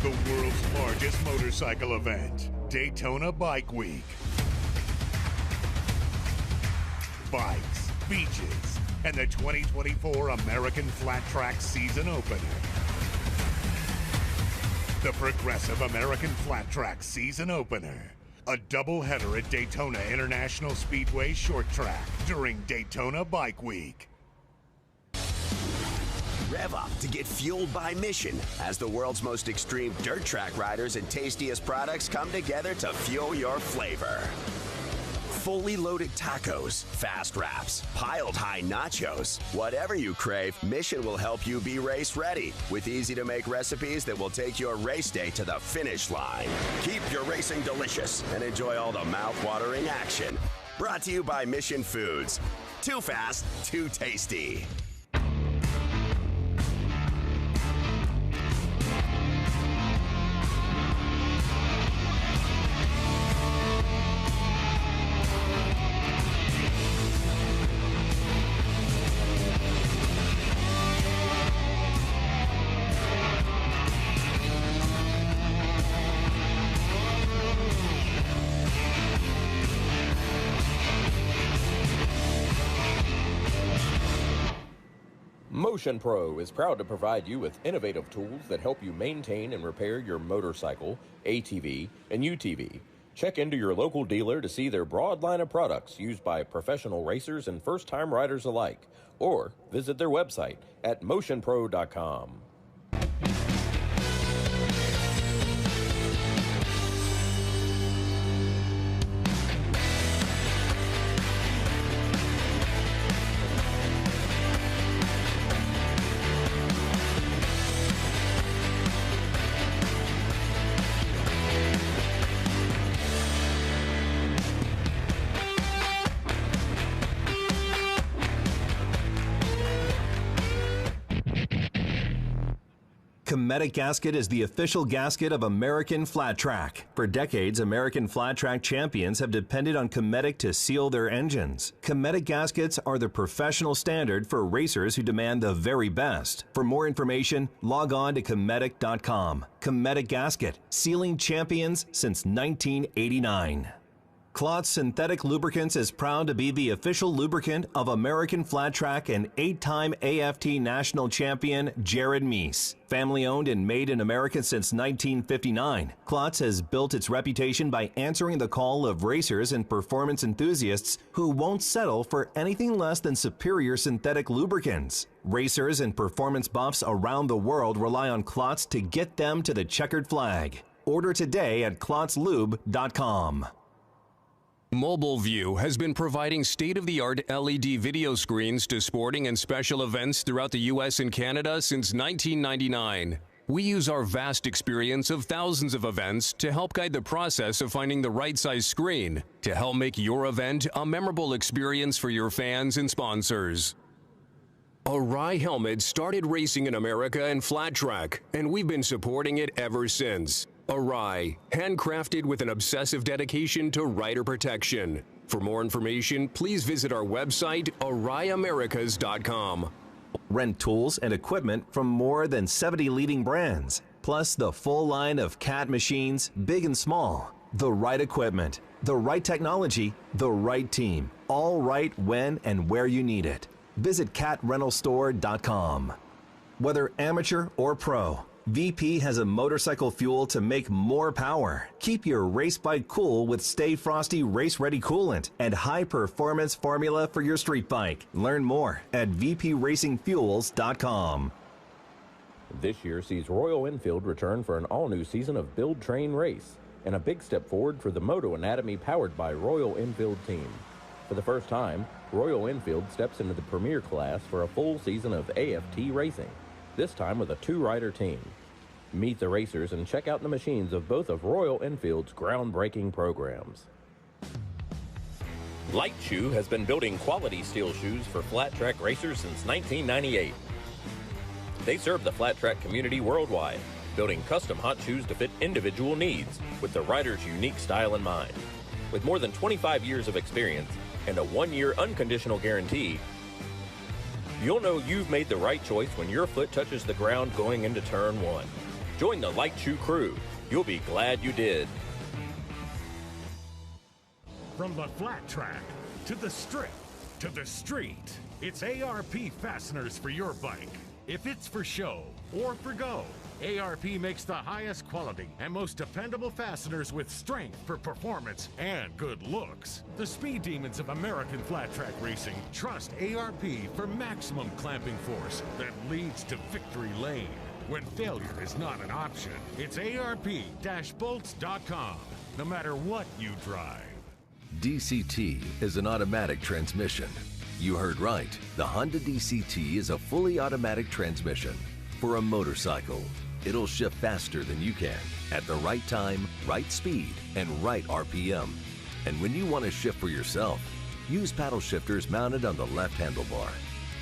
The world's largest motorcycle event, Daytona Bike Week. Bikes, beaches, and the 2024 American Flat Track season opener. The Progressive American Flat Track season opener. A doubleheader at Daytona International Speedway Short Track during Daytona Bike Week. Rev up to get fueled by Mission as the world's most extreme dirt track riders and tastiest products come together to fuel your flavor. Fully loaded tacos, fast wraps, piled high nachos. Whatever you crave, Mission will help you be race ready with easy to make recipes that will take your race day to the finish line. Keep your racing delicious and enjoy all the mouth-watering action. Brought to you by Mission Foods. Too fast, too tasty. Motion Pro is proud to provide you with innovative tools that help you maintain and repair your motorcycle, ATV, and UTV. Check into your local dealer to see their broad line of products used by professional racers and first-time riders alike, or visit their website at motionpro.com. Cometic Gasket is the official gasket of American Flat Track. For decades, American Flat Track champions have depended on Cometic to seal their engines. Cometic gaskets are the professional standard for racers who demand the very best. For more information, log on to Cometic.com. Cometic Gasket, sealing champions since 1989. Klotz Synthetic Lubricants is proud to be the official lubricant of American Flat Track and 8-time AFT national champion Jared Meese. Family owned and made in America since 1959, Klotz has built its reputation by answering the call of racers and performance enthusiasts who won't settle for anything less than superior synthetic lubricants. Racers and performance buffs around the world rely on Klotz to get them to the checkered flag. Order today at klotzlube.com. Mobile View has been providing state-of-the-art LED video screens to sporting and special events throughout the U.S. and Canada since 1999. We use our vast experience of thousands of events to help guide the process of finding the right size screen to help make your event a memorable experience for your fans and sponsors. Arai Helmet started racing in America in flat track, and we've been supporting it ever since. Arai, handcrafted with an obsessive dedication to rider protection. For more information, please visit our website, AraiAmericas.com. Rent tools and equipment from more than 70 leading brands, plus the full line of CAT machines, big and small. The right equipment, the right technology, the right team. All right when and where you need it. Visit catrentalstore.com. Whether amateur or pro, VP has a motorcycle fuel to make more power. Keep your race bike cool with Stay Frosty Race Ready Coolant and high performance formula for your street bike. Learn more at vpracingfuels.com. This year sees Royal Enfield return for an all-new season of Build, Train, Race, and a big step forward for the Moto Anatomy powered by Royal Enfield team. For the first time, Royal Enfield steps into the premier class for a full season of AFT racing, this time with a 2-rider team. Meet the racers and check out the machines of both of Royal Enfield's groundbreaking programs. Light Shoe has been building quality steel shoes for flat track racers since 1998. They serve the flat track community worldwide, building custom hot shoes to fit individual needs with the rider's unique style in mind. With more than 25 years of experience and a 1-year unconditional guarantee, you'll know you've made the right choice when your foot touches the ground going into turn 1. Join the Light Shoe crew. You'll be glad you did. From the flat track to the strip to the street, it's ARP fasteners for your bike. If it's for show or for go, ARP makes the highest quality and most dependable fasteners with strength for performance and good looks. The speed demons of American flat track racing trust ARP for maximum clamping force that leads to victory lane. When failure is not an option, it's ARP-bolts.com, no matter what you drive. DCT is an automatic transmission. You heard right. The Honda DCT is a fully automatic transmission. For a motorcycle, it'll shift faster than you can, at the right time, right speed, and right RPM. And when you want to shift for yourself, use paddle shifters mounted on the left handlebar.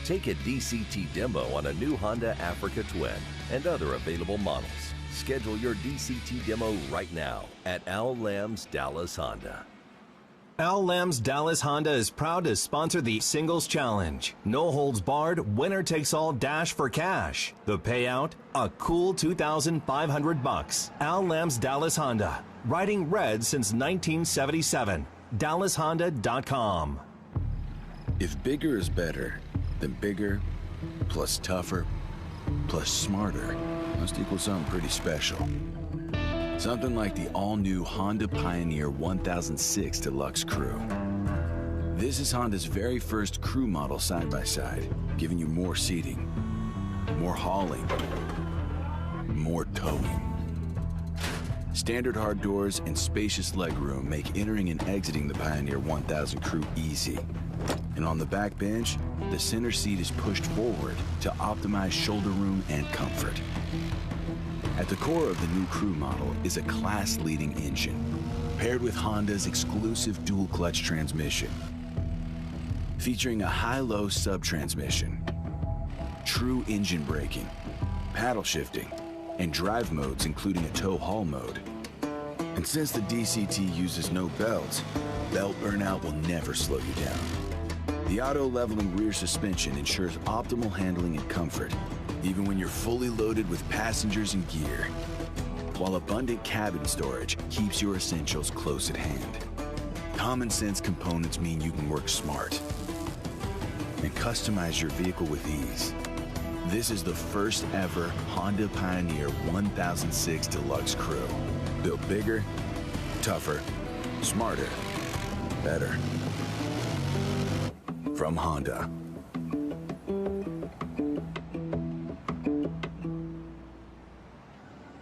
Take a DCT demo on a new Honda Africa Twin and other available models. Schedule your DCT demo right now at Al Lamb's Dallas Honda. Al Lamb's Dallas Honda is proud to sponsor the Singles Challenge. No holds barred, winner takes all dash for cash. The payout, a cool $2,500. Al Lamb's Dallas Honda, riding red since 1977. DallasHonda.com. If bigger is better, then bigger plus tougher plus smarter must equal something pretty special. Something like the all-new Honda Pioneer 1006 Deluxe Crew. This is Honda's very first crew model side-by-side, giving you more seating, more hauling, more towing. Standard hard doors and spacious legroom make entering and exiting the Pioneer 1000 Crew easy. And on the back bench, the center seat is pushed forward to optimize shoulder room and comfort. At the core of the new crew model is a class-leading engine, paired with Honda's exclusive dual-clutch transmission, featuring a high-low sub-transmission, true engine braking, paddle shifting, and drive modes including a tow haul mode. And since the DCT uses no belts, belt burnout will never slow you down. The auto-leveling rear suspension ensures optimal handling and comfort, even when you're fully loaded with passengers and gear, while abundant cabin storage keeps your essentials close at hand. Common sense components mean you can work smart and customize your vehicle with ease. This is the first ever Honda Pioneer 1006 Deluxe Crew. Built bigger, tougher, smarter, better. From Honda.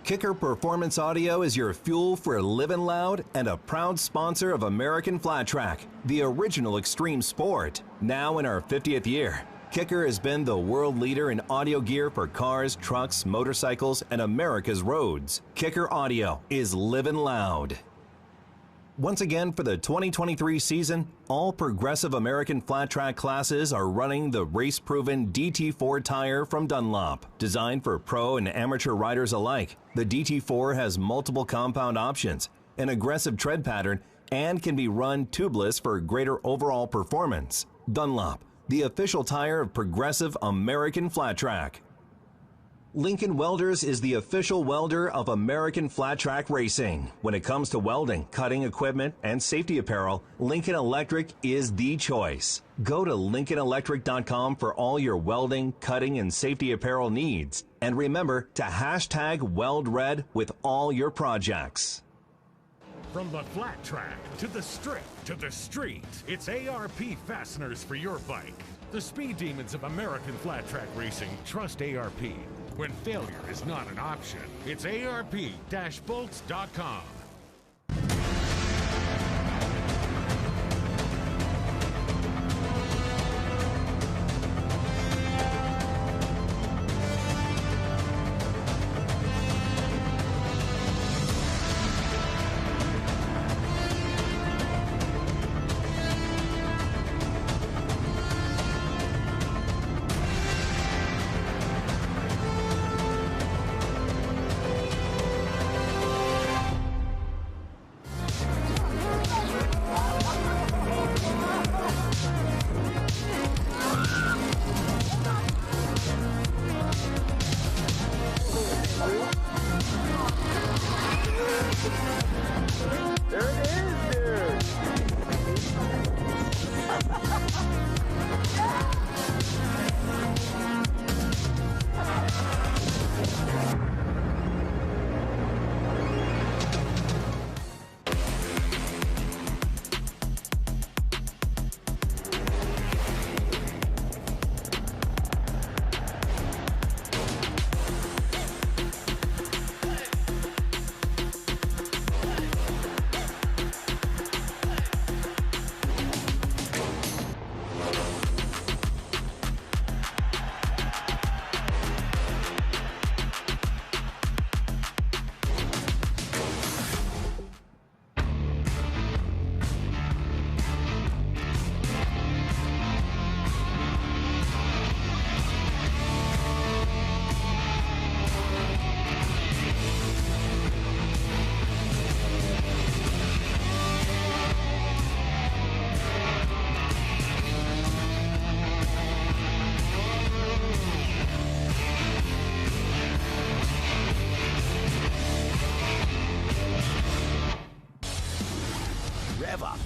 Kicker Performance Audio is your fuel for living loud and a proud sponsor of American Flat Track, the original extreme sport. Now in our 50th year, Kicker has been the world leader in audio gear for cars, trucks, motorcycles, and America's roads. Kicker Audio is living loud. Once again, for the 2023 season, all Progressive American Flat Track classes are running the race-proven DT4 tire from Dunlop. Designed for pro and amateur riders alike, the DT4 has multiple compound options, an aggressive tread pattern, and can be run tubeless for greater overall performance. Dunlop, the official tire of Progressive American Flat Track. Lincoln Welders is the official welder of American Flat Track Racing. When it comes to welding, cutting equipment, and safety apparel, Lincoln Electric is the choice. Go to LincolnElectric.com for all your welding, cutting, and safety apparel needs. And remember to hashtag WeldRed with all your projects. From the flat track to the strip to the street, it's ARP fasteners for your bike. The speed demons of American Flat Track Racing trust ARP. When failure is not an option, it's ARP-bolts.com.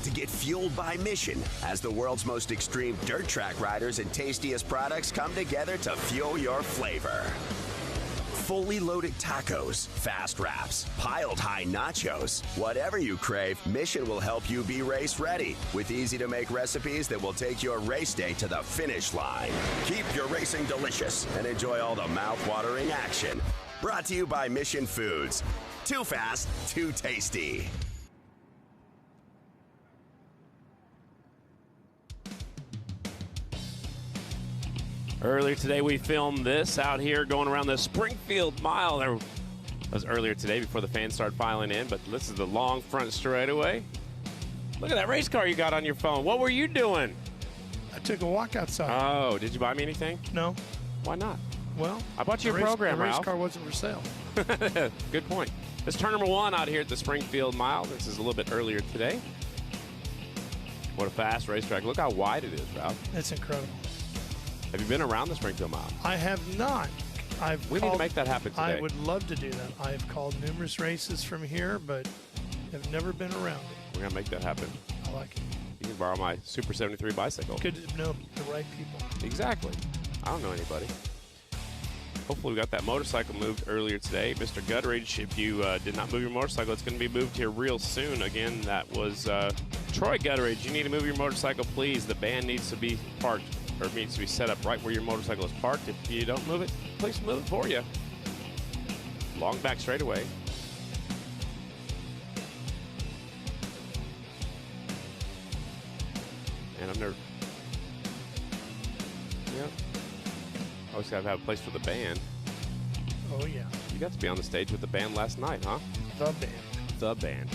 To get fueled by mission as the world's most extreme dirt track riders and tastiest products come together to fuel your flavor. Fully loaded tacos, fast wraps, piled high nachos. Whatever you crave, Mission will help you be race ready with easy to make recipes that will take your race day to the finish line. Keep your racing delicious and enjoy all the mouth-watering action. Brought to you by Mission Foods. Too fast, too tasty. Earlier today, we filmed this out here going around the Springfield Mile. That was earlier today before the fans started filing in, but this is the long front straightaway. Look at that race car you got on your phone. What were you doing? I took a walk outside. Oh, did you buy me anything? No. Why not? Well, I bought you a program, The race Ralph. car wasn't for sale. Good point. It's turn number 1 out here at the Springfield Mile. This is a little bit earlier today. What a fast racetrack. Look how wide it is, Ralph. That's incredible. Have you been around the Springfield Mile? I have not. We need to make that happen today. I would love to do that. I have called numerous races from here, but have never been around it. We're going to make that happen. I like it. You can borrow my Super 73 bicycle. Good to know the right people. Exactly. I don't know anybody. Hopefully we got that motorcycle moved earlier today. Mr. Gutteridge, if you did not move your motorcycle, it's going to be moved here real soon. Again, that was Troy Gutteridge. You need to move your motorcycle, please. The band needs to be parked, or needs to be set up right where your motorcycle is parked. If you don't move it, please move it for you. Long back straightaway. And I've never... Yeah. Always got to have a place for the band. Oh, yeah. You got to be on the stage with the band last night, huh? The band. The band.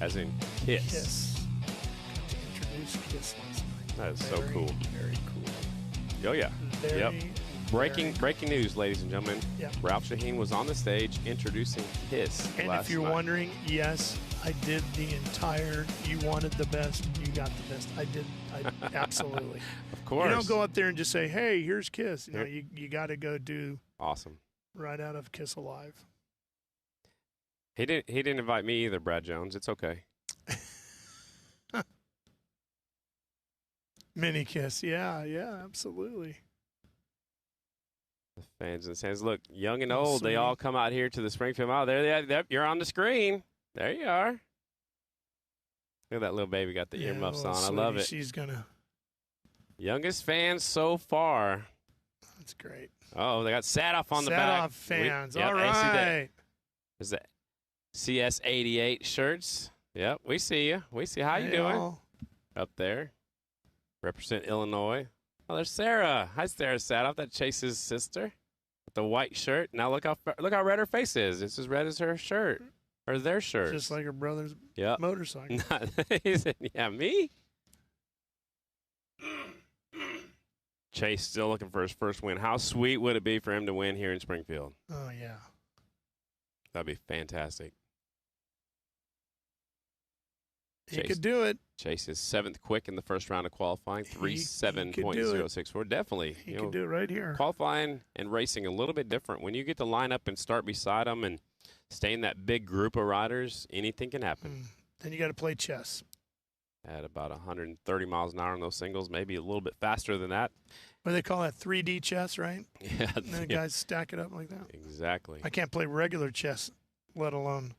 As in Kiss. Kiss. Got to introduce Kiss last night. That is so cool. Very cool. Oh, yeah. Very, Breaking news, ladies and gentlemen. Yep. Ralph Shaheen was on the stage introducing Kiss And last if you're night. wondering, yes, I did the entire, you wanted the best, you got the best. I did, absolutely. Of course. You don't go up there and just say, hey, here's Kiss. You know, you got to go do Awesome. right out of Kiss Alive. He didn't invite me either, Brad Jones. It's okay. Mini Kiss. Yeah, absolutely. The fans and stands. Look, young and old, they all come out here to the Springfield Mile. There they are. You're on the screen. There you are. Look at that little baby got the earmuffs on. I love it. She's going to. Youngest fans so far. That's great. Oh, they got Sadoff on the back. Sadoff fans. Yep, All right. Is that CS88 shirts? Yep, we see you. We see how you doing all. up there. Represent Illinois. Oh, there's Sarah. Hi, Sarah Sadoff. That Chase's sister with the white shirt. Now look how red her face is. It's as red as her shirt or their shirt. Just like her brother's Yep. motorcycle. He said, yeah, me. Chase still looking for his first win. How sweet would it be for him to win here in Springfield? Oh, yeah. That'd be fantastic. He could do it. Chase is 7th quick in the first round of qualifying, 3:7.064. Definitely. He could do it right here. Qualifying and racing a little bit different. When you get to line up and start beside them and stay in that big group of riders, anything can happen. Then you got to play chess. At about 130 miles an hour on those singles, maybe a little bit faster than that. What do they call that? 3D chess, right? Yeah. And then the guys stack it up like that. Exactly. I can't play regular chess, let alone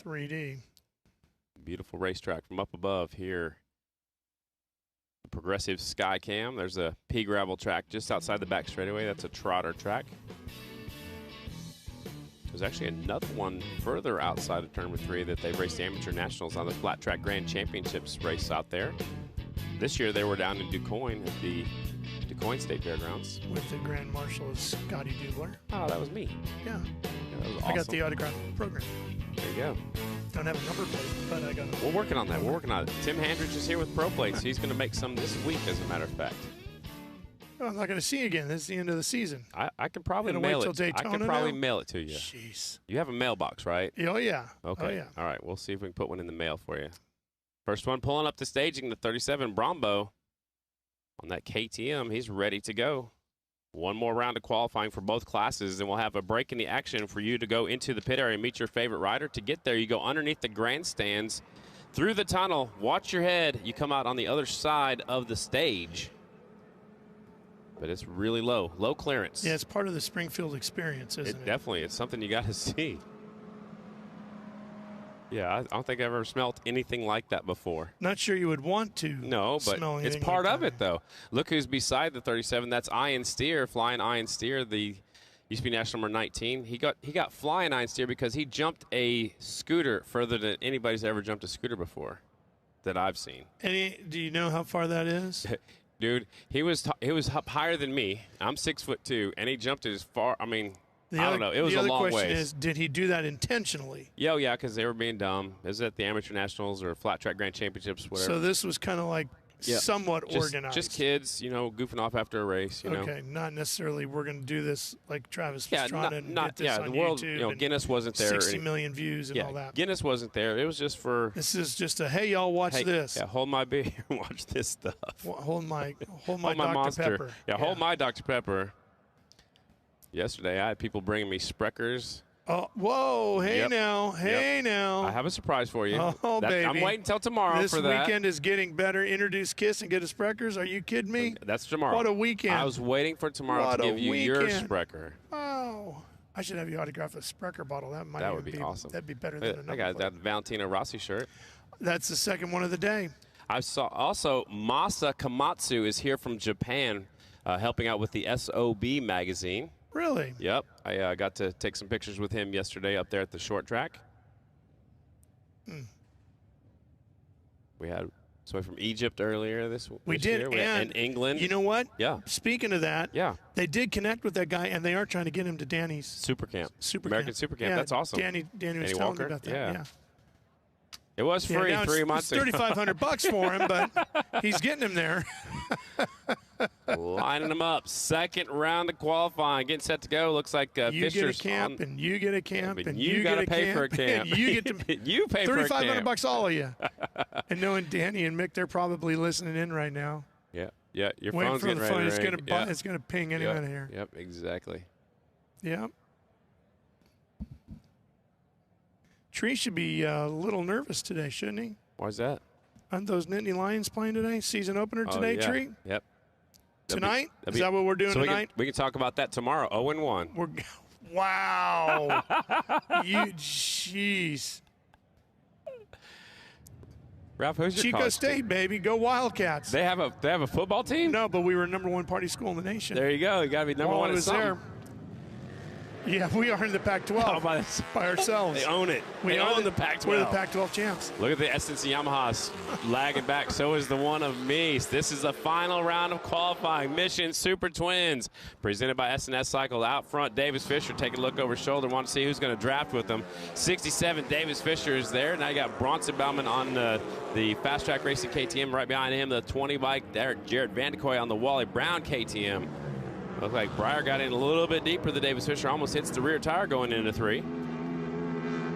3D. Beautiful racetrack from up above here. The Progressive Sky Cam. There's a pea gravel track just outside the back straightaway. That's a trotter track. There's actually another one further outside of turn number 3 that they've raced the Amateur Nationals on the Flat Track Grand Championships race out there. This year they were down in DuQuoin at the DuQuoin State Fairgrounds. With the Grand Marshal is Scotty Dubler. Oh, that was me. Yeah. That was awesome. I got the autograph program. There you go. Don't have a number plate, but I got it. We're working on that. We're working on it. Tim Handridge is here with Pro Plates. He's going to make some this week, as a matter of fact. Oh, I'm not going to see you again. This is the end of the season. I can probably Gonna mail wait it. till I Daytona can probably now? mail it to you. Jeez. You have a mailbox, right? Oh, yeah. Okay. Oh, yeah. All right. We'll see if we can put one in the mail for you. First one pulling up the staging, the 37 Brombo. On that KTM, he's ready to go. One more round of qualifying for both classes, and we'll have a break in the action for you to go into the pit area and meet your favorite rider. To get there, you go underneath the grandstands, through the tunnel, watch your head. You come out on the other side of the stage. But it's really low clearance. Yeah, it's part of the Springfield experience, isn't it? Definitely. It's something you got to see. Yeah, I don't think I've ever smelt anything like that before. Not sure you would want to. No, but smell it's anything part like of that. it, though. Look who's beside the 37. That's Ian Steer, flying Ian Steer, the used to be national number 19. He got flying Ian Steer because he jumped a scooter further than anybody's ever jumped a scooter before that I've seen. Do you know how far that is? Dude, he was up higher than me. I'm 6'2", and he jumped as far. I mean, I don't know. It was a long The other question ways. is, did he do that intentionally? Yeah, because they were being dumb. Is it the Amateur Nationals or Flat Track Grand Championships, whatever? So this was kind of like somewhat just, organized. Just kids, goofing off after a race. Okay, not necessarily we're going to do this like Travis Pastrana and not get this on the world. YouTube. Guinness wasn't there. 60 million views and all that. Guinness wasn't there. It was just for. This is just a hey, y'all watch this. Yeah, hold my beer and watch this stuff. Hold my Dr. Monster. Pepper. Yeah, hold my Dr. Pepper. Yesterday, I had people bringing me Spreckers. Oh, whoa! Hey now, hey now! I have a surprise for you. Oh, baby! I'm waiting till tomorrow this for that. This weekend is getting better. Introduce Kiss and get a Spreckers. Are you kidding me? That's tomorrow. What a weekend! I was waiting for tomorrow to give you your Sprecker. Oh, I should have you autograph a Sprecker bottle. That would be awesome. That'd be better than I got that Valentino Rossi shirt. That's the second one of the day. I saw also Masa Komatsu is here from Japan, helping out with the SOB magazine. Really? Yep. I got to take some pictures with him yesterday up there at the short track. We had somebody from Egypt earlier this year. We had in England. You know what? Yeah. Speaking of that, they did connect with that guy, and they are trying to get him to Danny's Super Camp. American Super Camp. That's awesome. Danny was telling me about that. Yeah. It was free 3 months ago. It's $3,500 for him, but he's getting him there. Lining them up. Second round of qualifying. Getting set to go. Looks like you Fisher's get a camp, and you get a camp, and you got to pay for a camp. You get to you pay for a camp. $3,500, all of you. And knowing Danny and Mick, they're probably listening in right now. Yeah. Your waiting phone's for getting the phone. ready to ring. It's gonna ping any minute here. Yep. Exactly. Yep. Tree should be a little nervous today, shouldn't he? Why's that? Aren't those Nittany Lions playing today? Season opener today, Tree? Yep. Tonight? Is that what we're doing tonight? We can talk about that tomorrow. 0-1. Wow. Jeez. Ralph, who's your Chico college State, team? baby. Go Wildcats. They have a football team? No, but we were #1 party school in the nation. There you go. You got to be number one in something. There. Yeah, we are in the Pac-12 by ourselves. They own it. They own the Pac-12. We're the Pac-12 champs. Look at the Essence Yamahas lagging back. So is the one of Meese. This is the final round of qualifying. Mission Super Twins, presented by S&S Cycle. Out front, Davis Fisher taking a look over his shoulder. Want to see who's going to draft with them. 67, Davis Fisher is there. Now you got Bronson Bauman on the Fast Track Racing KTM. Right behind him, the 20 bike there. Jared Vandekoy on the Wally Brown KTM. Looked like Breyer got in a little bit deeper than Davis Fisher. Almost hits the rear tire going into 3.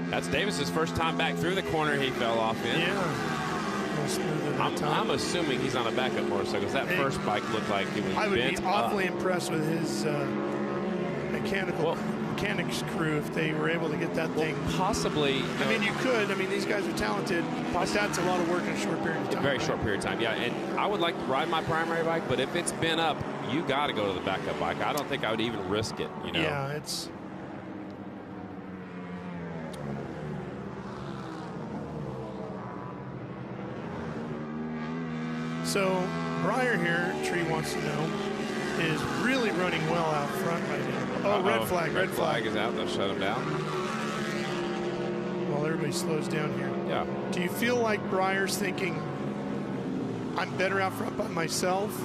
That's Davis's first time back through the corner he fell off in. Yeah. I'm assuming he's on a backup motorcycle because that first bike looked like it was bent I would be awfully up. impressed with his mechanics crew if they were able to get that thing. Possibly. I mean, you could. I mean, these guys are talented, but that's a lot of work in a short period of time. Very short period of time, yeah. And I would like to ride my primary bike, but if it's bent up, you got to go to the backup bike. I don't think I would even risk it, you know. Yeah, it's... So, Breyer here, Tree wants to know, is really running well out front right now. Oh, red flag. Red flag is out. They'll shut him down. Well, everybody slows down here. Yeah. Do you feel like Breyer's thinking, I'm better out front by myself?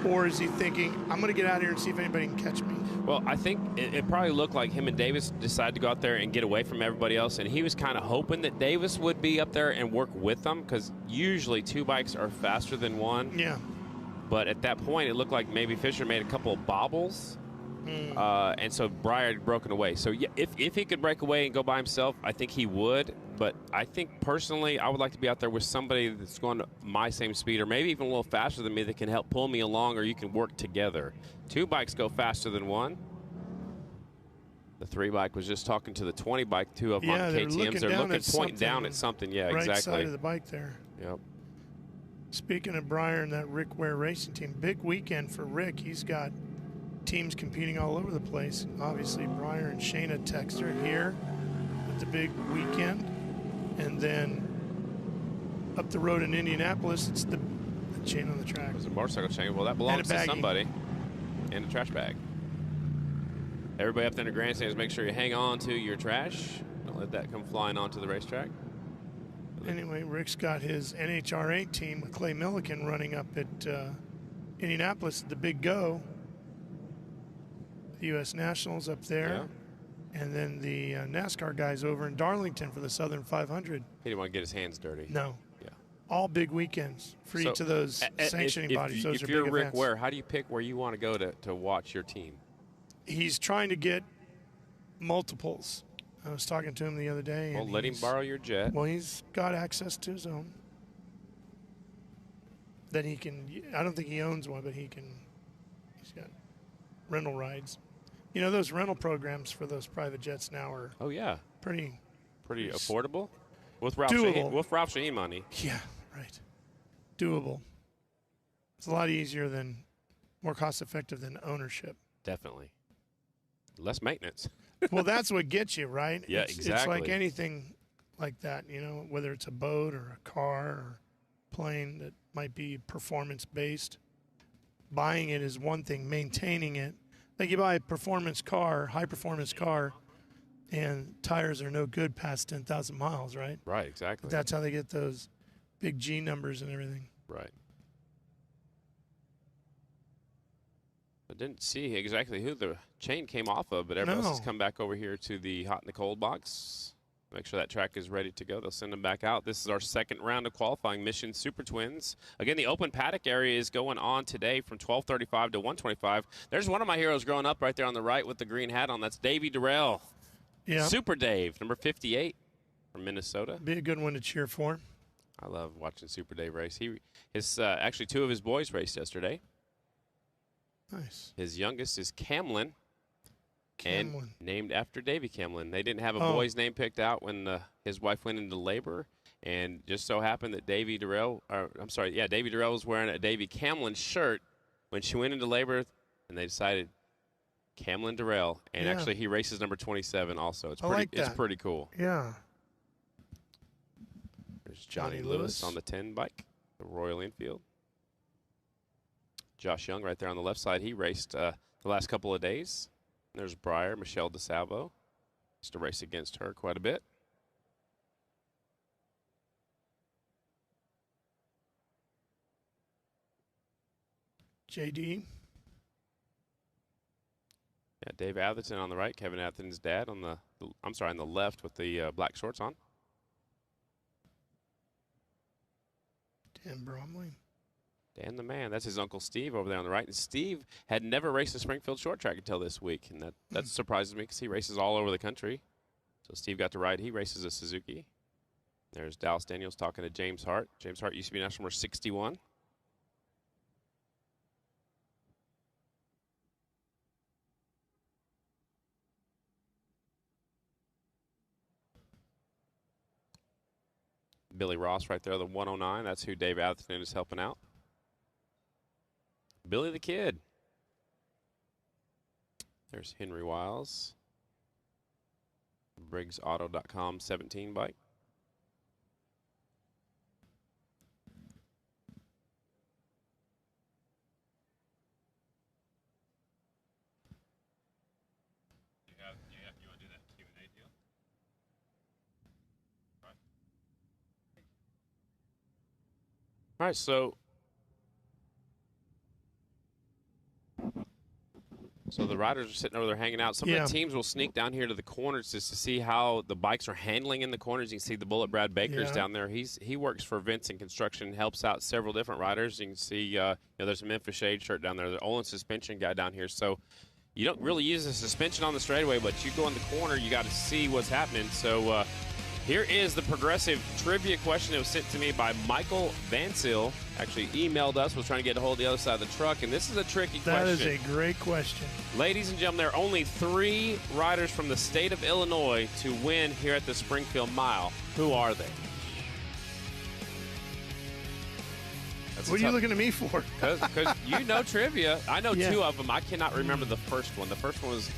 Or is he thinking, I'm going to get out here and see if anybody can catch me? Well, I think it probably looked like him and Davis decided to go out there and get away from everybody else, and he was kind of hoping that Davis would be up there and work with them, because usually 2 bikes are faster than 1. Yeah. But at that point, it looked like maybe Fisher made a couple of bobbles, and so Breyer had broken away. So yeah, if he could break away and go by himself, I think he would. But I think personally, I would like to be out there with somebody that's going to my same speed, or maybe even a little faster than me, that can help pull me along, or you can work together. 2 bikes go faster than 1. The 3 bike was just talking to the 20 bike, 2 of them on KTMs. They're looking, pointing down at something. Yeah, right exactly. Right side of the bike there. Yep. Speaking of Breyer and that Rick Ware Racing team, big weekend for Rick. He's got teams competing all over the place. Obviously, Breyer and Shayna Texter here with the big weekend. And then up the road in Indianapolis, it's the chain on the track. It was a motorcycle chain. Well, that belongs to somebody. And a trash bag. Everybody up there in the grandstands, make sure you hang on to your trash. Don't let that come flying onto the racetrack. Anyway, Rick's got his NHRA team with Clay Milliken running up at Indianapolis at the Big Go. The U.S. Nationals up there. Yeah. And then the NASCAR guys over in Darlington for the Southern 500. He didn't want to get his hands dirty. No. Yeah. all big weekends for each of those sanctioning bodies. Those if are you're big Rick events. Ware, how do you pick where you want to go to watch your team? He's trying to get multiples. I was talking to him the other day. Well, let him borrow your jet. Well, he's got access to his own. That he can, I don't think he owns one, but he's got rental rides. You know, those rental programs for those private jets now are pretty affordable with Ralph doable. Shaheen money. Yeah, right. Doable. It's a lot easier more cost effective than ownership. Definitely. Less maintenance. Well, that's what gets you, right? Yeah, It's exactly. like anything like that, you know, whether it's a boat or a car or plane that might be performance-based. Buying it is one thing. Maintaining it. Like you buy a performance car, high-performance car, and tires are no good past 10,000 miles, right? Right, exactly. That's how they get those big G numbers and everything. Right. I didn't see exactly who the chain came off of, but everybody else has come back over here to the hot and the cold box. Make sure that track is ready to go. They'll send them back out. This is our second round of qualifying. Mission Super Twins. Again, the open paddock area is going on today from 12:35 to 1:25. There's one of my heroes growing up right there on the right with the green hat on. That's Davey Durrell. Yeah. Super Dave, number 58 from Minnesota. Be a good one to cheer for. I love watching Super Dave race. Actually, two of his boys raced yesterday. Nice. His youngest is Camlin. And named after Davey Camlin. They didn't have a boy's name picked out when his wife went into labor, and just so happened that Davey Durrell was wearing a Davey Camlin shirt when she went into labor, and they decided Camlin Durrell, and actually he races number 27 also. It's pretty cool. Yeah. There's Johnny Lewis on the 10 bike, the Royal Enfield. Josh Young right there on the left side. He raced the last couple of days. There's Breyer, Michelle DeSalvo. Used to race against her quite a bit. JD. Yeah, Dave Atherton on the right, Kevin Atherton's dad on the left with the black shorts on. Dan Bromley. Dan the man. That's his Uncle Steve over there on the right. And Steve had never raced a Springfield short track until this week. And that surprises me because he races all over the country. So Steve got to ride. He races a Suzuki. There's Dallas Daniels talking to James Hart. James Hart used to be national number 61. Billy Ross right there, the 109. That's who Dave Atherton is helping out. Billy the Kid. There's Henry Wiles. BriggsAuto.com 17 bike. You want to do that Q&A deal? All right, so the riders are sitting over there hanging out. Some of the teams will sneak down here to the corners just to see how the bikes are handling in the corners. You can see the Bullet Brad Baker's down there. He works for Vincent Construction, helps out several different riders. You can see there's a Memphis Shade shirt down there. The Olin suspension guy down here. So you don't really use the suspension on the straightaway, but you go in the corner, you got to see what's happening. So here is the Progressive trivia question that was sent to me by Michael Vansil. Actually emailed us, was trying to get a hold of the other side of the truck, and this is a tricky question. That is a great question. Ladies and gentlemen, there are only 3 riders from the state of Illinois to win here at the Springfield Mile. Who are they? What are you looking at me for? Because you know trivia. I know 2 of them. I cannot remember the first one. The first one was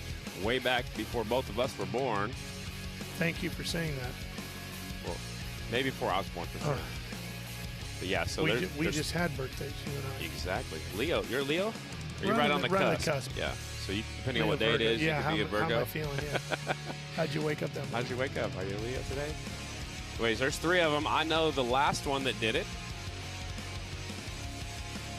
way back before both of us were born. Thank you for saying that. Well, maybe before I was born for sure. But yeah, so we just had birthdays, you and I. Exactly. Leo, you're Leo? Or you're right on the cusp. Yeah. So depending on what day it is, you could be a Virgo. How am I feeling? Yeah. How'd you wake up that morning? How'd you wake up? Are you a Leo today? Anyways, there's 3 of them. I know the last one that did it.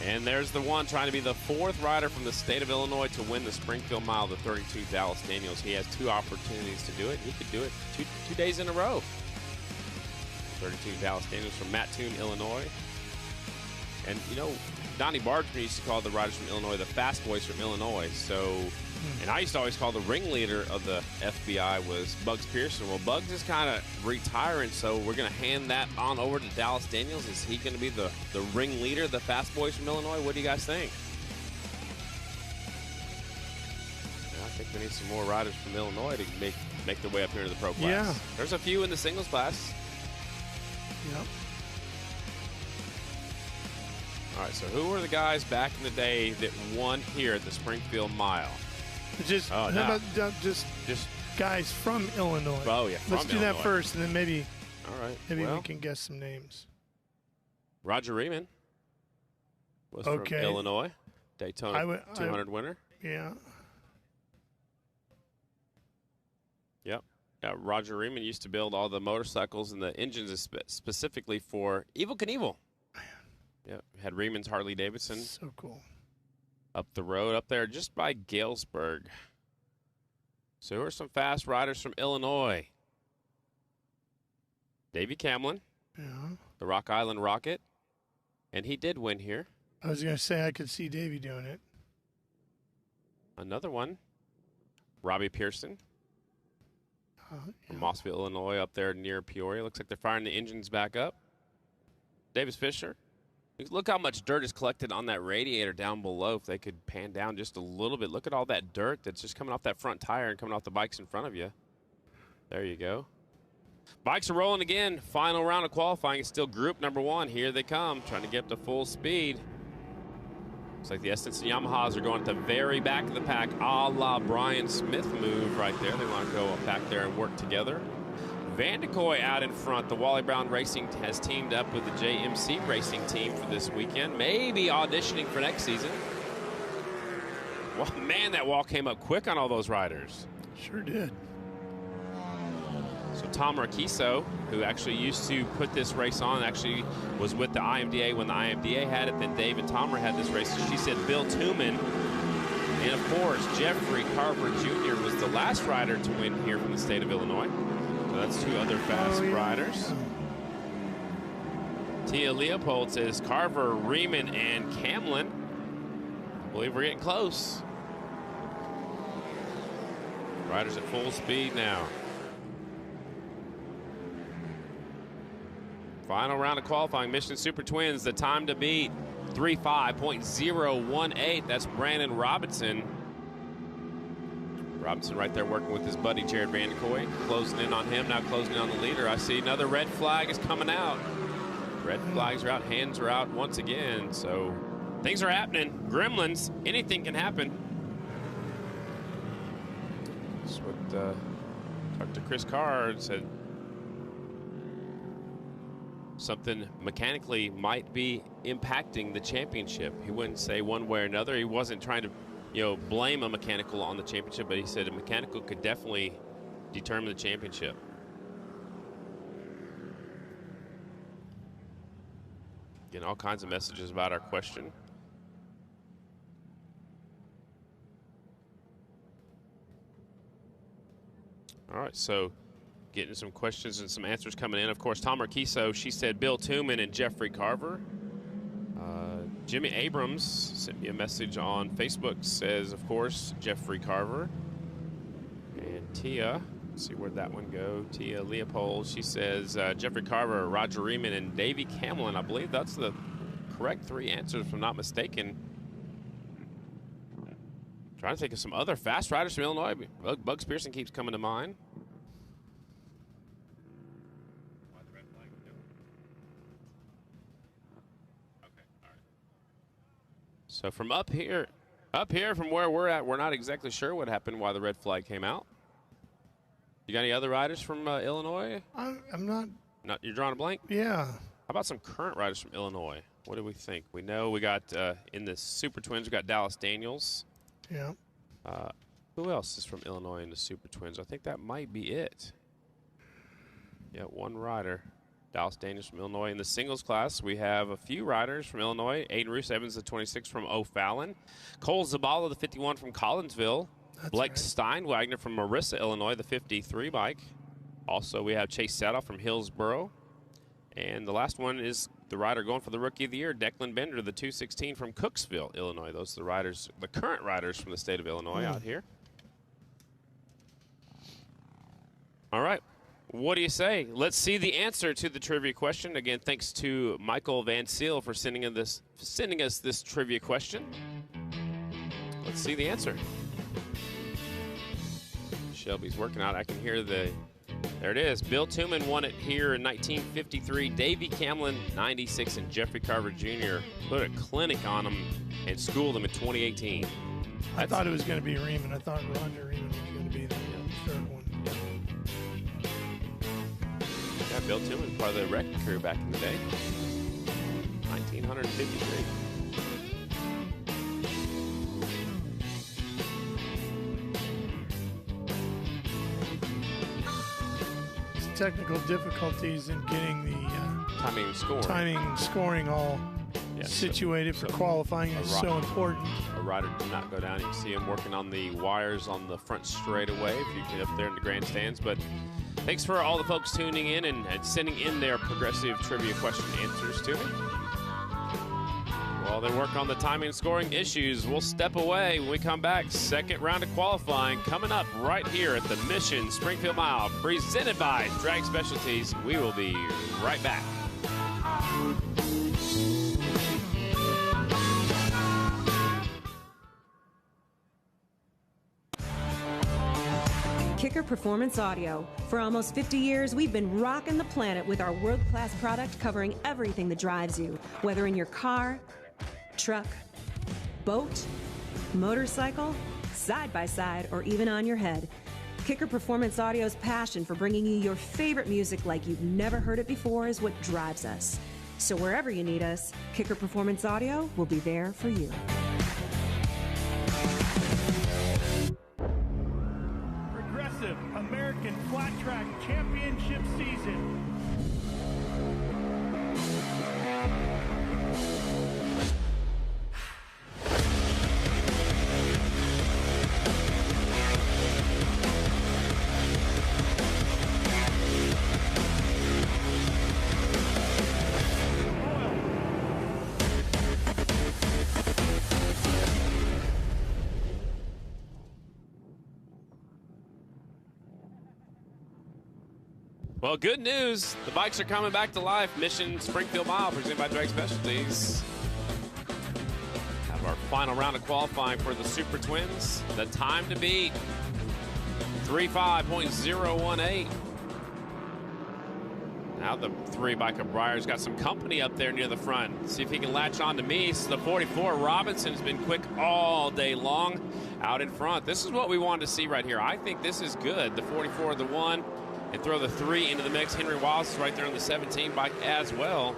And there's the one trying to be the 4th rider from the state of Illinois to win the Springfield Mile, the 32 Dallas Daniels. He has 2 opportunities to do it. He could do it two days in a row. 32, Dallas Daniels from Mattoon, Illinois. And, you know, Donnie Bargeman used to call the riders from Illinois the fast boys from Illinois. So, and I used to always call the ringleader of the FBI was Bugs Pearson. Well, Bugs is kind of retiring, so we're going to hand that on over to Dallas Daniels. Is he going to be the ringleader, the fast boys from Illinois? What do you guys think? I think we need some more riders from Illinois to make their way up here to the pro class. Yeah. There's a few in the singles class. Yep. All right, so who were the guys back in the day that won here at the Springfield Mile? Just guys from Illinois. Oh, yeah, Let's do Illinois. that first, and then maybe All right. maybe well, we can guess some names. Roger Riemann was from Illinois. Daytona 200 winner. Yeah. Yep. Yeah, Roger Riemann used to build all the motorcycles and the engines specifically for Evel Knievel. Yep. Had Riemann's Harley-Davidson. So cool. Up the road, up there just by Galesburg. So who are some fast riders from Illinois? Davey Camlin. Yeah. The Rock Island Rocket. And he did win here. I was going to say I could see Davey doing it. Another one. Robbie Pearson. From Mossville, Illinois, up there near Peoria. Looks like they're firing the engines back up. Davis Fisher. Look how much dirt is collected on that radiator down below. If they could pan down just a little bit. Look at all that dirt that's just coming off that front tire and coming off the bikes in front of you. There you go. Bikes are rolling again. Final round of qualifying. It's still group number 1. Here they come, trying to get up to full speed. Looks like the Essence and Yamahas are going at the very back of the pack, a la Brian Smith move right there. They want to go back there and work together. Vandekoy out in front. The Wally Brown Racing has teamed up with the JMC Racing team for this weekend. Maybe auditioning for next season. Well, man, that wall came up quick on all those riders. Sure did. So Tom Raquiso, who actually used to put this race on, actually was with the IMDA when the IMDA had it. Then Dave and Tomer had this race. She said Bill Tooman. And, of course, Jeffrey Carver Jr. was the last rider to win here from the state of Illinois. So that's 2 other fast riders. Tia Leopold says Carver, Riemann, and Camlin. I believe we're getting close. Riders at full speed now. Final round of qualifying, Mission Super Twins, the time to beat, 3:5.018. That's Brandon Robinson. Robinson right there working with his buddy Jared Vandekoy, closing in on him, now closing in on the leader. I see another red flag is coming out. Red flags are out, hands are out once again, so things are happening. Gremlins, anything can happen. That's what talked to Chris Card, said something mechanically might be impacting the championship. He wouldn't say one way or another. He wasn't trying to, blame a mechanical on the championship, but he said a mechanical could definitely determine the championship. Getting all kinds of messages about our question. All right, so getting some questions and some answers coming in. Of course, Tom Marquiso, she said Bill Tooman and Jeffrey Carver. Jimmy Abrams sent me a message on Facebook, says, of course, Jeffrey Carver. And Tia, let's see where'd that one go. Tia Leopold, she says Jeffrey Carver, Roger Riemann, and Davey Camlin. I believe that's the correct 3 answers, if I'm not mistaken. Trying to think of some other fast riders from Illinois. Bugs Pearson keeps coming to mind. So from up here from where we're at, we're not exactly sure what happened, why the red flag came out. You got any other riders from Illinois? I'm not. You're drawing a blank? Yeah. How about some current riders from Illinois? What do we think? We know we got, in the Super Twins, we got Dallas Daniels. Yeah. Who else is from Illinois in the Super Twins? I think that might be it. Yeah, one rider. Dallas Daniels from Illinois. In the singles class, we have a few riders from Illinois. Aiden Roos Evans, the 26 from O'Fallon. Cole Zabala, the 51 from Collinsville. That's Blake right. Steinwagner from Marissa, Illinois, the 53 bike. Also, we have Chase Sadoff from Hillsboro. And the last one is the rider going for the Rookie of the Year, Declan Bender, the 216 from Cooksville, Illinois. Those are the riders, the current riders from the state of Illinois out here. All right. What do you say? Let's see the answer to the trivia question. Again, thanks to Michael Van Seal for sending us this trivia question. Let's see the answer. Shelby's working out. I can hear there it is. Bill Tooman won it here in 1953. Davey Camlin, 96, and Jeffrey Carver Jr. put a clinic on him and schooled him in 2018. I thought it was going to be Riemann. I thought Roger Riemann was going to be the third one. Yeah, Bill Tooman, part of the wrecking crew back in the day. 1953. Technical difficulties in getting the timing and scoring all situated for qualifying is so important. A rider did not go down. You can see him working on the wires on the front straightaway if you get up there in the grandstands. But thanks for all the folks tuning in and sending in their progressive trivia question answers to me. While they work on the timing and scoring issues, we'll step away when we come back. Second round of qualifying coming up right here at the Mission Springfield Mile, presented by Drag Specialties. We will be right back. Kicker Performance Audio. For almost 50 years, we've been rocking the planet with our world-class product covering everything that drives you, whether in your car, truck, boat, motorcycle, side-by-side, or even on your head. Kicker Performance Audio's passion for bringing you your favorite music like you've never heard it before is what drives us. So wherever you need us, Kicker Performance Audio will be there for you. Progressive American Flat Track Championship season. Well, good news. The bikes are coming back to life. Mission Springfield Mile, presented by Drag Specialties. Have our final round of qualifying for the Super Twins. The time to beat, 3:05.018. Now the 3 bike of Breyer's got some company up there near the front. See if he can latch on to Meese. The 44 Robinson's been quick all day long out in front. This is what we wanted to see right here. I think this is good. The 44, the 1. And throw the 3 into the mix. Henry Wallace is right there on the 17 bike as well.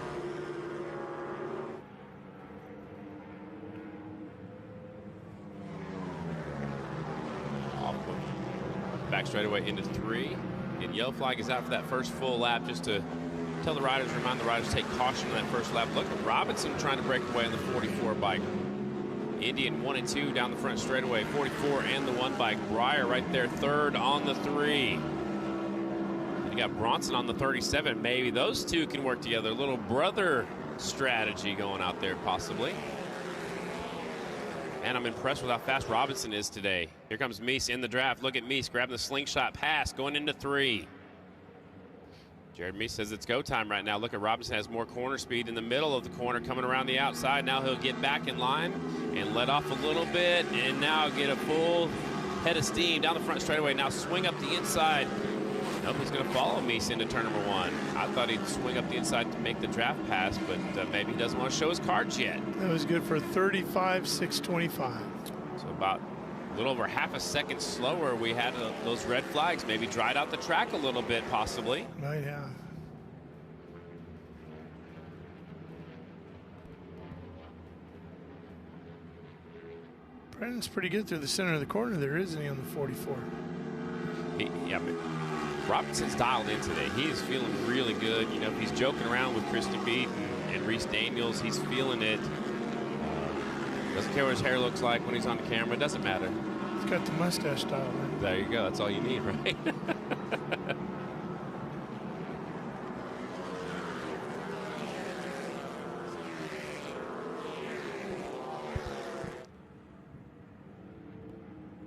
Back straightaway into 3. And yellow flag is out for that first full lap, just to tell the riders, remind the riders to take caution on that first lap. Look at Robinson trying to break away on the 44 bike. Indian 1 and 2 down the front straightaway. 44 and the 1 bike. Breyer right there, third on the 3. You got Bronson on the 37. Maybe those two can work together. A little brother strategy going out there, possibly. And I'm impressed with how fast Robinson is today. Here comes Meese in the draft. Look at Meese grabbing the slingshot pass, going into 3. Jared Meese says it's go time right now. Look at Robinson, has more corner speed in the middle of the corner, coming around the outside. Now he'll get back in line and let off a little bit, and now get a full head of steam down the front straightaway. Now swing up the inside. Nope, he's going to follow Meese into turn number 1. I thought he'd swing up the inside to make the draft pass, but maybe he doesn't want to show his cards yet. That was good for 35.625. So about a little over half a second slower. We had those red flags. Maybe dried out the track a little bit, possibly. Might have. Brennan's pretty good through the center of the corner there, isn't he, on the 44? Yeah, but Robinson's dialed in today. He is feeling really good. You know, he's joking around with Kristen Beat and Reese Daniels. He's feeling it. Doesn't care what his hair looks like when he's on the camera. It doesn't matter. He's got the mustache dialed in. There you go. That's all you need, right?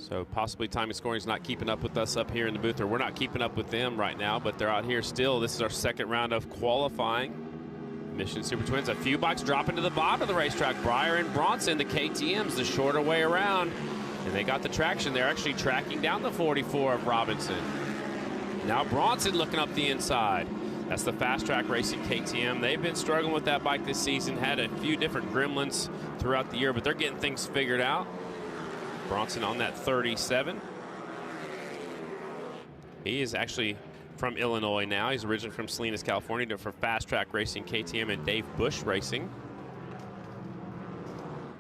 So possibly timing scoring is not keeping up with us up here in the booth, or we're not keeping up with them right now, but they're out here still. This is our second round of qualifying. Mission Super Twins, a few bikes dropping to the bottom of the racetrack. Breyer and Bronson, the KTMs, the shorter way around. And they got the traction. They're actually tracking down the 44 of Robinson. Now Bronson looking up the inside. That's the Fast Track Racing KTM. They've been struggling with that bike this season, had a few different gremlins throughout the year, but they're getting things figured out. Bronson on that 37. He is actually from Illinois now. He's originally from Salinas, California, for Fast Track Racing KTM and Dave Busch Racing.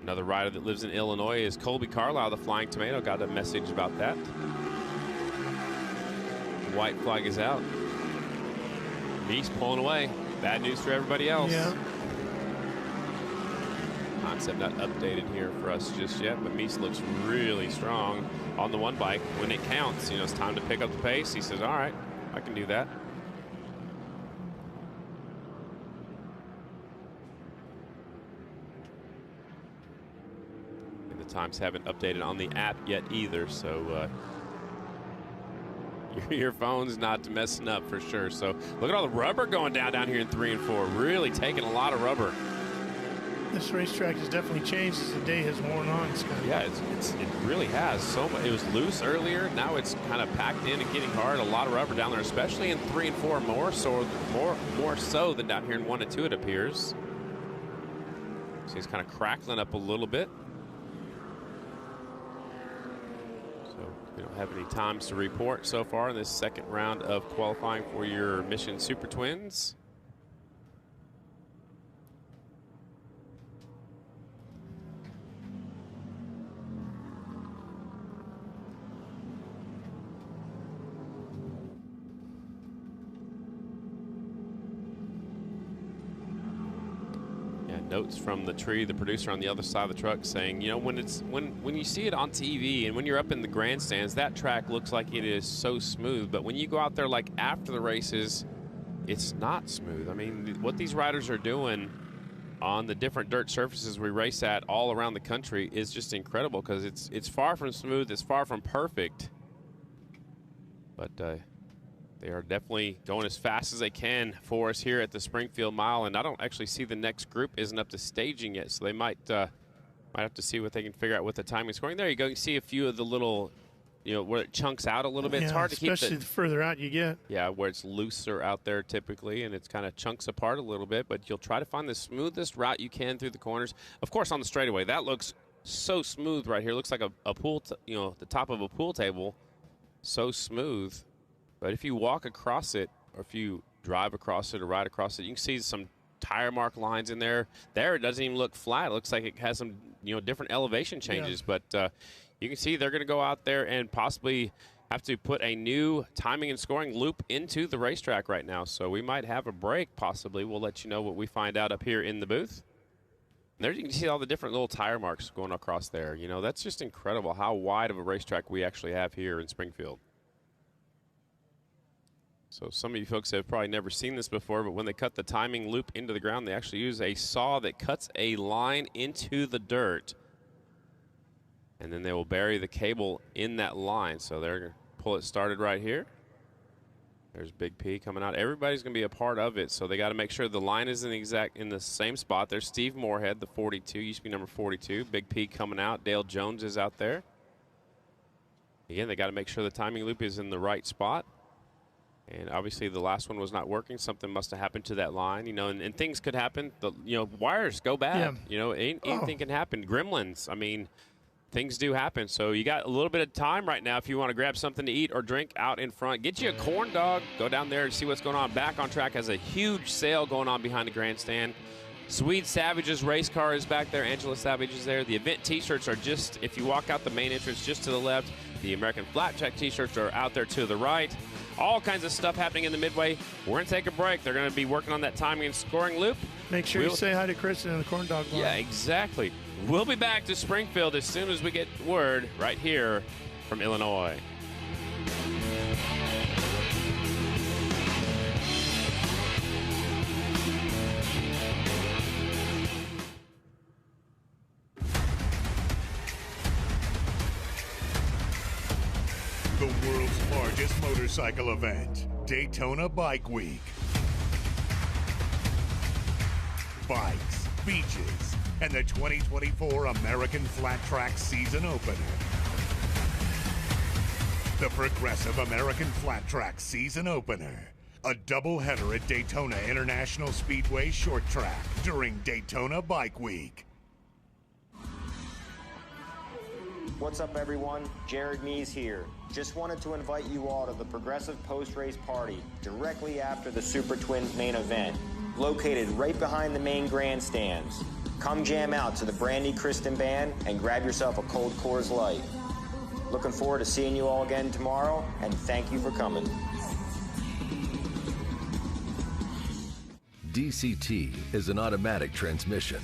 Another rider that lives in Illinois is Colby Carlisle, the Flying Tomato. Got a message about that. White flag is out. He's pulling away. Bad news for everybody else. Yeah. Concept not updated here for us just yet, but Meese looks really strong on the one bike. When it counts, you know, it's time to pick up the pace. He says, all right, I can do that. And the times haven't updated on the app yet either, so your phone's not messing up for sure. So look at all the rubber going down here in 3 and 4. Really taking a lot of rubber. This racetrack has definitely changed as the day has worn on, Scott. Yeah, it really has. So much. It was loose earlier. Now it's kind of packed in and getting hard. A lot of rubber down there, especially in 3 and 4, more so than down here in 1 and 2, it appears. So he's kind of crackling up a little bit. So we don't have any times to report so far in this second round of qualifying for your Mission Super Twins. Notes from the tree, the producer on the other side of the truck, saying, you know, when you see it on TV and when you're up in the grandstands, that track looks like it is so smooth, but when you go out there like after the races, it's not smooth. I mean, what these riders are doing on the different dirt surfaces we race at all around the country is just incredible, because it's far from smooth, it's far from perfect, but they are definitely going as fast as they can for us here at the Springfield Mile, and I don't actually see the next group isn't up to staging yet, so they might have to see what they can figure out with the timing scoring. There you go. You can see a few of the little, you know, where it chunks out a little bit. Yeah, it's hard to keep especially the further out you get. Yeah, where it's looser out there typically, and it's kind of chunks apart a little bit, but you'll try to find the smoothest route you can through the corners. Of course, on the straightaway, that looks so smooth right here. Looks like a pool, you know, the top of a pool table. So smooth. But if you walk across it, or if you drive across it or ride across it, you can see some tire mark lines in there. There, it doesn't even look flat. It looks like it has some, you know, different elevation changes. Yeah. But you can see they're going to go out there and possibly have to put a new timing and scoring loop into the racetrack right now. So we might have a break, possibly. We'll let you know what we find out up here in the booth. And there you can see all the different little tire marks going across there. You know, that's just incredible how wide of a racetrack we actually have here in Springfield. So some of you folks have probably never seen this before, but when they cut the timing loop into the ground, they actually use a saw that cuts a line into the dirt. And then they will bury the cable in that line. So they're going to pull it started right here. There's Big P coming out. Everybody's going to be a part of it, so they got to make sure the line is in the same spot. There's Steve Moorhead, the 42, used to be number 42. Big P coming out. Dale Jones is out there. Again, they got to make sure the timing loop is in the right spot. And obviously the last one was not working. Something must have happened to that line, you know, and things could happen. You know, wires go bad. Yeah. You know, anything can happen. Gremlins, I mean, things do happen. So you got a little bit of time right now if you want to grab something to eat or drink out in front. Get you a corn dog. Go down there and see what's going on. Back on Track has a huge sale going on behind the grandstand. Swede Savage's race car is back there. Angela Savage is there. The event T-shirts are just, if you walk out the main entrance, just to the left. The American Flat Track T-shirts are out there to the right. All kinds of stuff happening in the midway. We're going to take a break. They're going to be working on that timing and scoring loop. Make sure you say hi to Kristen in the corn dog bar. Yeah, exactly. We'll be back to Springfield as soon as we get word right here from Illinois. largest motorcycle event, Daytona Bike Week. Bikes, beaches, and the 2024 American Flat Track season opener. The Progressive American Flat Track season opener. A doubleheader at Daytona International Speedway Short Track during Daytona Bike Week. What's up, everyone? Jared Mees here. Just wanted to invite you all to the Progressive post-race party directly after the Super Twins main event, located right behind the main grandstands. Come jam out to the Brandy Kristen Band and grab yourself a cold Coors Light. Looking forward to seeing you all again tomorrow, and thank you for coming. DCT is an automatic transmission.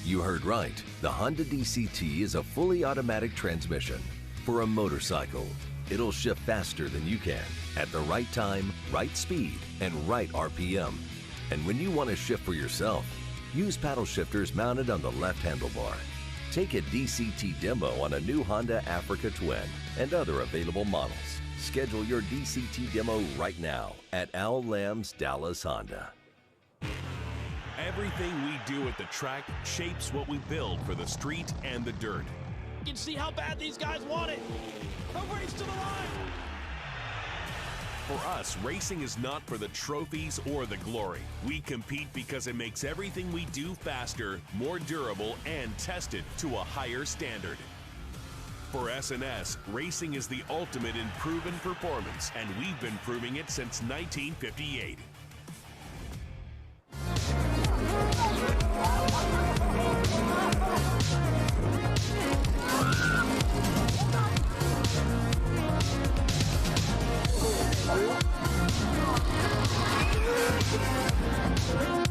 You heard right. The Honda DCT is a fully automatic transmission. For a motorcycle, it'll shift faster than you can, at the right time, right speed, and right RPM. And when you want to shift for yourself, use paddle shifters mounted on the left handlebar. Take a DCT demo on a new Honda Africa Twin and other available models. Schedule your DCT demo right now at Al Lamb's Dallas Honda. Everything we do at the track shapes what we build for the street and the dirt. You can see how bad these guys want it. A race to the line. For us, racing is not for the trophies or the glory. We compete because it makes everything we do faster, more durable, and tested to a higher standard. For S&S, racing is the ultimate in proven performance, and we've been proving it since 1958.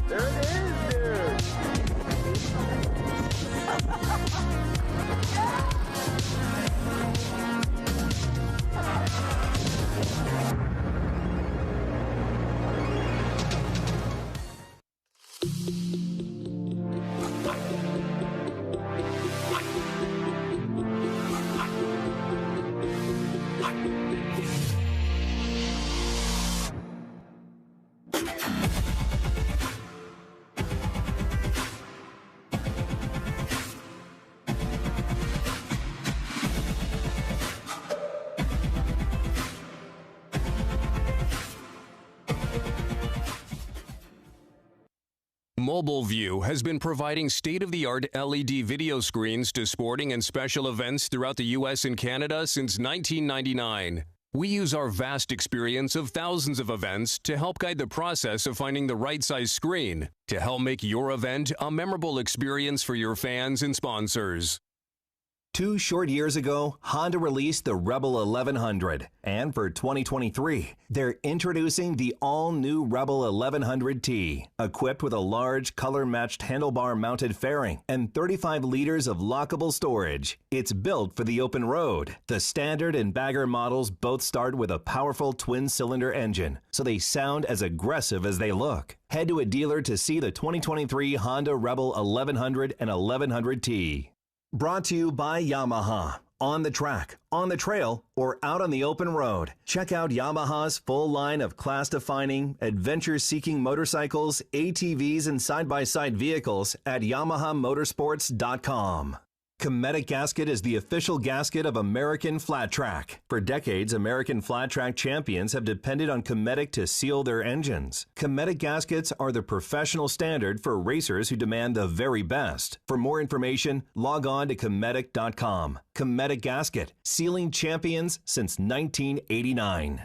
There it is, dude! Mobile View has been providing state-of-the-art LED video screens to sporting and special events throughout the U.S. and Canada since 1999. We use our vast experience of thousands of events to help guide the process of finding the right size screen to help make your event a memorable experience for your fans and sponsors. 2 short years ago, Honda released the Rebel 1100, and for 2023, they're introducing the all-new Rebel 1100T, equipped with a large, color-matched handlebar-mounted fairing and 35 liters of lockable storage. It's built for the open road. The standard and bagger models both start with a powerful twin-cylinder engine, so they sound as aggressive as they look. Head to a dealer to see the 2023 Honda Rebel 1100 and 1100T. Brought to you by Yamaha. On the track, on the trail, or out on the open road, check out Yamaha's full line of class-defining, adventure-seeking motorcycles, ATVs, and side-by-side vehicles at YamahaMotorsports.com. Cometic Gasket is the official gasket of American Flat Track. For decades, American Flat Track champions have depended on Cometic to seal their engines. Cometic gaskets are the professional standard for racers who demand the very best. For more information, log on to Cometic.com. Cometic Gasket, sealing champions since 1989.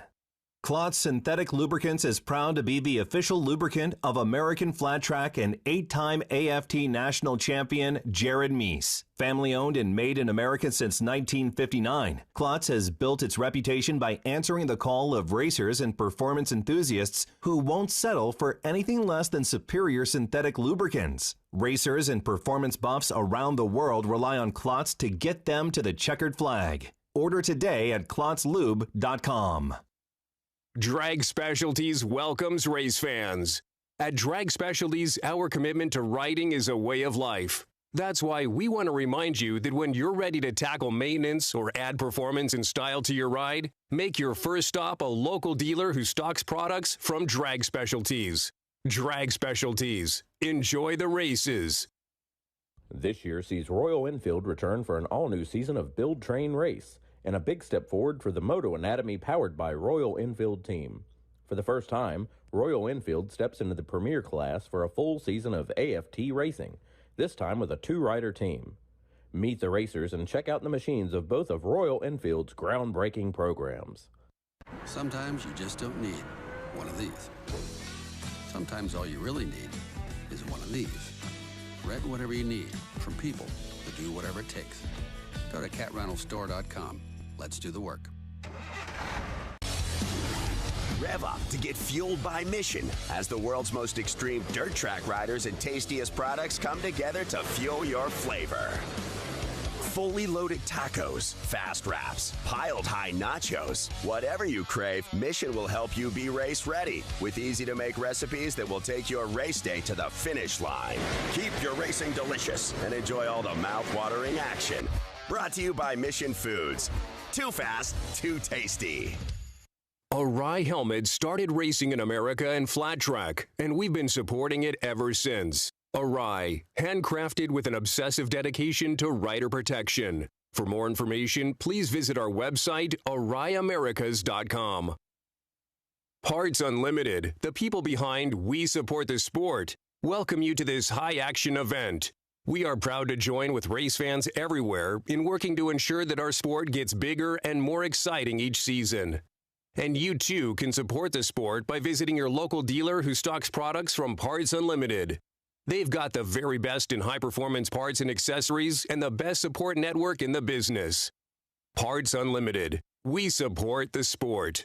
Klotz Synthetic Lubricants is proud to be the official lubricant of American Flat Track and 8-time AFT national champion Jared Mees. Family owned and made in America since 1959, Klotz has built its reputation by answering the call of racers and performance enthusiasts who won't settle for anything less than superior synthetic lubricants. Racers and performance buffs around the world rely on Klotz to get them to the checkered flag. Order today at KlotzLube.com. Drag Specialties welcomes race fans. At Drag Specialties, our commitment to riding is a way of life. That's why we want to remind you that when you're ready to tackle maintenance or add performance and style to your ride, make your first stop a local dealer who stocks products from Drag Specialties. Drag Specialties. Enjoy the races. This year sees Royal Enfield return for an all-new season of Build, Train, Race, and a big step forward for the Moto Anatomy powered by Royal Enfield team. For the first time, Royal Enfield steps into the premier class for a full season of AFT racing, this time with a 2-rider team. Meet the racers and check out the machines of both of Royal Enfield's groundbreaking programs. Sometimes you just don't need one of these. Sometimes all you really need is one of these. Rent whatever you need from people that do whatever it takes. Go to catrentalstore.com. Let's do the work. Rev up to get fueled by Mission as the world's most extreme dirt track riders and tastiest products come together to fuel your flavor. Fully loaded tacos, fast wraps, piled high nachos. Whatever you crave, Mission will help you be race ready with easy to make recipes that will take your race day to the finish line. Keep your racing delicious and enjoy all the mouth-watering action. Brought to you by Mission Foods. Too fast, too tasty. Arai Helmet started racing in America in flat track, and we've been supporting it ever since. Arai, handcrafted with an obsessive dedication to rider protection. For more information, please visit our website, AraiAmericas.com. Parts Unlimited, the people behind We Support the Sport, welcome you to this high-action event. We are proud to join with race fans everywhere in working to ensure that our sport gets bigger and more exciting each season. And you too can support the sport by visiting your local dealer who stocks products from Parts Unlimited. They've got the very best in high-performance parts and accessories and the best support network in the business. Parts Unlimited. We support the sport.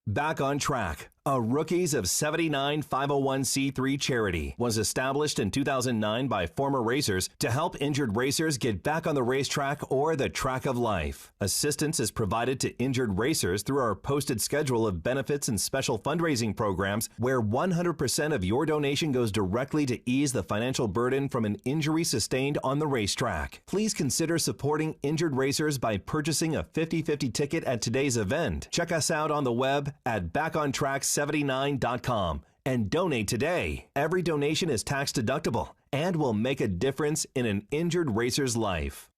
Back on Track, a Rookies of 79 501c3 charity, was established in 2009 by former racers to help injured racers get back on the racetrack or the track of life. Assistance is provided to injured racers through our posted schedule of benefits and special fundraising programs, where 100% of your donation goes directly to ease the financial burden from an injury sustained on the racetrack. Please consider supporting injured racers by purchasing a 50/50 ticket at today's event. Check us out on the web at backontrack79.com and donate today. Every donation is tax deductible and will make a difference in an injured racer's life.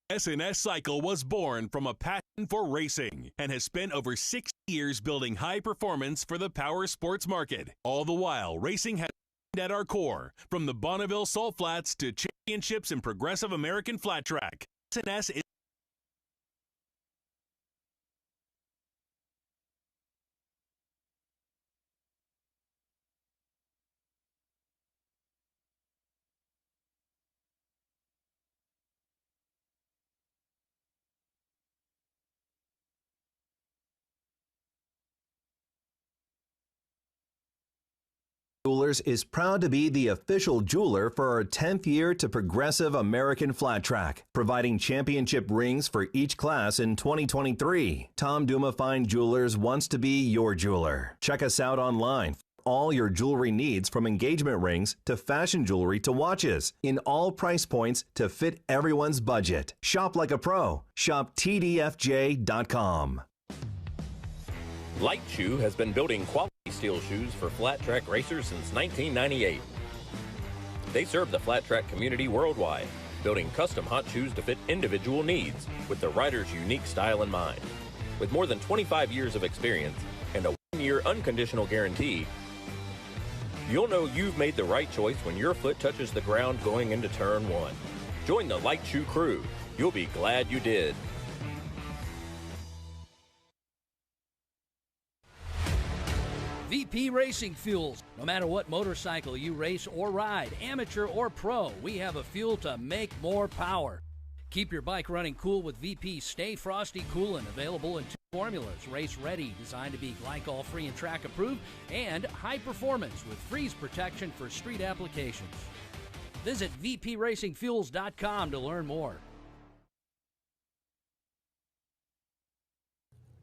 S&S Cycle was born from a passion for racing and has spent over 6 years building high performance for the power sports market. All the while, racing has been at our core, from the Bonneville Salt Flats to championships in progressive American flat track. S&S is Jewelers is proud to be the official jeweler for our 10th year to Progressive American Flat Track, providing championship rings for each class in 2023. Tom Duma Fine Jewelers wants to be your jeweler. Check us out online for all your jewelry needs, from engagement rings to fashion jewelry to watches, in all price points to fit everyone's budget. Shop like a pro. Shop TDFJ.com. Light Shoe has been building quality steel shoes for flat track racers since 1998. They serve the flat track community worldwide, building custom hot shoes to fit individual needs with the rider's unique style in mind. With more than 25 years of experience and a 1-year unconditional guarantee, you'll know you've made the right choice when your foot touches the ground going into turn 1. Join the Light Shoe crew. You'll be glad you did. VP Racing Fuels. No matter what motorcycle you race or ride, amateur or pro, we have a fuel to make more power. Keep your bike running cool with VP Stay Frosty Coolant, available in 2 formulas: Race Ready, designed to be glycol-free and track approved, and High Performance with freeze protection for street applications. Visit vpracingfuels.com to learn more.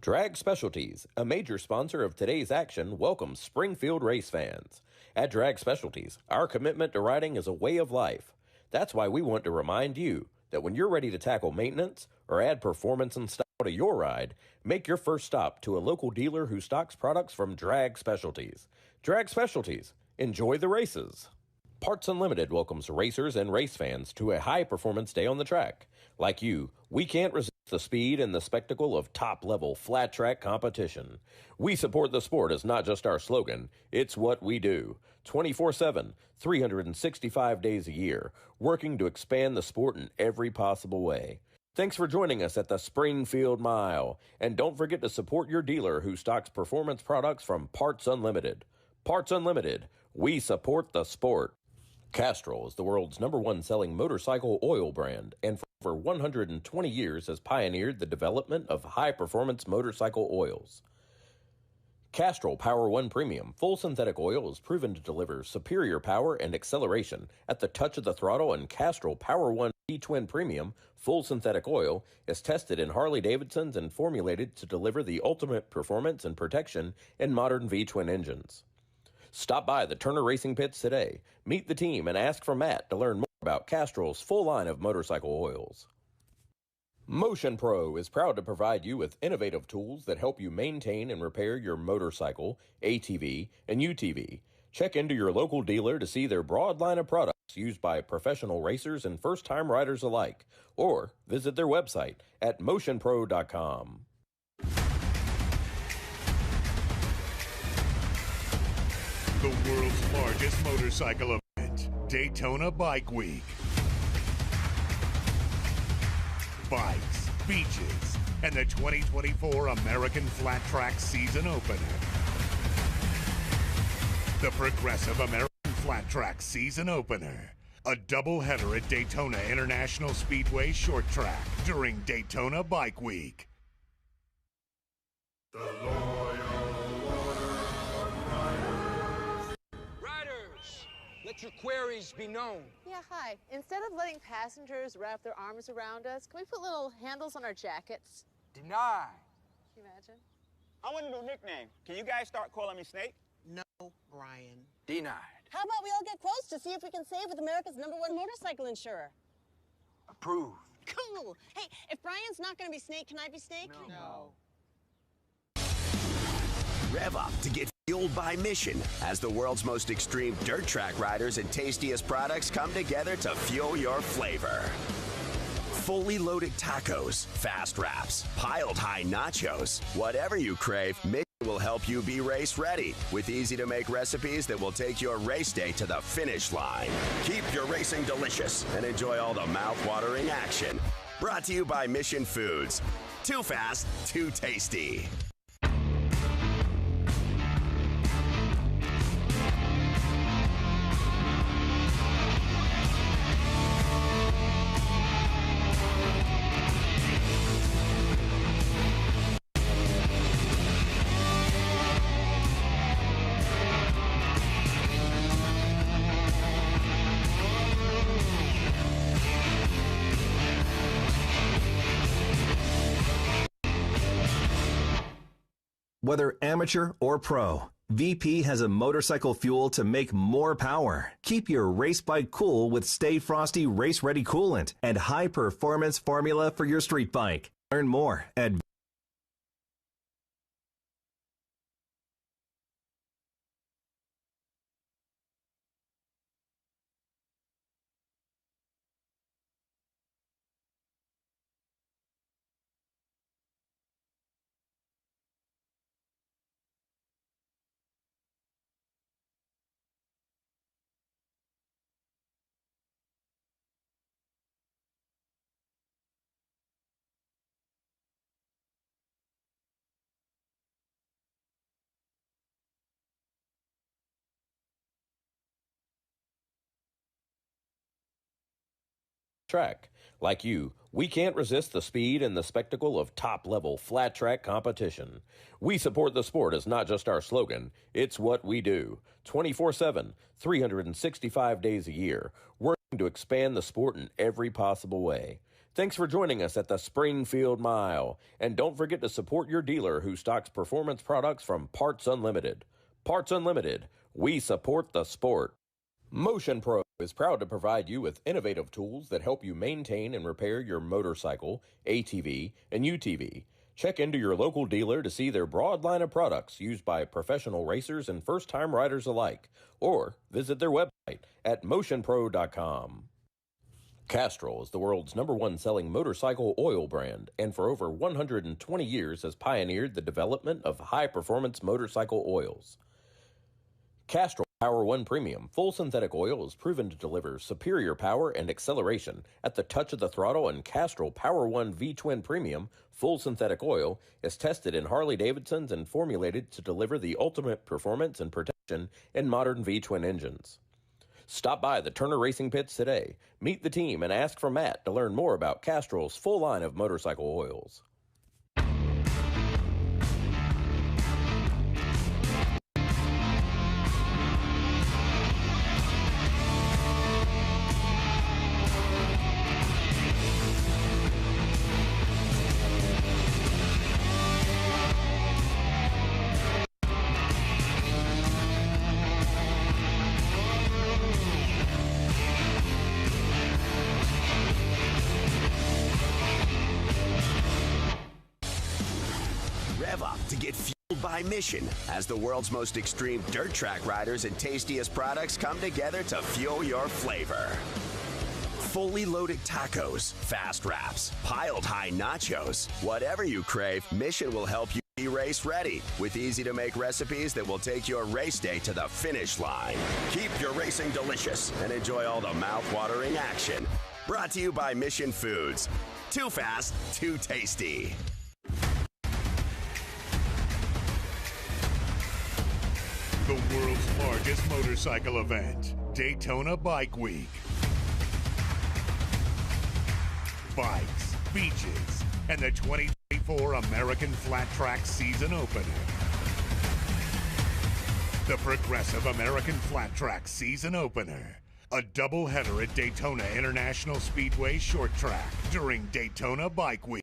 Drag Specialties, a major sponsor of today's action, welcomes Springfield race fans. At Drag Specialties, our commitment to riding is a way of life. That's why we want to remind you that when you're ready to tackle maintenance or add performance and style to your ride, make your first stop to a local dealer who stocks products from Drag Specialties. Drag Specialties. Enjoy the races. Parts Unlimited welcomes racers and race fans to a high-performance day on the track. Like you, we can't resist the speed and the spectacle of top-level flat-track competition. We support the sport is not just our slogan, it's what we do. 24/7, 365 days a year, working to expand the sport in every possible way. Thanks for joining us at the Springfield Mile. And don't forget to support your dealer who stocks performance products from Parts Unlimited. Parts Unlimited. We support the sport. Castrol is the world's #1 selling motorcycle oil brand, and for over 120 years has pioneered the development of high-performance motorcycle oils. Castrol Power One Premium full synthetic oil is proven to deliver superior power and acceleration at the touch of the throttle, and Castrol Power One T-Twin Premium full synthetic oil is tested in Harley-Davidsons and formulated to deliver the ultimate performance and protection in modern V-twin engines. Stop by the Turner Racing Pits today, meet the team, and ask for Matt to learn more about Castrol's full line of motorcycle oils. Motion Pro is proud to provide you with innovative tools that help you maintain and repair your motorcycle, ATV, and UTV. Check into your local dealer to see their broad line of products used by professional racers and first-time riders alike, or visit their website at motionpro.com. The world's largest motorcycle event, Daytona Bike Week. Bikes, beaches, and the 2024 American Flat Track season opener. The Progressive American Flat Track season opener. A doubleheader at Daytona International Speedway Short Track during Daytona Bike Week. The Let your queries be known. Yeah, hi. Instead of letting passengers wrap their arms around us, can we put little handles on our jackets? Deny. Can you imagine? I want a new nickname. Can you guys start calling me Snake? No, Brian. Denied. How about we all get quotes to see if we can save with America's #1 motorcycle insurer? Approved. Cool. Hey, if Brian's not going to be Snake, can I be Snake? No. Rev up to get fueled by Mission as the world's most extreme dirt track riders and tastiest products come together to fuel your flavor. Fully loaded tacos, fast wraps, piled high nachos. Whatever you crave, Mission will help you be race ready with easy-to-make recipes that will take your race day to the finish line. Keep your racing delicious and enjoy all the mouth-watering action. Brought to you by Mission Foods. Too fast, too tasty. Whether amateur or pro, VP has a motorcycle fuel to make more power. Keep your race bike cool with Stay Frosty Race Ready Coolant and high performance formula for your street bike. Learn more at Track. Like you, we can't resist the speed and the spectacle of top-level flat track competition. We support the sport is not just our slogan, it's what we do. 24/7, 365 days a year, working to expand the sport in every possible way. Thanks for joining us at the Springfield Mile. And don't forget to support your dealer who stocks performance products from Parts Unlimited. Parts Unlimited. We support the sport. Motion Pro is proud to provide you with innovative tools that help you maintain and repair your motorcycle, ATV, and UTV. Check into your local dealer to see their broad line of products used by professional racers and first-time riders alike, or visit their website at motionpro.com. Castrol is the world's #1 selling motorcycle oil brand, and for over 120 years has pioneered the development of high-performance motorcycle oils. Castrol Power One Premium full synthetic oil is proven to deliver superior power and acceleration at the touch of the throttle, and Castrol Power One V-Twin Premium full synthetic oil is tested in Harley-Davidsons and formulated to deliver the ultimate performance and protection in modern V-Twin engines. Stop by the Turner Racing Pits today, meet the team, and ask for Matt to learn more about Castrol's full line of motorcycle oils. To get fueled by Mission as the world's most extreme dirt track riders and tastiest products come together to fuel your flavor. Fully loaded tacos, fast wraps, piled high nachos. Whatever you crave, Mission will help you be race ready with easy to make recipes that will take your race day to the finish line. Keep your racing delicious and enjoy all the mouth-watering action. Brought to you by Mission Foods. Too fast, too tasty. The world's largest motorcycle event, Daytona Bike Week. Bikes, beaches, and the 2024 American Flat Track season opener. The Progressive American Flat Track season opener. A doubleheader at Daytona International Speedway Short Track during Daytona Bike Week.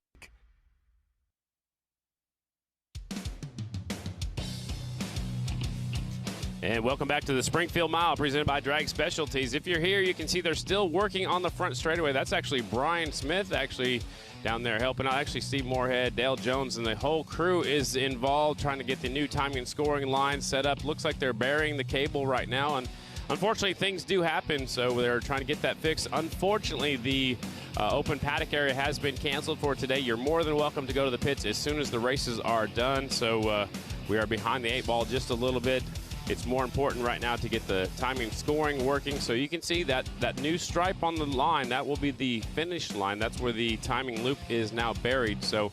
And welcome back to the Springfield Mile presented by Drag Specialties. If you're here, you can see they're still working on the front straightaway. That's actually Brian Smith actually down there helping out. Actually, Steve Moorhead, Dale Jones, and the whole crew is involved trying to get the new timing and scoring line set up. Looks like they're burying the cable right now, and unfortunately, things do happen, so they're trying to get that fixed. Unfortunately, the open paddock area has been canceled for today. You're more than welcome to go to the pits as soon as the races are done, so we are behind the 8 ball just a little bit. It's more important right now to get the timing scoring working. So you can see that new stripe on the line, that will be the finish line. That's where the timing loop is now buried. So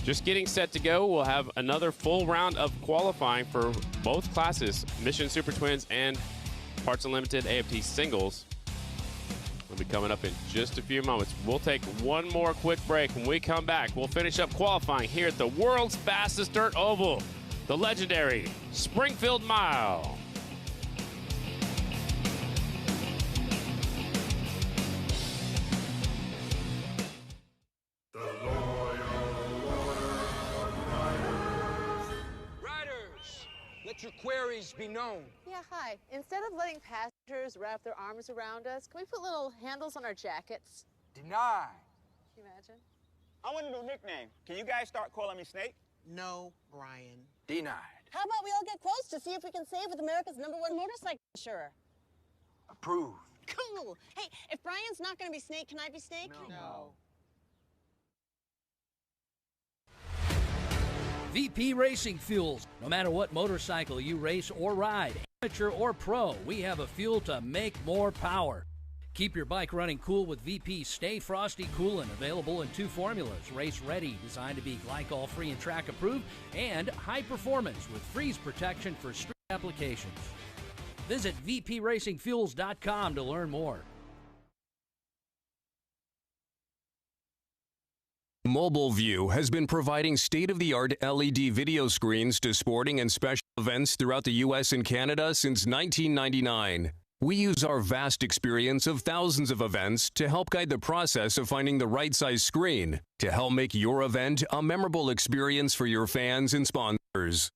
just getting set to go. We'll have another full round of qualifying for both classes, Mission Super Twins and Parts Unlimited AFT Singles. Will be coming up in just a few moments. We'll take one more quick break. When we come back, we'll finish up qualifying here at the world's fastest dirt oval, the legendary Springfield Mile. Riders, let your queries be known. Yeah, hi. Instead of letting passengers wrap their arms around us, can we put little handles on our jackets? Deny. Can you imagine? I want a new nickname. Can you guys start calling me Snake? No, Brian. Denied. How about we all get quotes to see if we can save with America's #1 motorcycle insurer? Approved. Cool. Hey, if Brian's not going to be Snake, can I be Snake? No. VP Racing Fuels. No matter what motorcycle you race or ride, amateur or pro, we have a fuel to make more power. Keep your bike running cool with VP Stay Frosty Coolant, available in 2 formulas. Race ready, designed to be glycol-free and track approved, and high performance with freeze protection for street applications. Visit vpracingfuels.com to learn more. Mobile View has been providing state-of-the-art LED video screens to sporting and special events throughout the U.S. and Canada since 1999. We use our vast experience of thousands of events to help guide the process of finding the right size screen to help make your event a memorable experience for your fans and sponsors.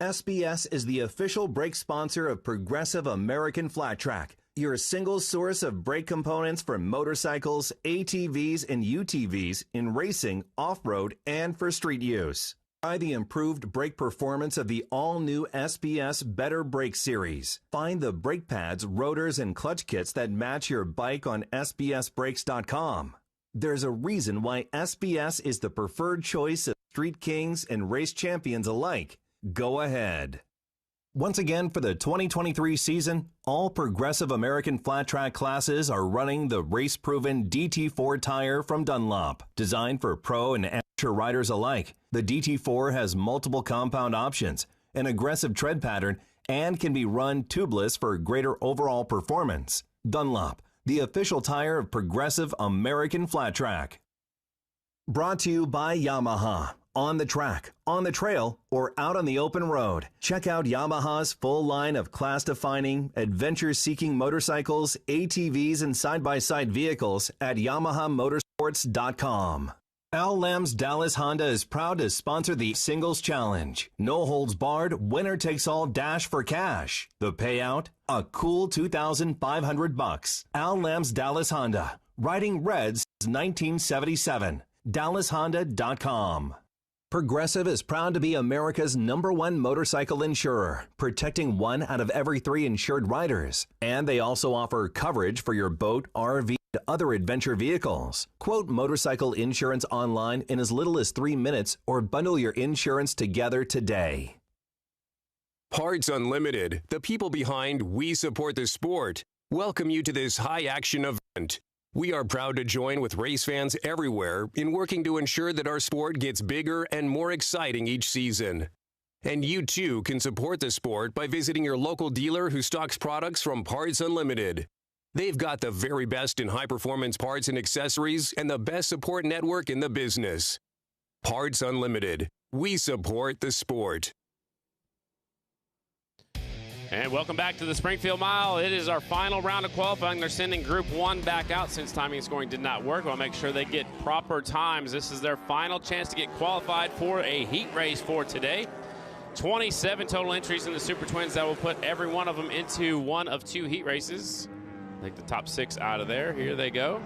SBS is the official brake sponsor of Progressive American Flat Track, your single source of brake components for motorcycles, ATVs, and UTVs in racing, off-road, and for street use. Try the improved brake performance of the all-new SBS Better Brake Series. Find the brake pads, rotors, and clutch kits that match your bike on sbsbrakes.com. There's a reason why SBS is the preferred choice of street kings and race champions alike. Go ahead. Once again, for the 2023 season, all Progressive American Flat Track classes are running the race-proven DT4 tire from Dunlop. Designed for pro and amateur riders alike, the DT4 has multiple compound options, an aggressive tread pattern, and can be run tubeless for greater overall performance. Dunlop, the official tire of Progressive American Flat Track. Brought to you by Yamaha. On the track, on the trail, or out on the open road, check out Yamaha's full line of class-defining, adventure-seeking motorcycles, ATVs, and side-by-side vehicles at YamahaMotorsports.com. Al Lam's Dallas Honda is proud to sponsor the Singles Challenge. No holds barred, winner takes all dash for cash. The payout? A cool $2,500. Al Lam's Dallas Honda. Riding red since 1977. DallasHonda.com. Progressive is proud to be America's #1 motorcycle insurer, protecting 1 out of every 3 insured riders. And they also offer coverage for your boat, RV, and other adventure vehicles. Quote motorcycle insurance online in as little as 3 minutes or bundle your insurance together today. Parts Unlimited, the people behind We Support the Sport, welcome you to this high-action event. We are proud to join with race fans everywhere in working to ensure that our sport gets bigger and more exciting each season. And you too can support the sport by visiting your local dealer who stocks products from Parts Unlimited. They've got the very best in high-performance parts and accessories and the best support network in the business. Parts Unlimited. We support the sport. And welcome back to the Springfield Mile. It is our final round of qualifying. They're sending Group 1 back out since timing and scoring did not work. We'll make sure they get proper times. This is their final chance to get qualified for a heat race for today. 27 total entries in the Super Twins. That will put every one of them into one of 2 heat races. Take the top 6 out of there. Here they go.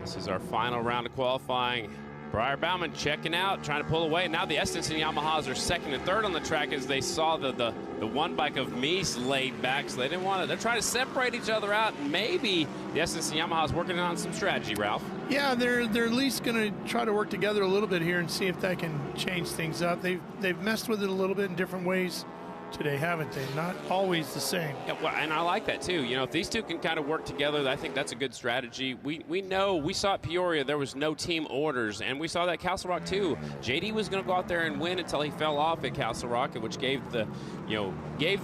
This is our final round of qualifying. Briar Bauman checking out, trying to pull away. Now the Estenson Yamahas are 2nd and 3rd on the track as they saw the one bike of Mies laid back, so they didn't want to. They're trying to separate each other out. Maybe the Estenson Yamahas working on some strategy, Ralph. Yeah, they're at least going to try to work together a little bit here and see if that can change things up. They've messed with it a little bit in different ways today, haven't they? Not always the same. Yeah, well, and I like that too. You know, if these two can kind of work together, I think that's a good strategy. We know, we saw at Peoria there was no team orders, and we saw that at Castle Rock too. JD was going to go out there and win until he fell off at Castle Rock, which gave the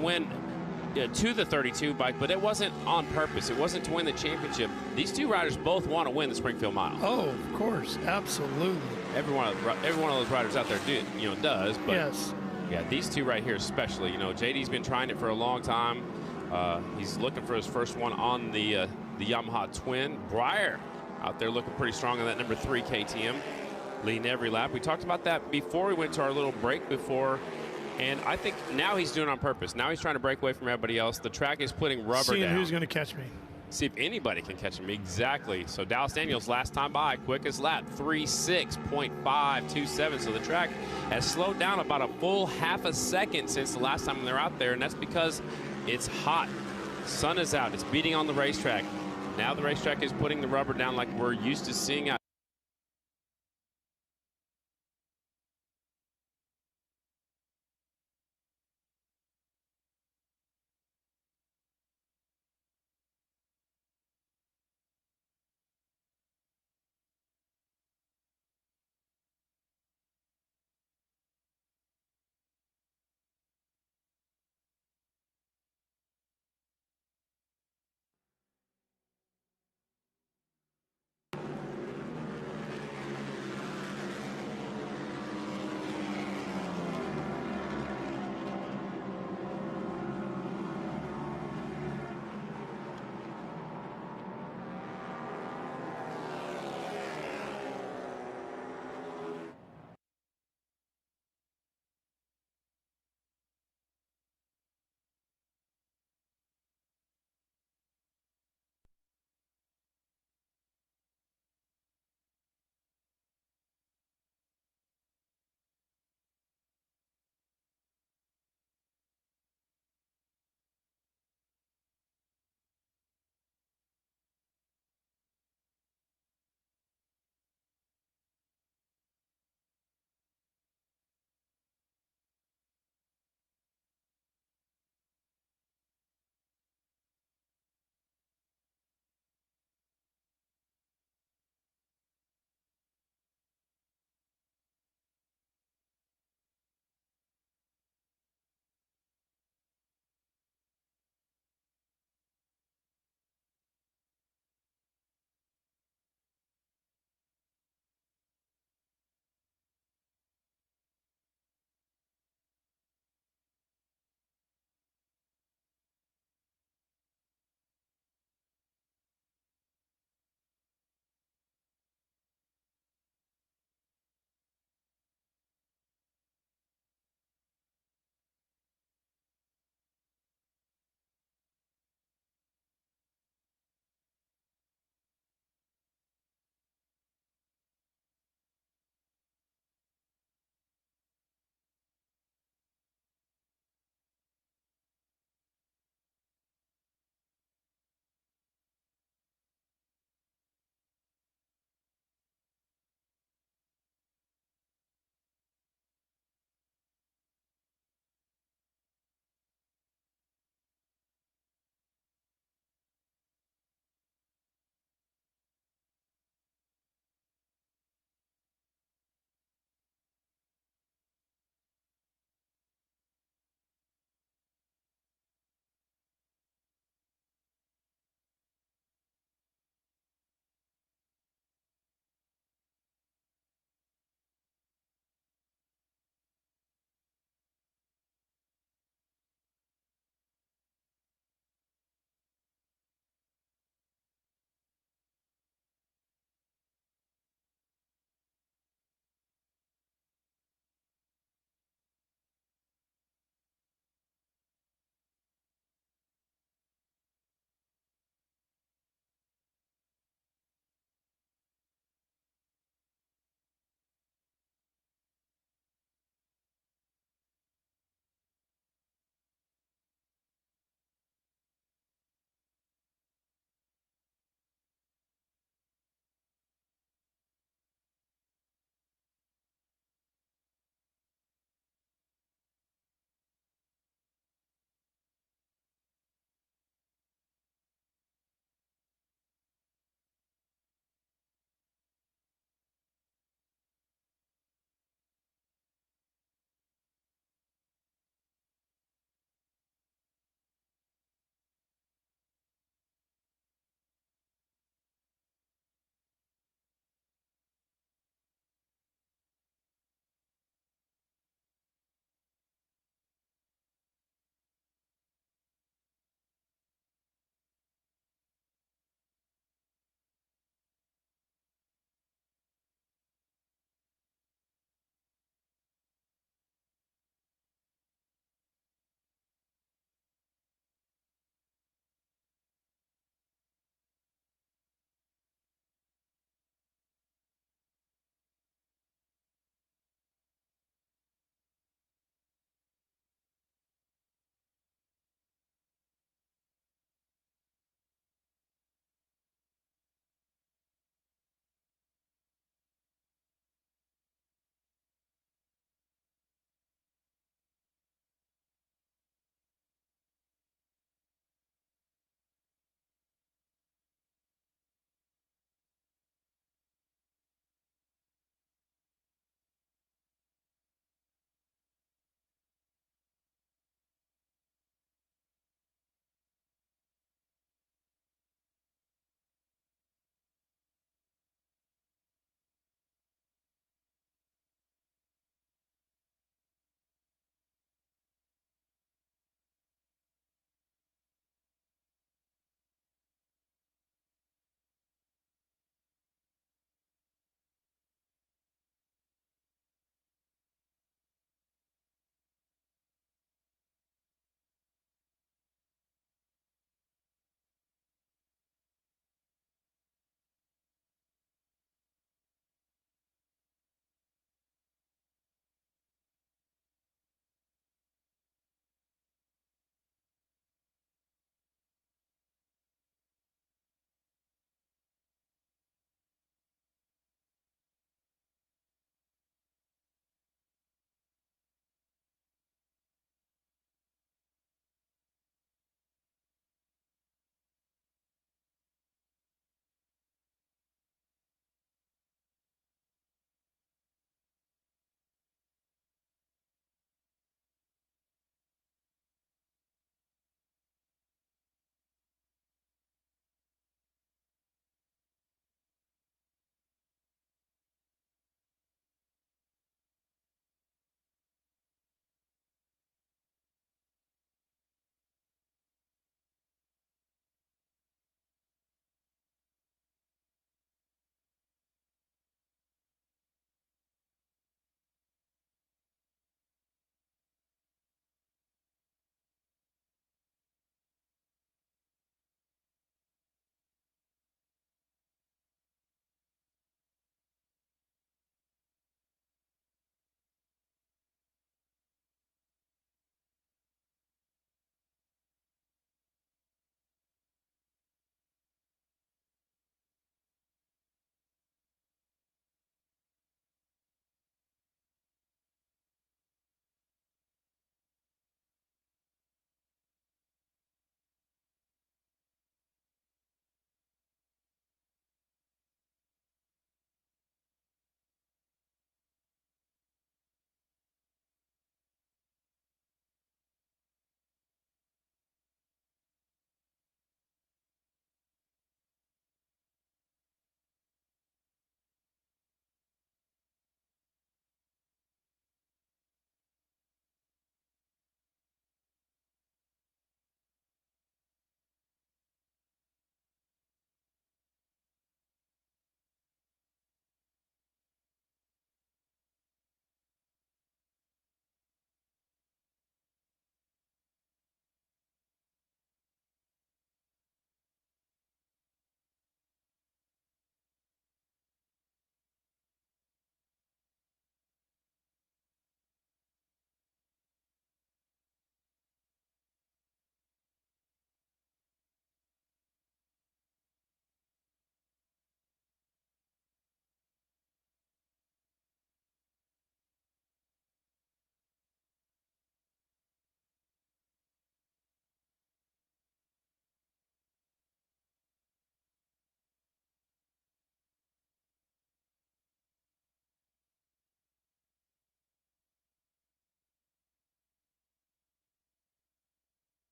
win to the 32 bike, but it wasn't on purpose. It wasn't to win the championship. These two riders both want to win the Springfield Mile. Oh, of course, absolutely. Every one of those riders out there does. But yes. Yeah, these two right here especially. You know, JD's been trying it for a long time. He's looking for his first one on the Yamaha Twin. Briar out there looking pretty strong on that number 3 KTM, leading every lap. We talked about that before we went to our little break before, and I think now he's doing it on purpose. Now he's trying to break away from everybody else. The track is putting rubber down. Seeing who's going to catch me. See if anybody can catch him. Exactly. So Dallas Daniels last time by, quickest lap, 3:6.527. So the track has slowed down about a full half a second since the last time they're out there, and that's because it's hot. Sun is out. It's beating on the racetrack. Now the racetrack is putting the rubber down like we're used to seeing out.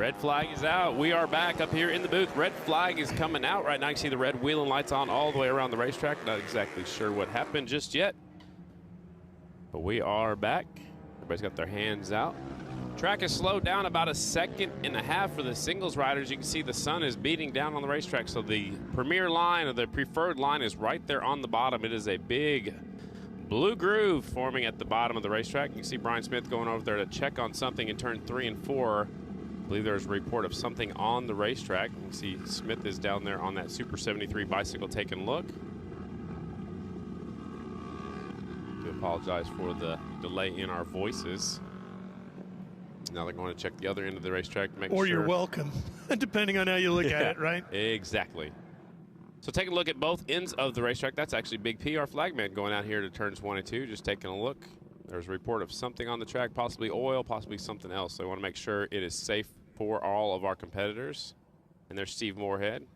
Red flag is out. We are back up here in the booth. Red flag is coming out right now. You can see the red wheel and lights on all the way around the racetrack. Not exactly sure what happened just yet, but we are back. Everybody's got their hands out. Track is slowed down about 1.5 seconds for the singles riders. You can see the sun is beating down on the racetrack, so the premier line or the preferred line is right there on the bottom. It is a big blue groove forming at the bottom of the racetrack. You can see Brian Smith going over there to check on something in turn 3 and 4. I believe there's a report of something on the racetrack. You can see Smith is down there on that Super 73 bicycle taking a look. I do apologize for the delay in our voices. Now they're going to check the other end of the racetrack to make sure. Or you're welcome, depending on how you look at it, right? Exactly. So taking a look at both ends of the racetrack. That's actually Big P, our flagman, going out here to turns 1 and 2, just taking a look. There's a report of something on the track, possibly oil, possibly something else. So I want to make sure it is safe for all of our competitors. And there's Steve Moorhead. You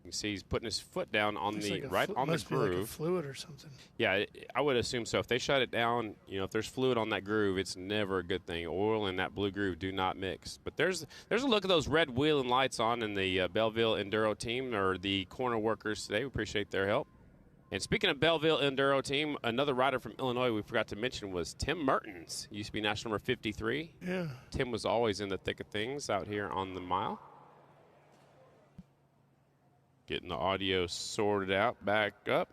can see he's putting his foot down on It's the like on the must be like a groove. fluid or something. Yeah, I would assume so. If they shut it down, you know, if there's fluid on that groove, it's never a good thing. Oil and that blue groove do not mix. But there's a look at those red wheel and lights on in the Belleville Enduro team, or the corner workers today. We appreciate their help. And speaking of Belleville Enduro team, another rider from Illinois we forgot to mention was Tim Mertens. He used to be national number 53. Yeah. Tim was always in the thick of things out here on the mile. Getting the audio sorted out, back up.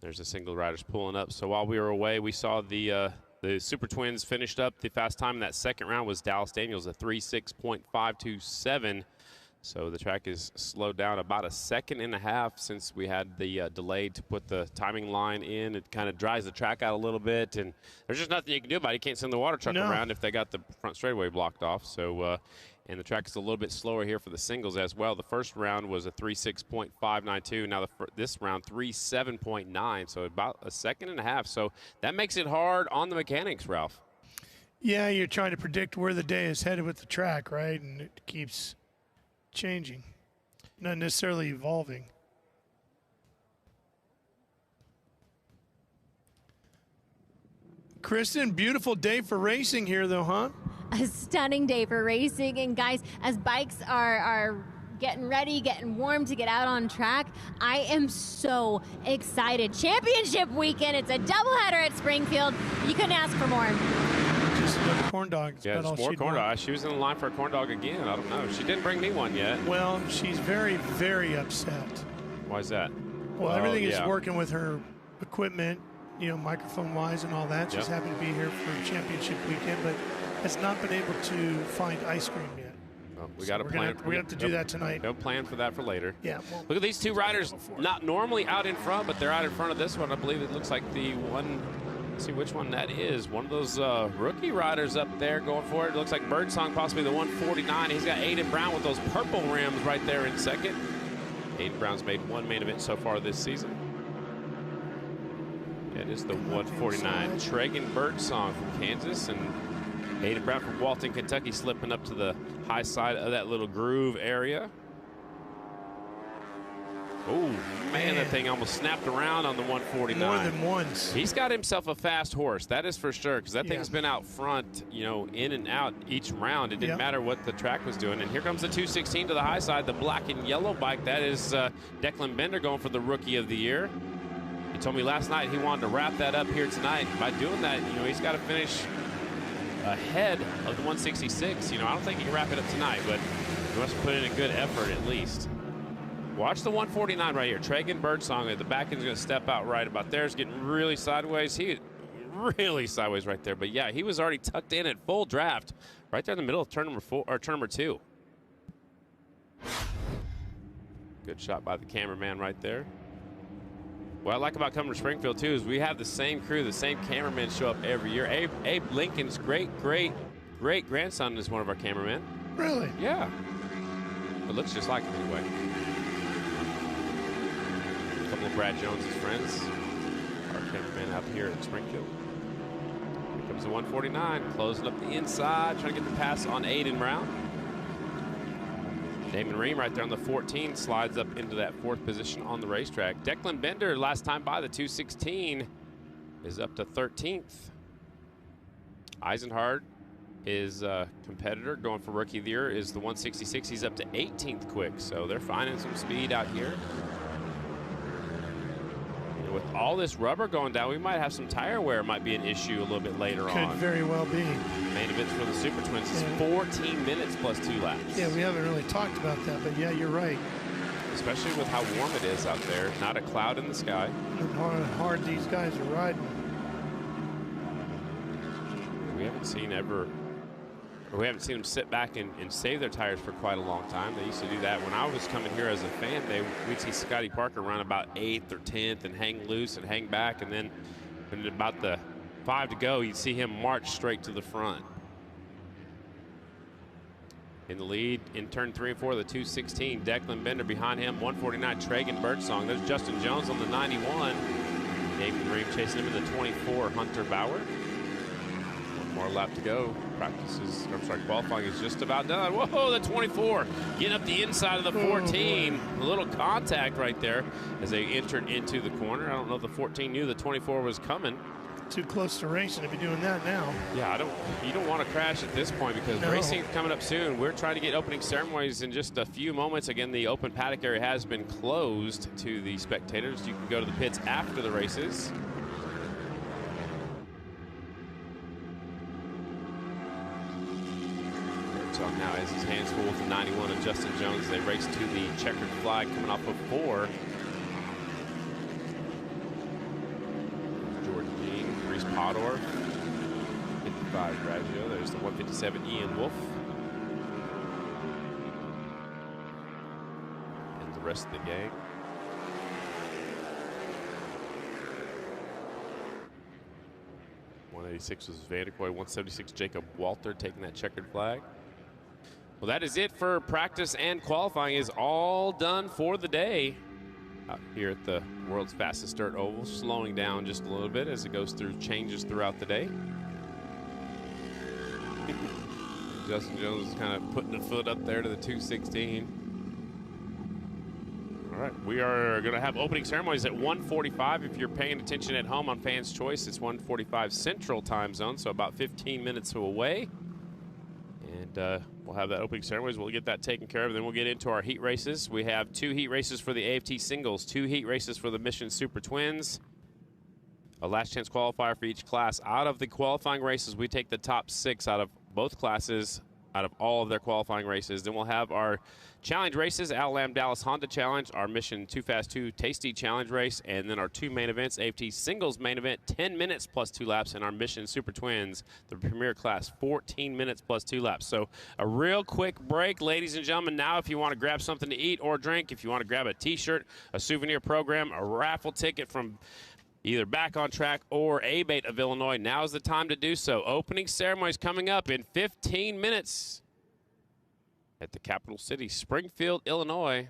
There's the single riders pulling up. So while we were away, we saw the Super Twins finished up. The fast time in that second round was Dallas Daniels, a 3:6.527. So the track is slowed down about 1.5 seconds since we had the delay to put the timing line in. It kind of dries the track out a little bit, and there's just nothing you can do about it. You can't send the water truck around if they got the front straightaway blocked off. So, and the track is a little bit slower here for the singles as well. The first round was a 3:6.592. Now this round 3:7.9. So about 1.5 seconds. So that makes it hard on the mechanics, Ralph. Yeah, you're trying to predict where the day is headed with the track, right? And it keeps changing, not necessarily evolving. Kristen, beautiful day for racing here, though, huh? A stunning day for racing. And guys, as bikes are getting ready, getting warm to get out on track, I am so excited. Championship weekend. It's a doubleheader at Springfield. You couldn't ask for more. Just another corn dog. Yeah, just more corn dog. She was in the line for a corn dog again. I don't know. She didn't bring me one yet. Well, she's very, very upset. Why is that? Well, everything is working with her equipment, you know, microphone-wise and all that. She's happy to be here for championship weekend, but has not been able to find ice cream yet. Well, we got to plan. We're going to have to do that tonight. No plan for that for later. Yeah. Well, look at these two riders, not normally out in front, but they're out in front of this one. I believe it looks like the one. Let's see which one that is. One of those rookie riders up there going for it. It looks like Birdsong, possibly the 149. He's got Aiden Brown with those purple rims right there in second. Aiden Brown's made one main event so far this season. It is the 149. Tragan Birdsong from Kansas and Aiden Brown from Walton, Kentucky, slipping up to the high side of that little groove area. Oh, man, that thing almost snapped around on the 149. More than once. He's got himself a fast horse, that is for sure, because that thing's been out front, you know, in and out each round. It didn't matter what the track was doing. And here comes the 216 to the high side, the black and yellow bike. That is Declan Bender going for the Rookie of the Year. He told me last night he wanted to wrap that up here tonight. By doing that, you know, he's got to finish ahead of the 166. You know, I don't think he can wrap it up tonight, but he must put in a good effort at least. Watch the 149 right here. Tragan Birdsong at the back end's going to step out right about there. He's getting really sideways. He really sideways right there. But yeah, he was already tucked in at full draft right there in the middle of turn number 4 or turn number 2. Good shot by the cameraman right there. What I like about coming to Springfield too is we have the same crew, the same cameramen show up every year. Abe Lincoln's great grandson is one of our cameramen. Really? Yeah. It looks just like him anyway. A couple of Brad Jones's friends, our cameraman out here at Springfield. Here comes the 149, closing up the inside, trying to get the pass on Aiden Brown. Damon Ream right there on the 14 slides up into that 4th position on the racetrack. Declan Bender, last time by the 216, is up to 13th. Eisenhard, his competitor going for Rookie of the Year, is the 166. He's up to 18th quick, so they're finding some speed out here. And with all this rubber going down, we might have some tire wear. Might be an issue a little bit later on. Could very well be. Main events for the Super Twins is 14 minutes plus 2 laps. Yeah, we haven't really talked about that, but yeah, you're right. Especially with how warm it is out there. Not a cloud in the sky. And how hard these guys are riding. We haven't seen them sit back and save their tires for quite a long time. They used to do that. When I was coming here as a fan, we'd see Scotty Parker run about 8th or 10th and hang loose and hang back, and then when about the 5 to go, you'd see him march straight to the front. In the lead in turn 3 and 4 of the 216, Declan Bender behind him, 149 Tragan Birdsong. There's Justin Jones on the 91. David Ream chasing him in the 24, Hunter Bauer. More lap to go. Qualifying is just about done. Whoa, the 24 getting up the inside of the 14. A little contact right there as they entered into the corner. I don't know if the 14 knew the 24 was coming. Too close to racing to be doing that now. Yeah, you don't want to crash at this point because racing is coming up soon. We're trying to get opening ceremonies in just a few moments. Again, the open paddock area has been closed to the spectators. You can go to the pits after the races. Birdsong now has his hands full with the 91 of Justin Jones. They race to the checkered flag coming off of 4. Podor, 55 Raggio. There's the 157 Ian Wolf. And the rest of the gang. .186 was Vanderkoy, 176 Jacob Walter taking that checkered flag. Well, that is it for practice, and qualifying is all done for the day. Out here at the world's fastest dirt oval, slowing down just a little bit as it goes through changes throughout the day. Justin Jones is kind of putting a foot up there to the 216. All right, we are going to have opening ceremonies at 1:45. If you're paying attention at home on Fans Choice, it's 1:45 Central Time Zone, so about 15 minutes away. And we'll have that opening ceremonies. We'll get that taken care of. Then we'll get into our heat races. We have 2 heat races for the AFT singles, 2 heat races for the Mission Super Twins, a last chance qualifier for each class. Out of the qualifying races, we take the top 6 out of both classes, out of all of their qualifying races. Then we'll have our challenge races, Al-Lam Dallas Honda Challenge, our Mission Too Fast 2 Tasty Challenge race, and then our 2 main events, AFT Singles main event, 10 minutes plus 2 laps, and our Mission Super Twins, the premier class, 14 minutes plus 2 laps. So a real quick break, ladies and gentlemen. Now if you want to grab something to eat or drink, if you want to grab a t-shirt, a souvenir program, a raffle ticket from either Back on Track or A-Bait of Illinois, now's the time to do so. Opening ceremonies coming up in 15 minutes. At the capital city, Springfield, Illinois.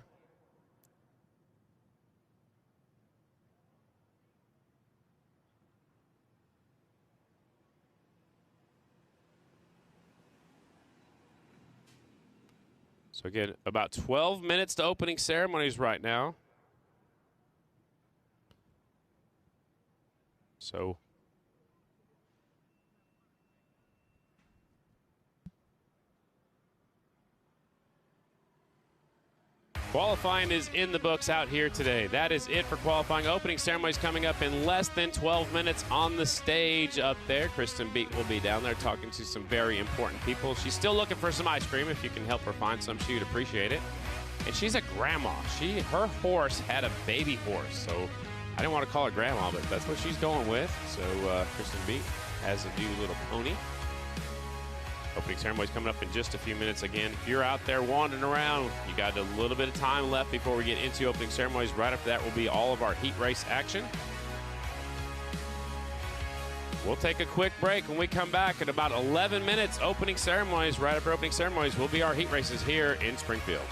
So again, about 12 minutes to opening ceremonies right now. So qualifying is in the books out here today. That is it for qualifying. Opening ceremonies coming up in less than 12 minutes on the stage up there. Kristen Beat will be down there talking to some very important people. She's still looking for some ice cream. If you can help her find some, she would appreciate it. And she's a grandma. Her horse had a baby horse, so I didn't want to call her grandma, but that's what she's going with. So Kristen Beat has a new little pony. Opening ceremonies coming up in just a few minutes. Again, if you're out there wandering around, you got a little bit of time left before we get into opening ceremonies. Right after that will be all of our heat race action. We'll take a quick break. When we come back in about 11 minutes, opening ceremonies. Right after opening ceremonies will be our heat races here in Springfield.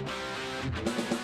Bye.